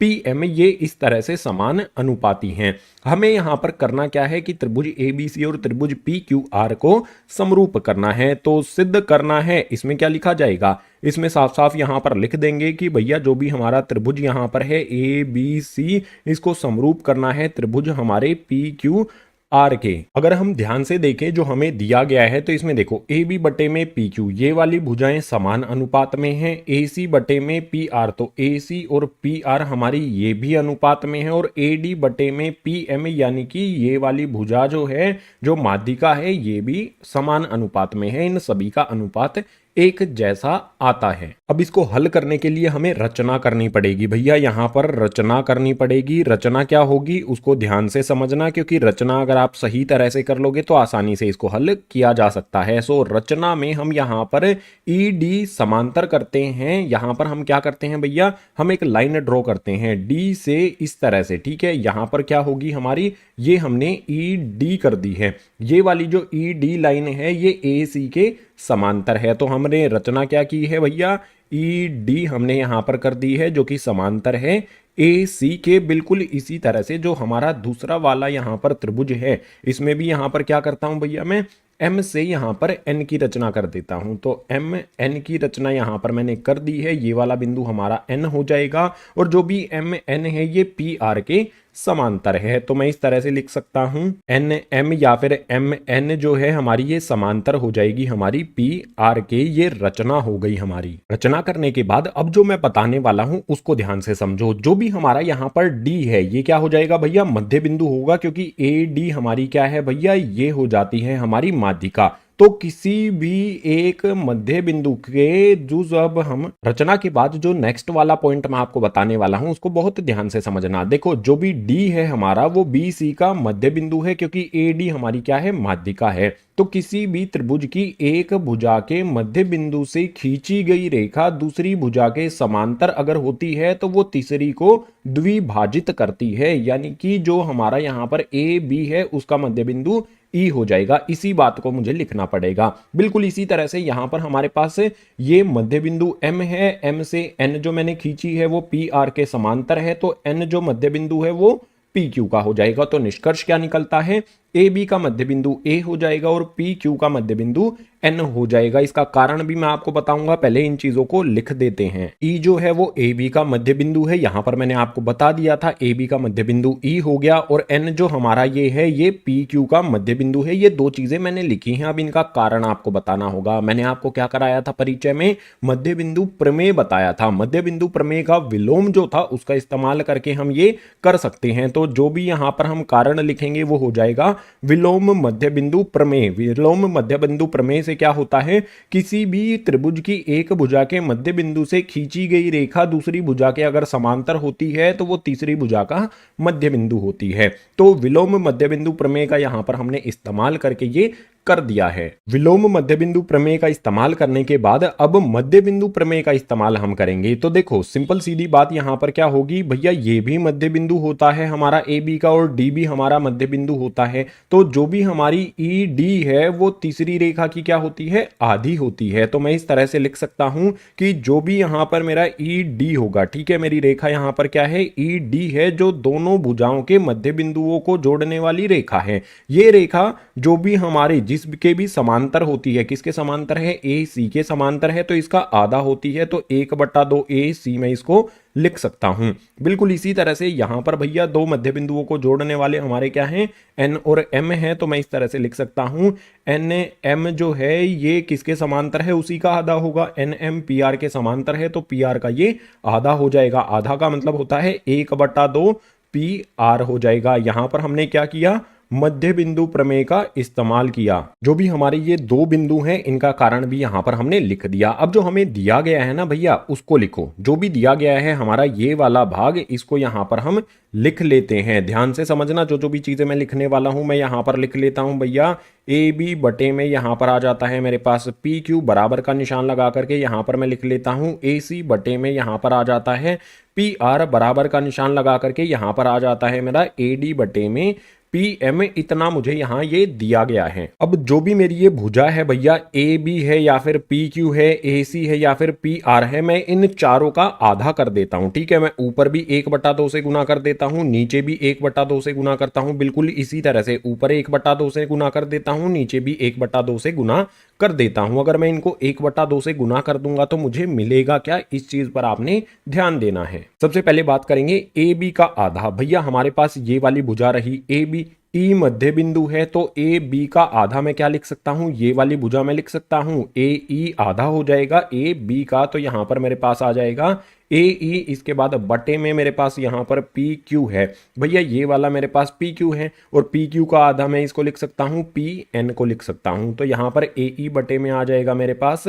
पी एम। ये इस तरह से समान अनुपाती हैं। हमें यहाँ पर करना क्या है कि त्रिभुज ए बी सी और त्रिभुज पी क्यू आर को समरूप करना है। तो सिद्ध करना है, इसमें क्या लिखा जाएगा? इसमें साफ साफ यहाँ पर लिख देंगे कि भैया जो भी हमारा त्रिभुज यहाँ पर है ए बी सी, इसको समरूप करना है त्रिभुज हमारे पी क्यू आर के। अगर हम ध्यान से देखें जो हमें दिया गया है, तो इसमें देखो ए बी बटे में पी क्यू, ये वाली भुजाएं समान अनुपात में हैं। ए सी बटे में पी आर, तो ए सी और पी आर हमारी ये भी अनुपात में है। और ए डी बटे में पी एम, यानी कि ये वाली भुजा जो है, जो माध्यिका है, ये भी समान अनुपात में है। इन सभी का अनुपात एक जैसा आता है। अब इसको हल करने के लिए हमें रचना करनी पड़ेगी भैया, यहाँ पर रचना करनी पड़ेगी। रचना क्या होगी उसको ध्यान से समझना, क्योंकि रचना अगर आप सही तरह से कर लोगे तो आसानी से इसको हल किया जा सकता है। सो रचना में हम यहाँ पर ई डी समांतर करते हैं। यहाँ पर हम क्या करते हैं भैया, हम एक लाइन ड्रॉ करते हैं डी से इस तरह से, ठीक है। यहाँ पर क्या होगी हमारी, ये हमने ई डी कर दी है। ये वाली जो ई डी लाइन है ये ए सी के समांतर है। तो हमने रचना क्या की है भैया, ई डी हमने यहां पर कर दी है, जो कि समांतर है ए सी के। बिल्कुल इसी तरह से जो हमारा दूसरा वाला यहां पर त्रिभुज है, इसमें भी यहां पर क्या करता हूं भैया, मैं एम से यहां पर एन की रचना कर देता हूं। तो एम एन की रचना यहां पर मैंने कर दी है। ये वाला बिंदु हमारा एन हो जाएगा, और जो भी एम एन है ये पी आर के समांतर है। तो मैं इस तरह से लिख सकता हूं एन एम या फिर एम एन जो है हमारी, ये समांतर हो जाएगी हमारी पी आर के। ये रचना हो गई हमारी। रचना करने के बाद अब जो मैं बताने वाला हूं उसको ध्यान से समझो। जो भी हमारा यहाँ पर डी है, ये क्या हो जाएगा भैया, मध्य बिंदु होगा, क्योंकि ए डी हमारी क्या है भैया, ये हो जाती है हमारी माध्यिका। तो किसी भी एक मध्य बिंदु के जो, जब हम रचना के बाद जो नेक्स्ट वाला पॉइंट मैं आपको बताने वाला हूं उसको बहुत ध्यान से समझना। देखो जो भी डी है हमारा, वो बी सी का मध्य बिंदु है, क्योंकि ए डी हमारी क्या है, माध्यिका है। तो किसी भी त्रिभुज की एक भुजा के मध्य बिंदु से खींची गई रेखा दूसरी भुजा के समांतर अगर होती है तो वो तीसरी को द्विभाजित करती है। यानी कि जो हमारा यहाँ पर ए बी है उसका मध्य बिंदु ई हो जाएगा। इसी बात को मुझे लिखना पड़ेगा। बिल्कुल इसी तरह से यहां पर हमारे पास ये मध्य बिंदु एम है, एम से एन जो मैंने खींची है वो पी आर के समांतर है। तो एन जो मध्य बिंदु है वो पी क्यू का हो जाएगा। तो निष्कर्ष क्या निकलता है, ए बी का मध्य बिंदु ए हो जाएगा और पी क्यू का मध्य बिंदु एन हो जाएगा। इसका कारण भी मैं आपको बताऊंगा, पहले इन चीजों को लिख देते हैं। ई जो है वो ए बी का मध्य बिंदु है, यहां पर मैंने आपको बता दिया था ए बी का मध्य बिंदु ई हो गया, और एन जो हमारा ये है ये पी क्यू का मध्य बिंदु है। ये दो चीजें मैंने लिखी हैं, अब इनका कारण आपको बताना होगा। मैंने आपको क्या कराया था परिचय में, मध्य बिंदु प्रमेय बताया था। मध्य बिंदु प्रमेय का विलोम जो था उसका इस्तेमाल करके हम ये कर सकते हैं। तो जो भी यहां पर हम कारण लिखेंगे वो हो जाएगा विलोम मध्य बिंदु प्रमेय। विलोम मध्य बिंदु प्रमेय से क्या होता है, किसी भी त्रिभुज की एक भुजा के मध्य बिंदु से खींची गई रेखा दूसरी भुजा के अगर समांतर होती है तो वो तीसरी भुजा का मध्य बिंदु होती है। तो विलोम मध्य बिंदु प्रमेय का यहां पर हमने इस्तेमाल करके ये कर दिया है। विलोम मध्य बिंदु प्रमेय का इस्तेमाल करने के बाद अब मध्य बिंदु प्रमेय का इस्तेमाल हम करेंगे। तो देखो सिंपल सीधी बात यहां पर क्या होगी भैया, ये भी मध्य बिंदु होता है हमारा ए बी का, और डी भी हमारा मध्य बिंदु होता है। तो जो भी हमारी ई डी है वो तीसरी रेखा की क्या होती है, आधी होती है। तो मैं इस तरह से लिख सकता हूं कि जो भी यहां पर मेरा ई डी होगा, ठीक है, मेरी रेखा यहां पर क्या है, ई डी है, जो दोनों भुजाओं के मध्य बिंदुओं को जोड़ने वाली रेखा है। ये रेखा जो भी हमारी जिसके भी समांतर होती है, किसके समांतर है, ए सी के समांतर है, तो इसका आधा होती है। तो 1/2 ए सी में इसको लिख सकता हूं। बिल्कुल इसी तरह से यहां पर भैया दो मध्य बिंदुओं को जोड़ने वाले हमारे क्या हैं, एन और एम है। तो मैं इस तरह से लिख सकता हूं एन एम जो है ये किसके समांतर है, उसी का आधा होगा। एन एम पी आर के समांतर है, तो पी आर का ये आधा हो जाएगा। आधा का मतलब होता है 1/2 पी आर हो जाएगा। यहां पर हमने क्या किया, मध्य बिंदु प्रमेय का इस्तेमाल किया। जो भी हमारे ये दो बिंदु हैं इनका कारण भी यहाँ पर हमने लिख दिया। अब जो हमें दिया गया है ना भैया उसको लिखो। जो भी दिया गया है हमारा ये वाला भाग, इसको यहाँ पर हम लिख लेते हैं। ध्यान से समझना, जो जो भी चीजें मैं लिखने वाला हूं मैं यहाँ पर लिख लेता हूं भैया। ए बी बटे में यहाँ पर आ जाता है मेरे पास पी क्यू, बराबर का निशान लगा करके यहाँ पर मैं लिख लेता हूं ए सी बटे में यहाँ पर आ जाता है पी आर, बराबर का निशान लगा करके यहाँ पर आ जाता है मेरा ए डी बटे में पी एम। इतना मुझे यहाँ ये दिया गया है। अब जो भी मेरी ये भुजा है भैया, ए बी है या फिर पी क्यू है, ए सी है या फिर पी आर है, मैं इन चारों का आधा कर देता हूं। ठीक है, मैं ऊपर भी 1/2 से गुना कर देता हूं, नीचे भी 1/2 से गुना करता हूं। बिल्कुल इसी तरह से ऊपर 1/2 से गुना कर देता हूं, नीचे भी 1/2 से गुना कर देता हूं। अगर मैं इनको 1/2 से गुना कर दूंगा तो मुझे मिलेगा क्या, इस चीज पर आपने ध्यान देना है। सबसे पहले बात करेंगे ए बी का आधा। भैया हमारे पास ये वाली भुजा रही ए बी, ई मध्य बिंदु है तो ए बी का आधा मैं क्या लिख सकता हूं, ये वाली भुजा में लिख सकता हूं ए ई आधा हो जाएगा ए बी का, तो यहां पर मेरे पास आ जाएगा ए ई। इसके बाद बटे में मेरे पास यहां पर पी क्यू है। भैया ये वाला मेरे पास पी क्यू है और पी क्यू का आधा मैं इसको लिख सकता हूं पी एन को लिख सकता हूं, तो यहां पर ए ई बटे में आ जाएगा मेरे पास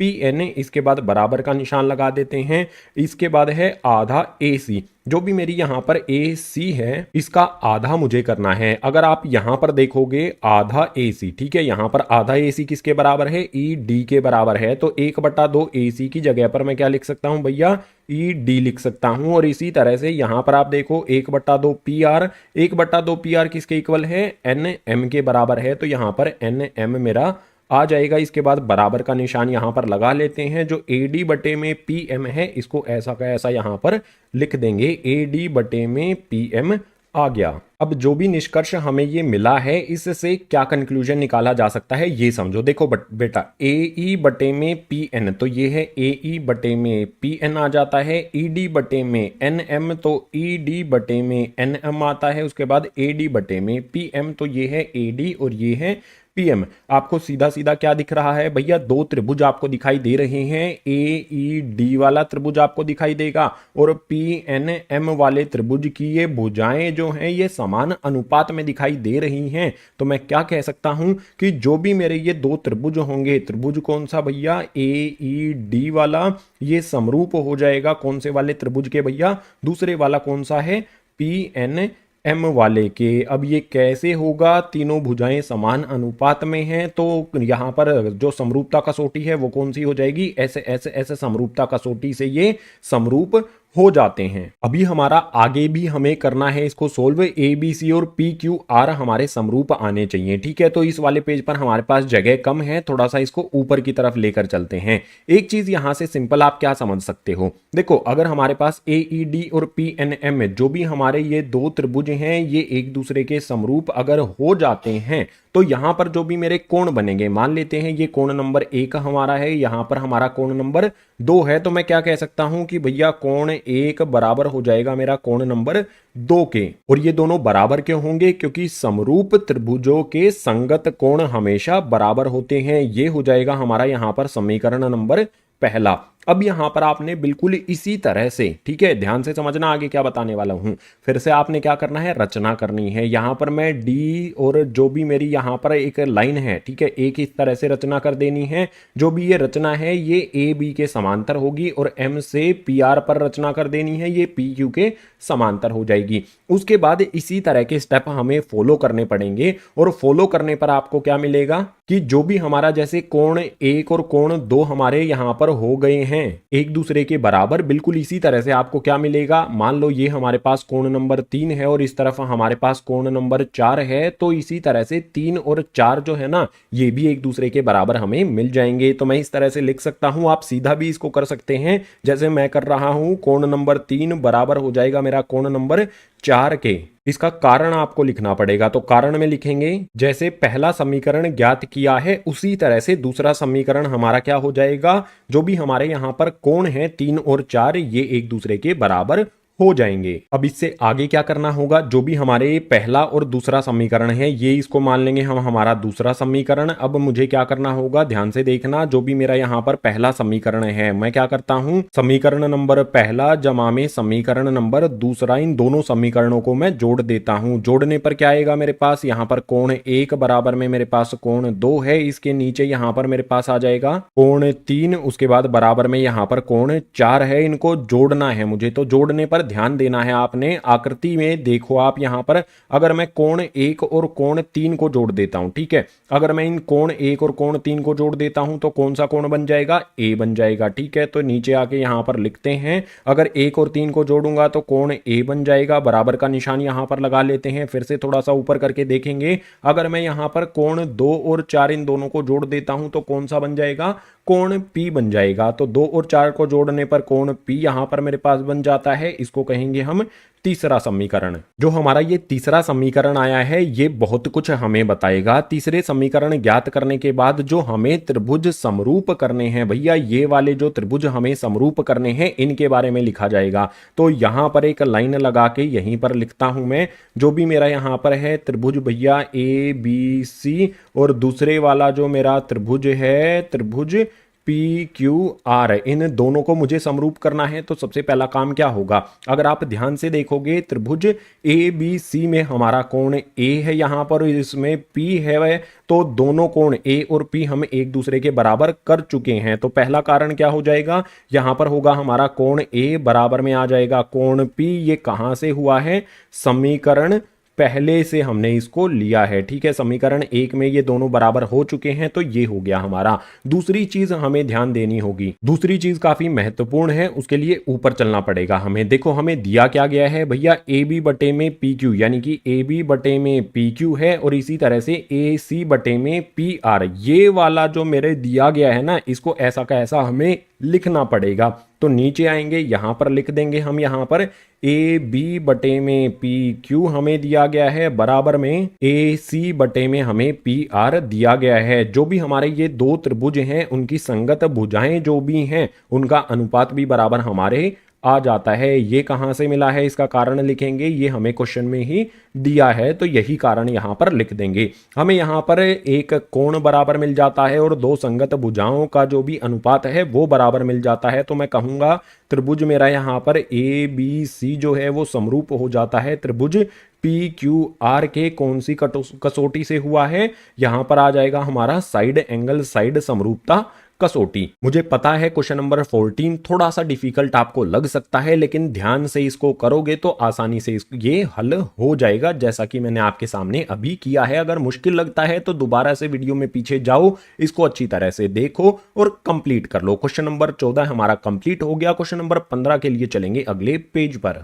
पी एन। इसके बाद बराबर का निशान लगा देते हैं। इसके बाद है आधा ए सी। जो भी मेरी यहाँ पर ए सी है इसका आधा मुझे करना है। अगर आप यहाँ पर देखोगे आधा ए सी, ठीक है, यहाँ पर आधा ए सी किसके बराबर है, ई डी के बराबर है, तो 1/2 ए सी की जगह पर मैं क्या लिख सकता हूँ भैया, ई डी लिख सकता हूं। और इसी तरह से यहां पर आप देखो 1/2 पी आर, 1/2 पी आर किसके इक्वल है, एन एम के बराबर है, तो यहां पर एन एम मेरा आ जाएगा। इसके बाद बराबर का निशान यहां पर लगा लेते हैं। जो ए डी बटे में पी एम है इसको ऐसा का ऐसा यहां पर लिख देंगे, ए डी बटे में पी एम आ गया। अब जो भी निष्कर्ष हमें ये मिला है इससे क्या कंक्लूजन निकाला जा सकता है ये समझो। देखो बेटा, ए ई बटे में पी एन, तो ये है ए ई बटे में पी एन आ जाता है। ई डी बटे में एन एम, तो ई डी बटे में एन एम आता है। उसके बाद ए डी बटे में पी एम, तो ये है ए डी और ये है पीएम। आपको सीधा सीधा क्या दिख रहा है भैया, दो त्रिभुज आपको दिखाई दे रहे हैं। ए ई डी वाला त्रिभुज आपको दिखाई देगा और पी एन एम वाले त्रिभुज की ये भुजाएं जो हैं ये समान अनुपात में दिखाई दे रही हैं। तो मैं क्या कह सकता हूं कि जो भी मेरे ये दो त्रिभुज होंगे, त्रिभुज कौन सा भैया, ए ई डी वाला, ये समरूप हो जाएगा कौन से वाले त्रिभुज के भैया, दूसरे वाला कौन सा है, पी एन एम वाले के। अब ये कैसे होगा, तीनों भुजाएं समान अनुपात में हैं, तो यहां पर जो समरूपता कसौटी है वो कौन सी हो जाएगी, ऐसे ऐसे ऐसे समरूपता कसौटी से ये समरूप हो जाते हैं। अभी हमारा आगे भी हमें करना है इसको सोल्व। ए बी सी और पी क्यू आर हमारे समरूप आने चाहिए, ठीक है। तो इस वाले पेज पर हमारे पास जगह कम है, थोड़ा सा इसको ऊपर की तरफ लेकर चलते हैं। एक चीज यहां से सिंपल आप क्या समझ सकते हो, देखो अगर हमारे पास ए ई डी और पी एन एम जो भी हमारे ये दो त्रिभुज हैं ये एक दूसरे के समरूप अगर हो जाते हैं तो यहां पर जो भी मेरे कोण बनेंगे, मान लेते हैं ये कोण नंबर 1 हमारा है, यहां पर हमारा कोण नंबर 2 है, तो मैं क्या कह सकता हूं कि भैया कोण 1 बराबर हो जाएगा मेरा कोण नंबर 2 के। और ये दोनों बराबर क्यों होंगे, क्योंकि समरूप त्रिभुजों के संगत कोण हमेशा बराबर होते हैं। ये हो जाएगा हमारा यहां पर समीकरण नंबर पहला। अब यहां पर आपने बिल्कुल इसी तरह से, ठीक है, ध्यान से समझना आगे क्या बताने वाला हूं। फिर से आपने क्या करना है, रचना करनी है। यहां पर मैं डी और जो भी मेरी यहां पर एक लाइन है, ठीक है, एक इस तरह से रचना कर देनी है। जो भी ये रचना है ये ए बी के समांतर होगी और एम से पी आर पर रचना कर देनी है, ये पी क्यू के समांतर हो जाएगी। उसके बाद इसी तरह के स्टेप हमें फॉलो करने पड़ेंगे और फॉलो करने पर आपको क्या मिलेगा कि जो भी हमारा जैसे कोण 1 और कोण 2 हमारे यहां पर हो गए हैं एक दूसरे के बराबर, बिल्कुल इसी तरह से आपको क्या मिलेगा, मान लो ये हमारे पास कोण नंबर 3 है और इस तरफ हमारे पास कोण नंबर 4 है, तो इसी तरह से 3 और 4 जो है ना ये भी एक दूसरे के बराबर हमें मिल जाएंगे। तो मैं इस तरह से लिख सकता हूं, आप सीधा भी इसको कर सकते हैं जैसे मैं कर रहा हूं, कोण नंबर 3 बराबर हो जाएगा मेरा कोण नंबर 4 के। इसका कारण आपको लिखना पड़ेगा, तो कारण में लिखेंगे जैसे पहला समीकरण ज्ञात किया है उसी तरह से दूसरा समीकरण हमारा क्या हो जाएगा, जो भी हमारे यहां पर कोण है 3 और 4 ये एक दूसरे के बराबर हो जाएंगे। अब इससे आगे क्या करना होगा, जो भी हमारे पहला और दूसरा समीकरण है ये इसको मान लेंगे हम हमारा दूसरा समीकरण। अब मुझे क्या करना होगा, ध्यान से देखना, जो भी मेरा यहाँ पर पहला समीकरण है मैं क्या करता हूँ, समीकरण नंबर पहला जमा में समीकरण नंबर दूसरा, इन दोनों समीकरणों को मैं जोड़ देता हूँ। जोड़ने पर क्या आएगा मेरे पास, यहाँ पर कोण 1 बराबर में मेरे पास कोण 2 है, इसके नीचे यहाँ पर मेरे पास आ जाएगा कोण 3, उसके बाद बराबर में यहाँ पर कोण 4 है। इनको जोड़ना है मुझे, तो जोड़ने पर ध्यान देना है आपने। आकृति में देखो आप यहाँ पर, अगर मैं कोण 1 और कोण 3 को जोड़ देता हूं, ठीक है, अगर मैं इन कोण 1 और कोण 3 को जोड़ देता हूं तो कौन सा कोण बन जाएगा, ए बन जाएगा। ठीक है, तो नीचे आके यहाँ पर लिखते हैं, अगर 1 और 3 को जोड़ूंगा तो कोण ए बन जाएगा, बराबर का निशान यहाँ पर लगा लेते हैं। फिर से थोड़ा सा ऊपर करके देखेंगे, अगर मैं यहाँ पर कोण 2 और 4 इन दोनों को जोड़ देता हूं तो कौन सा बन जाएगा, कोण पी बन जाएगा। तो 2 और 4 को जोड़ने पर कोण पी यहां पर मेरे पास बन जाता है। इसको कहेंगे हम तीसरा समीकरण। जो हमारा ये तीसरा समीकरण आया है ये बहुत कुछ हमें बताएगा। तीसरे समीकरण ज्ञात करने के बाद जो हमें त्रिभुज समरूप करने हैं भैया, ये वाले जो त्रिभुज हमें समरूप करने हैं इनके बारे में लिखा जाएगा। तो यहां पर एक लाइन लगा के यहीं पर लिखता हूं मैं, जो भी मेरा यहां पर है त्रिभुज भैया ए बी सी, और दूसरे वाला जो मेरा त्रिभुज है त्रिभुज पी क्यू आर, इन दोनों को मुझे समरूप करना है। तो सबसे पहला काम क्या होगा, अगर आप ध्यान से देखोगे त्रिभुज ए बी सी में हमारा कोण ए है यहाँ पर, इसमें पी है, तो दोनों कोण ए और पी हम एक दूसरे के बराबर कर चुके हैं। तो पहला कारण क्या हो जाएगा, यहां पर होगा हमारा कोण ए बराबर में आ जाएगा कोण पी। ये कहां से हुआ है, समीकरण पहले से हमने इसको लिया है। ठीक है, समीकरण 1 में ये दोनों बराबर हो चुके हैं, तो ये हो गया हमारा। दूसरी चीज हमें ध्यान देनी होगी, दूसरी चीज काफी महत्वपूर्ण है, उसके लिए ऊपर चलना पड़ेगा हमें। देखो हमें दिया क्या गया है भैया, ए बी बटे में पी क्यू, यानी कि ए बी बटे में पी क्यू है, और इसी तरह से ए सी बटे में पी आर। ये वाला जो मेरे दिया गया है ना, इसको ऐसा का ऐसा हमें लिखना पड़ेगा। तो नीचे आएंगे, यहां पर लिख देंगे हम, यहां पर ए बी बटे में पी क्यू हमें दिया गया है, बराबर में ए सी बटे में हमें पी आर दिया गया है। जो भी हमारे ये दो त्रिभुज हैं उनकी संगत भुजाएं जो भी हैं उनका अनुपात भी बराबर हमारे आ जाता है। ये कहां से मिला है, इसका कारण लिखेंगे, ये हमें क्वेश्चन में ही दिया है, तो यही कारण यहां पर लिख देंगे। हमें यहां पर एक कोण बराबर मिल जाता है और दो संगत भुजाओं का जो भी अनुपात है वो बराबर मिल जाता है। तो मैं कहूंगा त्रिभुज मेरा यहां पर ए बी सी जो है वो समरूप हो जाता है त्रिभुज पी क्यू आर के। कौन सी कसौटी से हुआ है, यहां पर आ जाएगा हमारा साइड एंगल साइड समरूपता कसौटी। मुझे पता है क्वेश्चन नंबर 14 थोड़ा सा डिफिकल्ट आपको लग सकता है, लेकिन ध्यान से इसको करोगे तो आसानी से ये हल हो जाएगा, जैसा कि मैंने आपके सामने अभी किया है। अगर मुश्किल लगता है तो दोबारा से वीडियो में पीछे जाओ, इसको अच्छी तरह से देखो और कंप्लीट कर लो। क्वेश्चन नंबर 14 हमारा कंप्लीट हो गया। क्वेश्चन नंबर 15 के लिए चलेंगे अगले पेज पर।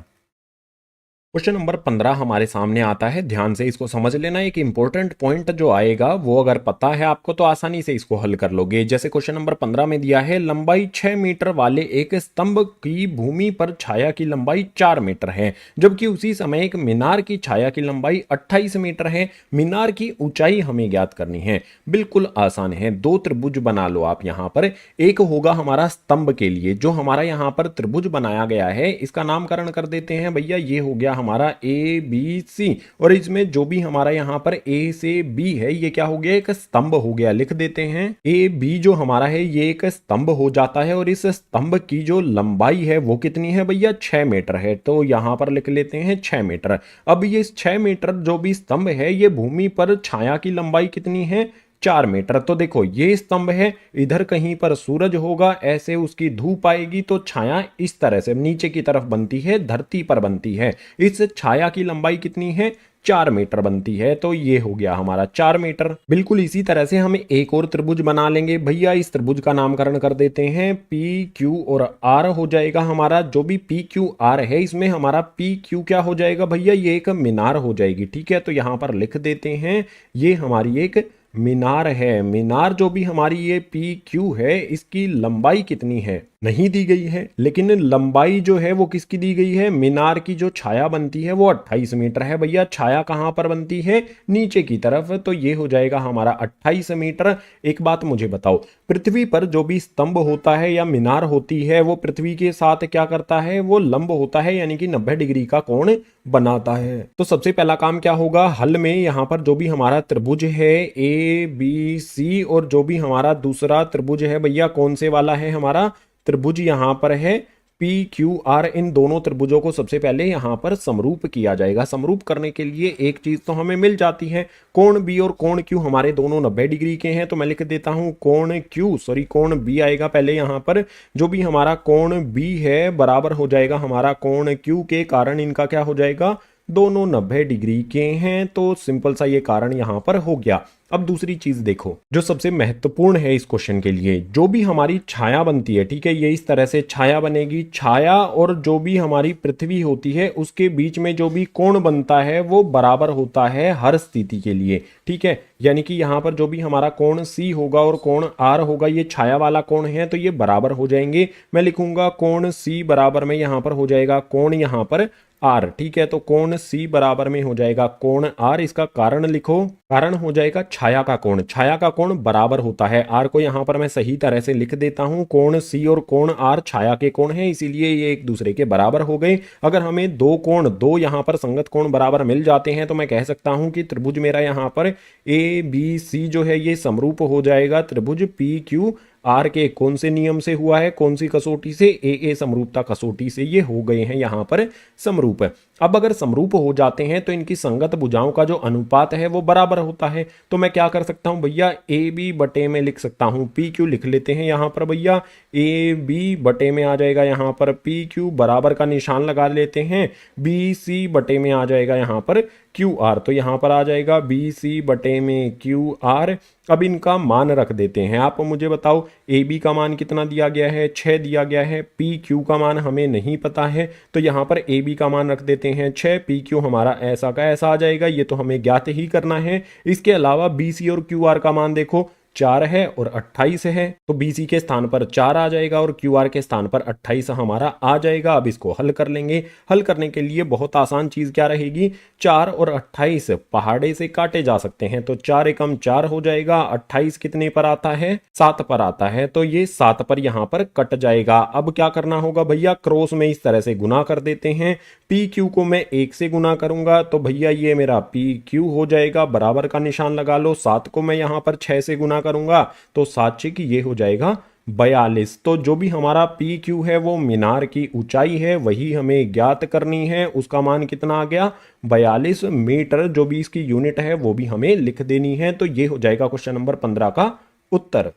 क्वेश्चन नंबर 15 हमारे सामने आता है, ध्यान से इसको समझ लेना। एक इंपॉर्टेंट पॉइंट जो आएगा वो अगर पता है आपको तो आसानी से इसको हल कर लोगे। जैसे क्वेश्चन नंबर 15 में दिया है, लंबाई 6 मीटर वाले एक स्तंभ की भूमि पर छाया की लंबाई 4 मीटर है, जबकि उसी समय एक मीनार की छाया की लंबाई 28 मीटर है। मीनार की ऊंचाई हमें ज्ञात करनी है। बिल्कुल आसान है, दो त्रिभुज बना लो आप यहाँ पर। एक होगा हमारा स्तंभ के लिए, जो हमारा यहाँ पर त्रिभुज बनाया गया है इसका नामकरण कर देते हैं भैया, ये हो गया हमारा ए बी सी, और इसमें जो भी हमारा यहां पर ए से बी है ये क्या हो गया, एक स्तंभ हो गया। लिख देते हैं ए बी जो हमारा है ये एक स्तंभ हो जाता है, और इस स्तंभ की जो लंबाई है वो कितनी है भैया, 6 मीटर है। तो यहां पर लिख लेते हैं 6 मीटर। अब ये 6 मीटर जो भी स्तंभ है ये भूमि पर छाया की लंबाई कितनी है, 4 मीटर। तो देखो ये स्तंभ है, इधर कहीं पर सूरज होगा, ऐसे उसकी धूप आएगी तो छाया इस तरह से नीचे की तरफ बनती है, धरती पर बनती है। इस छाया की लंबाई कितनी है, 4 मीटर बनती है। तो ये हो गया हमारा 4 मीटर। बिल्कुल इसी तरह से हम एक और त्रिभुज बना लेंगे भैया। इस त्रिभुज का नामकरण कर देते हैं पी क्यू और आर हो जाएगा हमारा। जो भी पी क्यू आर है इसमें हमारा पी क्यू क्या हो जाएगा भैया, ये एक मीनार हो जाएगी। ठीक है, तो यहां पर लिख देते हैं ये हमारी एक मीनार है। मीनार जो भी हमारी ये पी क्यू है इसकी लंबाई कितनी है, नहीं दी गई है, लेकिन लंबाई जो है वो किसकी दी गई है, मीनार की जो छाया बनती है वो 28 मीटर है। भैया छाया कहां पर बनती है, नीचे की तरफ, तो ये हो जाएगा हमारा 28 मीटर। एक बात मुझे बताओ, पृथ्वी पर जो भी स्तंभ होता है या मीनार होती है वो पृथ्वी के साथ क्या करता है, वो लंब होता है, यानी कि 90 डिग्री का कोण बनाता है। तो सबसे पहला काम क्या होगा, हल में यहां पर जो भी हमारा त्रिभुज है ए बी सी, और जो भी हमारा दूसरा त्रिभुज है भैया कौन से वाला है, हमारा त्रिभुज यहां पर है पी क्यू आर, इन दोनों त्रिभुजों को सबसे पहले यहां पर समरूप किया जाएगा। समरूप करने के लिए एक चीज तो हमें मिल जाती है, कोण बी और कोण क्यू हमारे दोनों 90 डिग्री के हैं, तो मैं लिख देता हूं कोण बी आएगा पहले यहां पर। जो भी हमारा कोण बी है बराबर हो जाएगा हमारा कोण क्यू के, कारण इनका क्या हो जाएगा, दोनों 90 डिग्री के हैं। तो सिंपल सा ये कारण यहां पर हो गया। अब दूसरी चीज देखो जो सबसे महत्वपूर्ण है इस क्वेश्चन के लिए, जो भी हमारी छाया बनती है, ठीक है, ये इस तरह से छाया बनेगी। छाया और जो भी हमारी पृथ्वी होती है उसके बीच में जो भी कोण बनता है वो बराबर होता है हर स्थिति के लिए, ठीक है। यानी कि यहां पर जो भी हमारा कोण सी होगा और कोण आर होगा, ये छाया वाला कोण है तो ये बराबर हो जाएंगे। मैं लिखूंगा कोण सी बराबर में यहां पर हो जाएगा कोण यहां पर आर, ठीक है। तो कोण सी बराबर में हो जाएगा कोण आर। इसका कारण लिखो, कारण हो जाएगा छाया का कोण। छाया का कोण बराबर होता है आर को, यहां पर मैं सही तरह से लिख देता हूं, कोण सी और कोण आर छाया के कोण हैं, इसीलिए ये एक दूसरे के बराबर हो गए। अगर हमें दो कोण, दो यहां पर संगत कोण बराबर मिल जाते हैं तो मैं कह सकता हूं कि त्रिभुज मेरा यहां पर ए बी सी जो है ये समरूप हो जाएगा त्रिभुज पी क्यू आर के। कौन से नियम से हुआ है, कौन सी कसौटी से, ए समरूपता कसौटी से ये हो गए हैं यहां पर समरूप। अब अगर समरूप हो जाते हैं तो इनकी संगत भुजाओं का जो अनुपात है वो बराबर होता है। तो मैं क्या कर सकता हूं भैया, ए बी बटे में लिख सकता हूं पी क्यू, लिख लेते हैं यहां पर भैया ए बी बटे में आ जाएगा यहां पर पी क्यू, बराबर का निशान लगा लेते हैं, बी सी बटे में आ जाएगा यहां पर क्यू आर। तो यहां पर आ जाएगा बी सी बटे में क्यू आर। अब इनका मान रख देते हैं। आप मुझे बताओ ए बी का मान कितना दिया गया है, 6 दिया गया है। पी क्यू का मान हमें नहीं पता है, तो यहां पर ए बी का मान रख देते हैं 6, पी क्यू हमारा ऐसा का ऐसा आ जाएगा, ये तो हमें ज्ञात ही करना है। इसके अलावा बी सी और क्यू आर का मान देखो 4 है और 28 है, तो BC के स्थान पर 4 आ जाएगा और QR के स्थान पर 28 हमारा आ जाएगा। अब इसको हल कर लेंगे। हल करने के लिए बहुत आसान चीज क्या रहेगी, 4 और 28 पहाड़े से काटे जा सकते हैं, तो 4 एकम 4 हो जाएगा। 28 कितने पर आता है, 7 पर आता है, तो ये 7 पर यहां पर कट जाएगा। अब क्या करना होगा भैया, क्रॉस में इस तरह से गुना कर देते हैं। PQ को मैं 1 से गुना करूंगा तो भैया ये मेरा PQ हो जाएगा, बराबर का निशान लगा लो। 7 को मैं यहां पर 6 से गुना करूंगा तो 7 6 की ये हो जाएगा 42। तो जो भी हमारा पी क्यू है वो मीनार की ऊंचाई है, वही हमें ज्ञात करनी है। उसका मान कितना आ गया, 42 मीटर। जो भी इसकी यूनिट है वो भी हमें लिख देनी है। तो ये हो जाएगा क्वेश्चन नंबर 15 का उत्तर।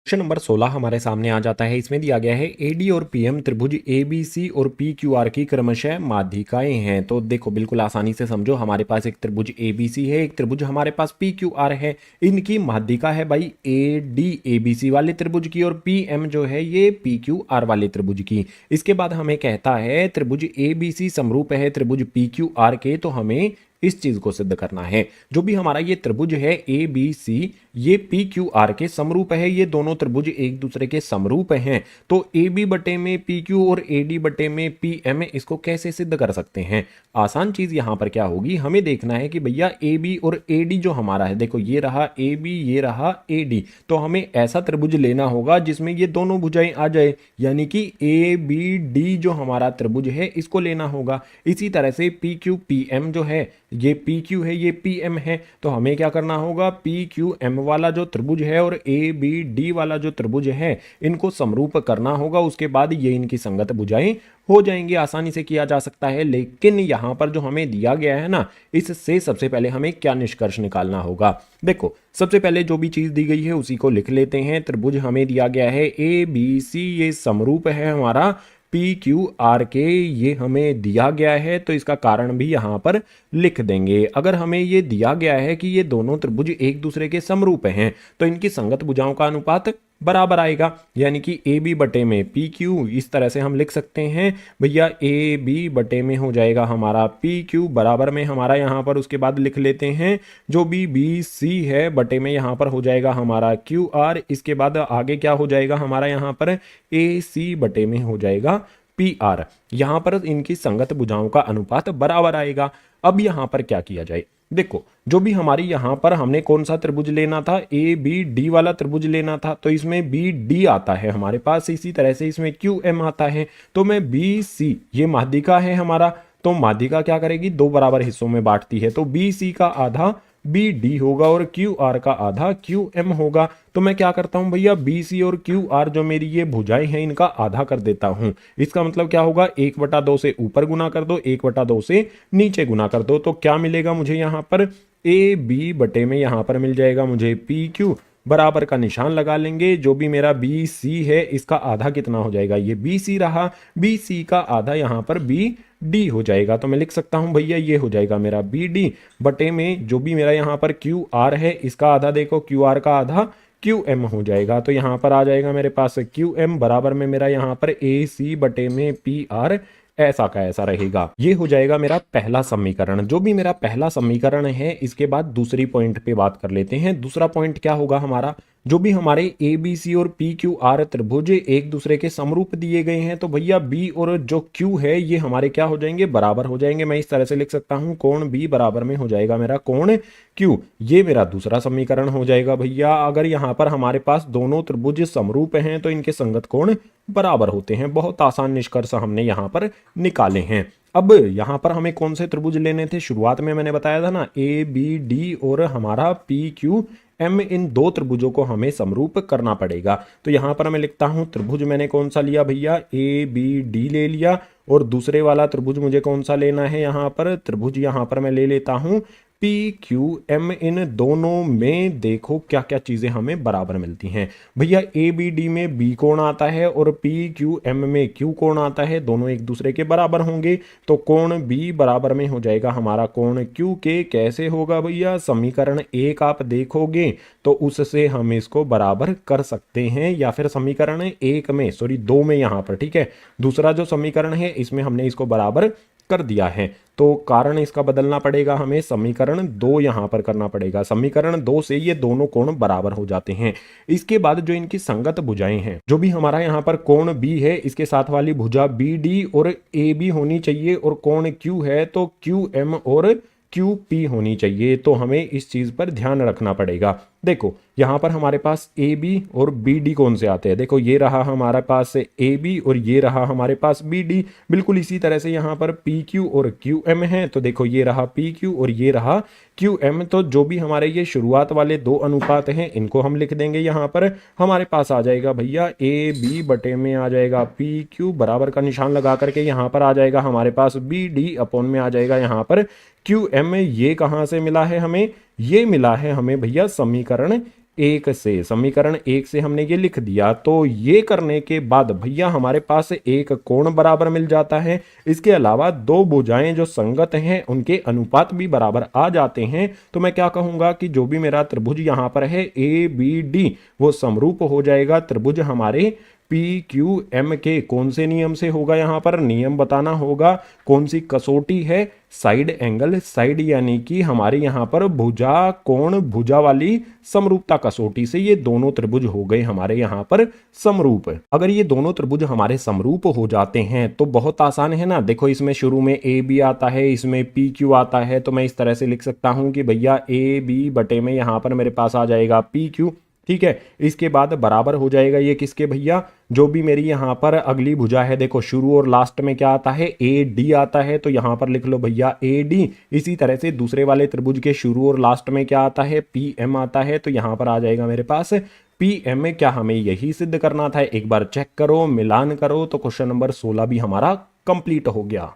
क्वेश्चन नंबर 16 हमारे सामने आ जाता है। इसमें दिया गया है एडी और पीएम त्रिभुज एबीसी और पीक्यूआर की क्रमशः माध्यिकाएं हैं। तो देखो बिल्कुल आसानी से समझो, हमारे पास एक त्रिभुज एबीसी है, एक त्रिभुज हमारे पास पीक्यूआर है। इनकी माध्यिका है भाई एडी एबीसी वाले त्रिभुज की और पीएम जो है ये पीक्यूआर वाले त्रिभुज की। इसके बाद हमें कहता है त्रिभुज एबीसी समरूप है त्रिभुज पीक्यूआर के, तो हमें इस चीज को सिद्ध करना है। जो भी हमारा ये त्रिभुज है ए बी सी, ये पी क्यू आर के समरूप है। ये दोनों त्रिभुज एक दूसरे के समरूप हैं। तो ए बी बटे में पी क्यू और ए डी बटे में पी एम, इसको कैसे सिद्ध कर सकते हैं। आसान चीज यहां पर क्या होगी, हमें देखना है कि भैया ए बी और ए डी जो हमारा है, देखो ये रहा ए बी, ये रहा ए डी, तो हमें ऐसा त्रिभुज लेना होगा जिसमें ये दोनों भुजाएं आ जाए, यानी कि ए बी डी जो हमारा त्रिभुज है इसको लेना होगा। इसी तरह से पी क्यू पी एम जो है, ये पी क्यू है, ये पी एम है, तो हमें क्या करना होगा, पी क्यू एम वाला जो त्रिभुज है और ए बी डी वाला जो त्रिभुज है इनको समरूप करना होगा। उसके बाद ये इनकी संगत भुजाएं हो जाएंगी। आसानी से किया जा सकता है, लेकिन यहां पर जो हमें दिया गया है ना, इससे सबसे पहले हमें क्या निष्कर्ष निकालना होगा। देखो सबसे पहले जो भी चीज दी गई है उसी को लिख लेते हैं। त्रिभुज हमें दिया गया है ए बी सी, ये समरूप है हमारा पी क्यू आर के, ये हमें दिया गया है, तो इसका कारण भी यहां पर लिख देंगे। अगर हमें ये दिया गया है कि ये दोनों त्रिभुज एक दूसरे के समरूप हैं तो इनकी संगत भुजाओं का अनुपात बराबर आएगा, यानी कि ए बी बटे में पी क्यू, इस तरह से हम लिख सकते हैं भैया ए बी बटे में हो जाएगा हमारा पी क्यू, बराबर में हमारा यहाँ पर उसके बाद लिख लेते हैं जो भी बी सी है बटे में यहाँ पर हो जाएगा हमारा क्यू आर, इसके बाद आगे क्या हो जाएगा हमारा यहाँ पर ए सी बटे में हो जाएगा पी आर। यहाँ पर इनकी संगत भुजाओं का अनुपात बराबर आएगा। अब यहाँ पर क्या किया जाए, देखो जो भी हमारी यहाँ पर हमने कौन सा त्रिभुज लेना था, ए बी डी वाला त्रिभुज लेना था, तो इसमें बी डी आता है हमारे पास, इसी तरह से इसमें क्यू एम आता है। तो मैं बी सी, ये माध्यिका है हमारा, तो माध्यिका क्या करेगी, दो बराबर हिस्सों में बांटती है, तो बी सी का आधा बी डी होगा और क्यू आर का आधा क्यू एम होगा। तो मैं क्या करता हूं भैया, बी सी और क्यू आर जो मेरी ये भुजाएं हैं इनका आधा कर देता हूं। इसका मतलब क्या होगा, 1/2 से ऊपर गुना कर दो, 1/2 से नीचे गुना कर दो, तो क्या मिलेगा मुझे यहाँ पर ए बी बटे में यहाँ पर मिल जाएगा मुझे पी क्यू, बराबर का निशान लगा लेंगे। जो भी मेरा बी सी है इसका आधा कितना हो जाएगा, ये बी सी रहा, बी सी का आधा यहाँ पर बी डी हो जाएगा। तो मैं लिख सकता हूं भैया ये हो जाएगा मेरा बी डी बटे में जो भी मेरा यहाँ पर क्यू आर है इसका आधा, देखो क्यू आर का आधा क्यू एम हो जाएगा। तो यहाँ पर आ जाएगा मेरे पास क्यू एम बराबर में मेरा यहाँ पर ए सी बटे में पी आर, ऐसा का ऐसा रहेगा। ये हो जाएगा मेरा पहला समीकरण। जो भी मेरा पहला समीकरण है, इसके बाद दूसरी पॉइंट पे बात कर लेते हैं। दूसरा पॉइंट क्या होगा हमारा, जो भी हमारे ए बी सी और पी क्यू आर त्रिभुज एक दूसरे के समरूप दिए गए हैं, तो भैया बी और जो क्यू है ये हमारे क्या हो जाएंगे, बराबर हो जाएंगे। मैं इस तरह से लिख सकता हूं कोण बी बराबर में हो जाएगा मेरा कोण क्यू, ये मेरा दूसरा समीकरण हो जाएगा भैया। अगर यहाँ पर हमारे पास दोनों त्रिभुज समरूप हैं तो इनके संगत कोण बराबर होते हैं। बहुत आसान निष्कर्ष हमने यहाँ पर निकाले हैं। अब यहाँ पर हमें कौन से त्रिभुज लेने थे, शुरुआत में मैंने बताया था ना, ए बी डी और हमारा पी क्यू एम, इन दो त्रिभुजों को हमें समरूप करना पड़ेगा। तो यहाँ पर मैं लिखता हूँ त्रिभुज मैंने कौन सा लिया भैया, ए बी डी ले लिया, और दूसरे वाला त्रिभुज मुझे कौन सा लेना है, यहाँ पर त्रिभुज यहाँ पर मैं ले लेता हूँ पी क्यू एम। इन दोनों में देखो क्या क्या चीजें हमें बराबर मिलती हैं भैया, ए बी डी में बी कोण आता है और पी क्यू एम में क्यू कोण आता है, दोनों एक दूसरे के बराबर होंगे। तो कोण बी बराबर में हो जाएगा हमारा कोण क्यू के। कैसे होगा भैया, समीकरण 1 आप देखोगे तो उससे हम इसको बराबर कर सकते हैं, या फिर समीकरण 1 में, सॉरी 2 में यहाँ पर, ठीक है, दूसरा जो समीकरण है इसमें हमने इसको बराबर कर दिया है। तो कारण इसका बदलना पड़ेगा, हमें समीकरण 2 यहां पर करना पड़ेगा। समीकरण 2 से ये दोनों कोण बराबर हो जाते हैं। इसके बाद जो इनकी संगत भुजाएं हैं, जो भी हमारा यहाँ पर कोण बी है इसके साथ वाली भुजा बी डी और ए बी होनी चाहिए, और कोण क्यू है तो क्यू एम और क्यू पी होनी चाहिए। तो हमें इस चीज पर ध्यान रखना पड़ेगा। देखो यहाँ पर हमारे पास ए बी और बी डी कौन से आते हैं, देखो ये रहा हमारे पास ए बी और ये रहा हमारे पास बी डी। बिल्कुल इसी तरह से यहाँ पर पी क्यू और क्यू एम है, तो देखो ये रहा पी क्यू और ये रहा क्यू एम। तो जो भी हमारे ये शुरुआत वाले दो अनुपात हैं इनको हम लिख देंगे। यहाँ पर हमारे पास आ जाएगा भैया ए बी बटे में आ जाएगा पी क्यू, बराबर का निशान लगा करके यहाँ पर आ जाएगा हमारे पास बी डी अपॉन में आ जाएगा यहाँ पर क्यू एम। ये कहाँ से मिला है हमें, ये मिला है हमें भैया समीकरण 1 से। समीकरण 1 से हमने ये लिख दिया। तो ये करने के बाद भैया हमारे पास एक कोण बराबर मिल जाता है। इसके अलावा दो भुजाएं जो संगत हैं उनके अनुपात भी बराबर आ जाते हैं। तो मैं क्या कहूंगा कि जो भी मेरा त्रिभुज यहाँ पर है ए बी डी वो समरूप हो जाएगा त्रिभुज हमारे पी क्यू एम के। कौन से नियम से होगा, यहाँ पर नियम बताना होगा। कौन सी कसौटी है, साइड एंगल साइड, यानी कि हमारे यहाँ पर भुजा कोण भुजा वाली समरूपता कसौटी से ये दोनों त्रिभुज हो गए हमारे यहाँ पर समरूप। अगर ये दोनों त्रिभुज हमारे समरूप हो जाते हैं तो बहुत आसान है ना। देखो इसमें शुरू में ए बी आता है, इसमें पी क्यू आता है, तो मैं इस तरह से लिख सकता हूँ कि भैया ए बी बटे में यहाँ पर मेरे पास आ जाएगा पी क्यू, ठीक है। इसके बाद बराबर हो जाएगा ये किसके भैया, जो भी मेरी यहाँ पर अगली भुजा है, देखो शुरू और लास्ट में क्या आता है ए डी आता है, तो यहाँ पर लिख लो भैया ए डी। इसी तरह से दूसरे वाले त्रिभुज के शुरू और लास्ट में क्या आता है पी एम आता है, तो यहाँ पर आ जाएगा मेरे पास पी एम में। क्या हमें यही सिद्ध करना था, एक बार चेक करो, मिलान करो, तो क्वेश्चन नंबर 16 भी हमारा कंप्लीट हो गया।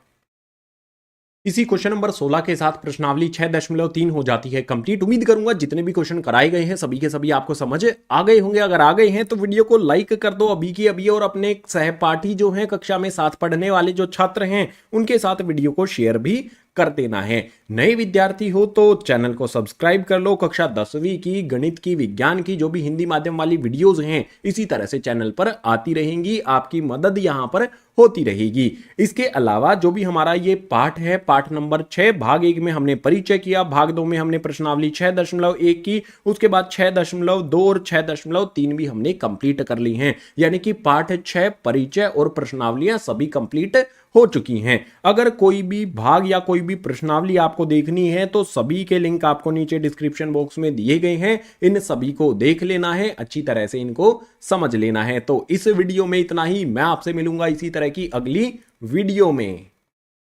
इसी क्वेश्चन नंबर 16 के साथ प्रश्नावली 6.3 हो जाती है कंप्लीट। उम्मीद करूंगा जितने भी क्वेश्चन कराए गए हैं सभी के सभी आपको समझ आ गए होंगे। अगर आ गए हैं तो वीडियो को लाइक कर दो अभी की अभी, और अपने सहपाठी जो हैं कक्षा में साथ पढ़ने वाले जो छात्र हैं उनके साथ वीडियो को शेयर भी कर देना है। नए विद्यार्थी हो तो चैनल को सब्सक्राइब कर लो। कक्षा 10वीं की गणित की, विज्ञान की जो भी हिंदी माध्यम वाली वीडियोस हैं इसी तरह से चैनल पर आती रहेंगी, आपकी मदद यहां पर होती रहेगी। इसके अलावा जो भी हमारा ये पाठ है, पाठ नंबर 6, भाग 1 में हमने परिचय किया, भाग 2 में हमने प्रश्नावली 6.1 की, उसके बाद 6.2 और 6.3 भी हमने कंप्लीट कर ली हैं। यानी कि पाठ 6 परिचय और प्रश्नावलियां सभी कंप्लीट हो चुकी हैं। अगर कोई भी भाग या कोई भी प्रश्नावली आपको देखनी है तो सभी के लिंक आपको नीचे डिस्क्रिप्शन बॉक्स में दिए गए हैं। इन सभी को देख लेना है, अच्छी तरह से इनको समझ लेना है। तो इस वीडियो में इतना ही। मैं आपसे मिलूंगा इसी तरह की अगली वीडियो में।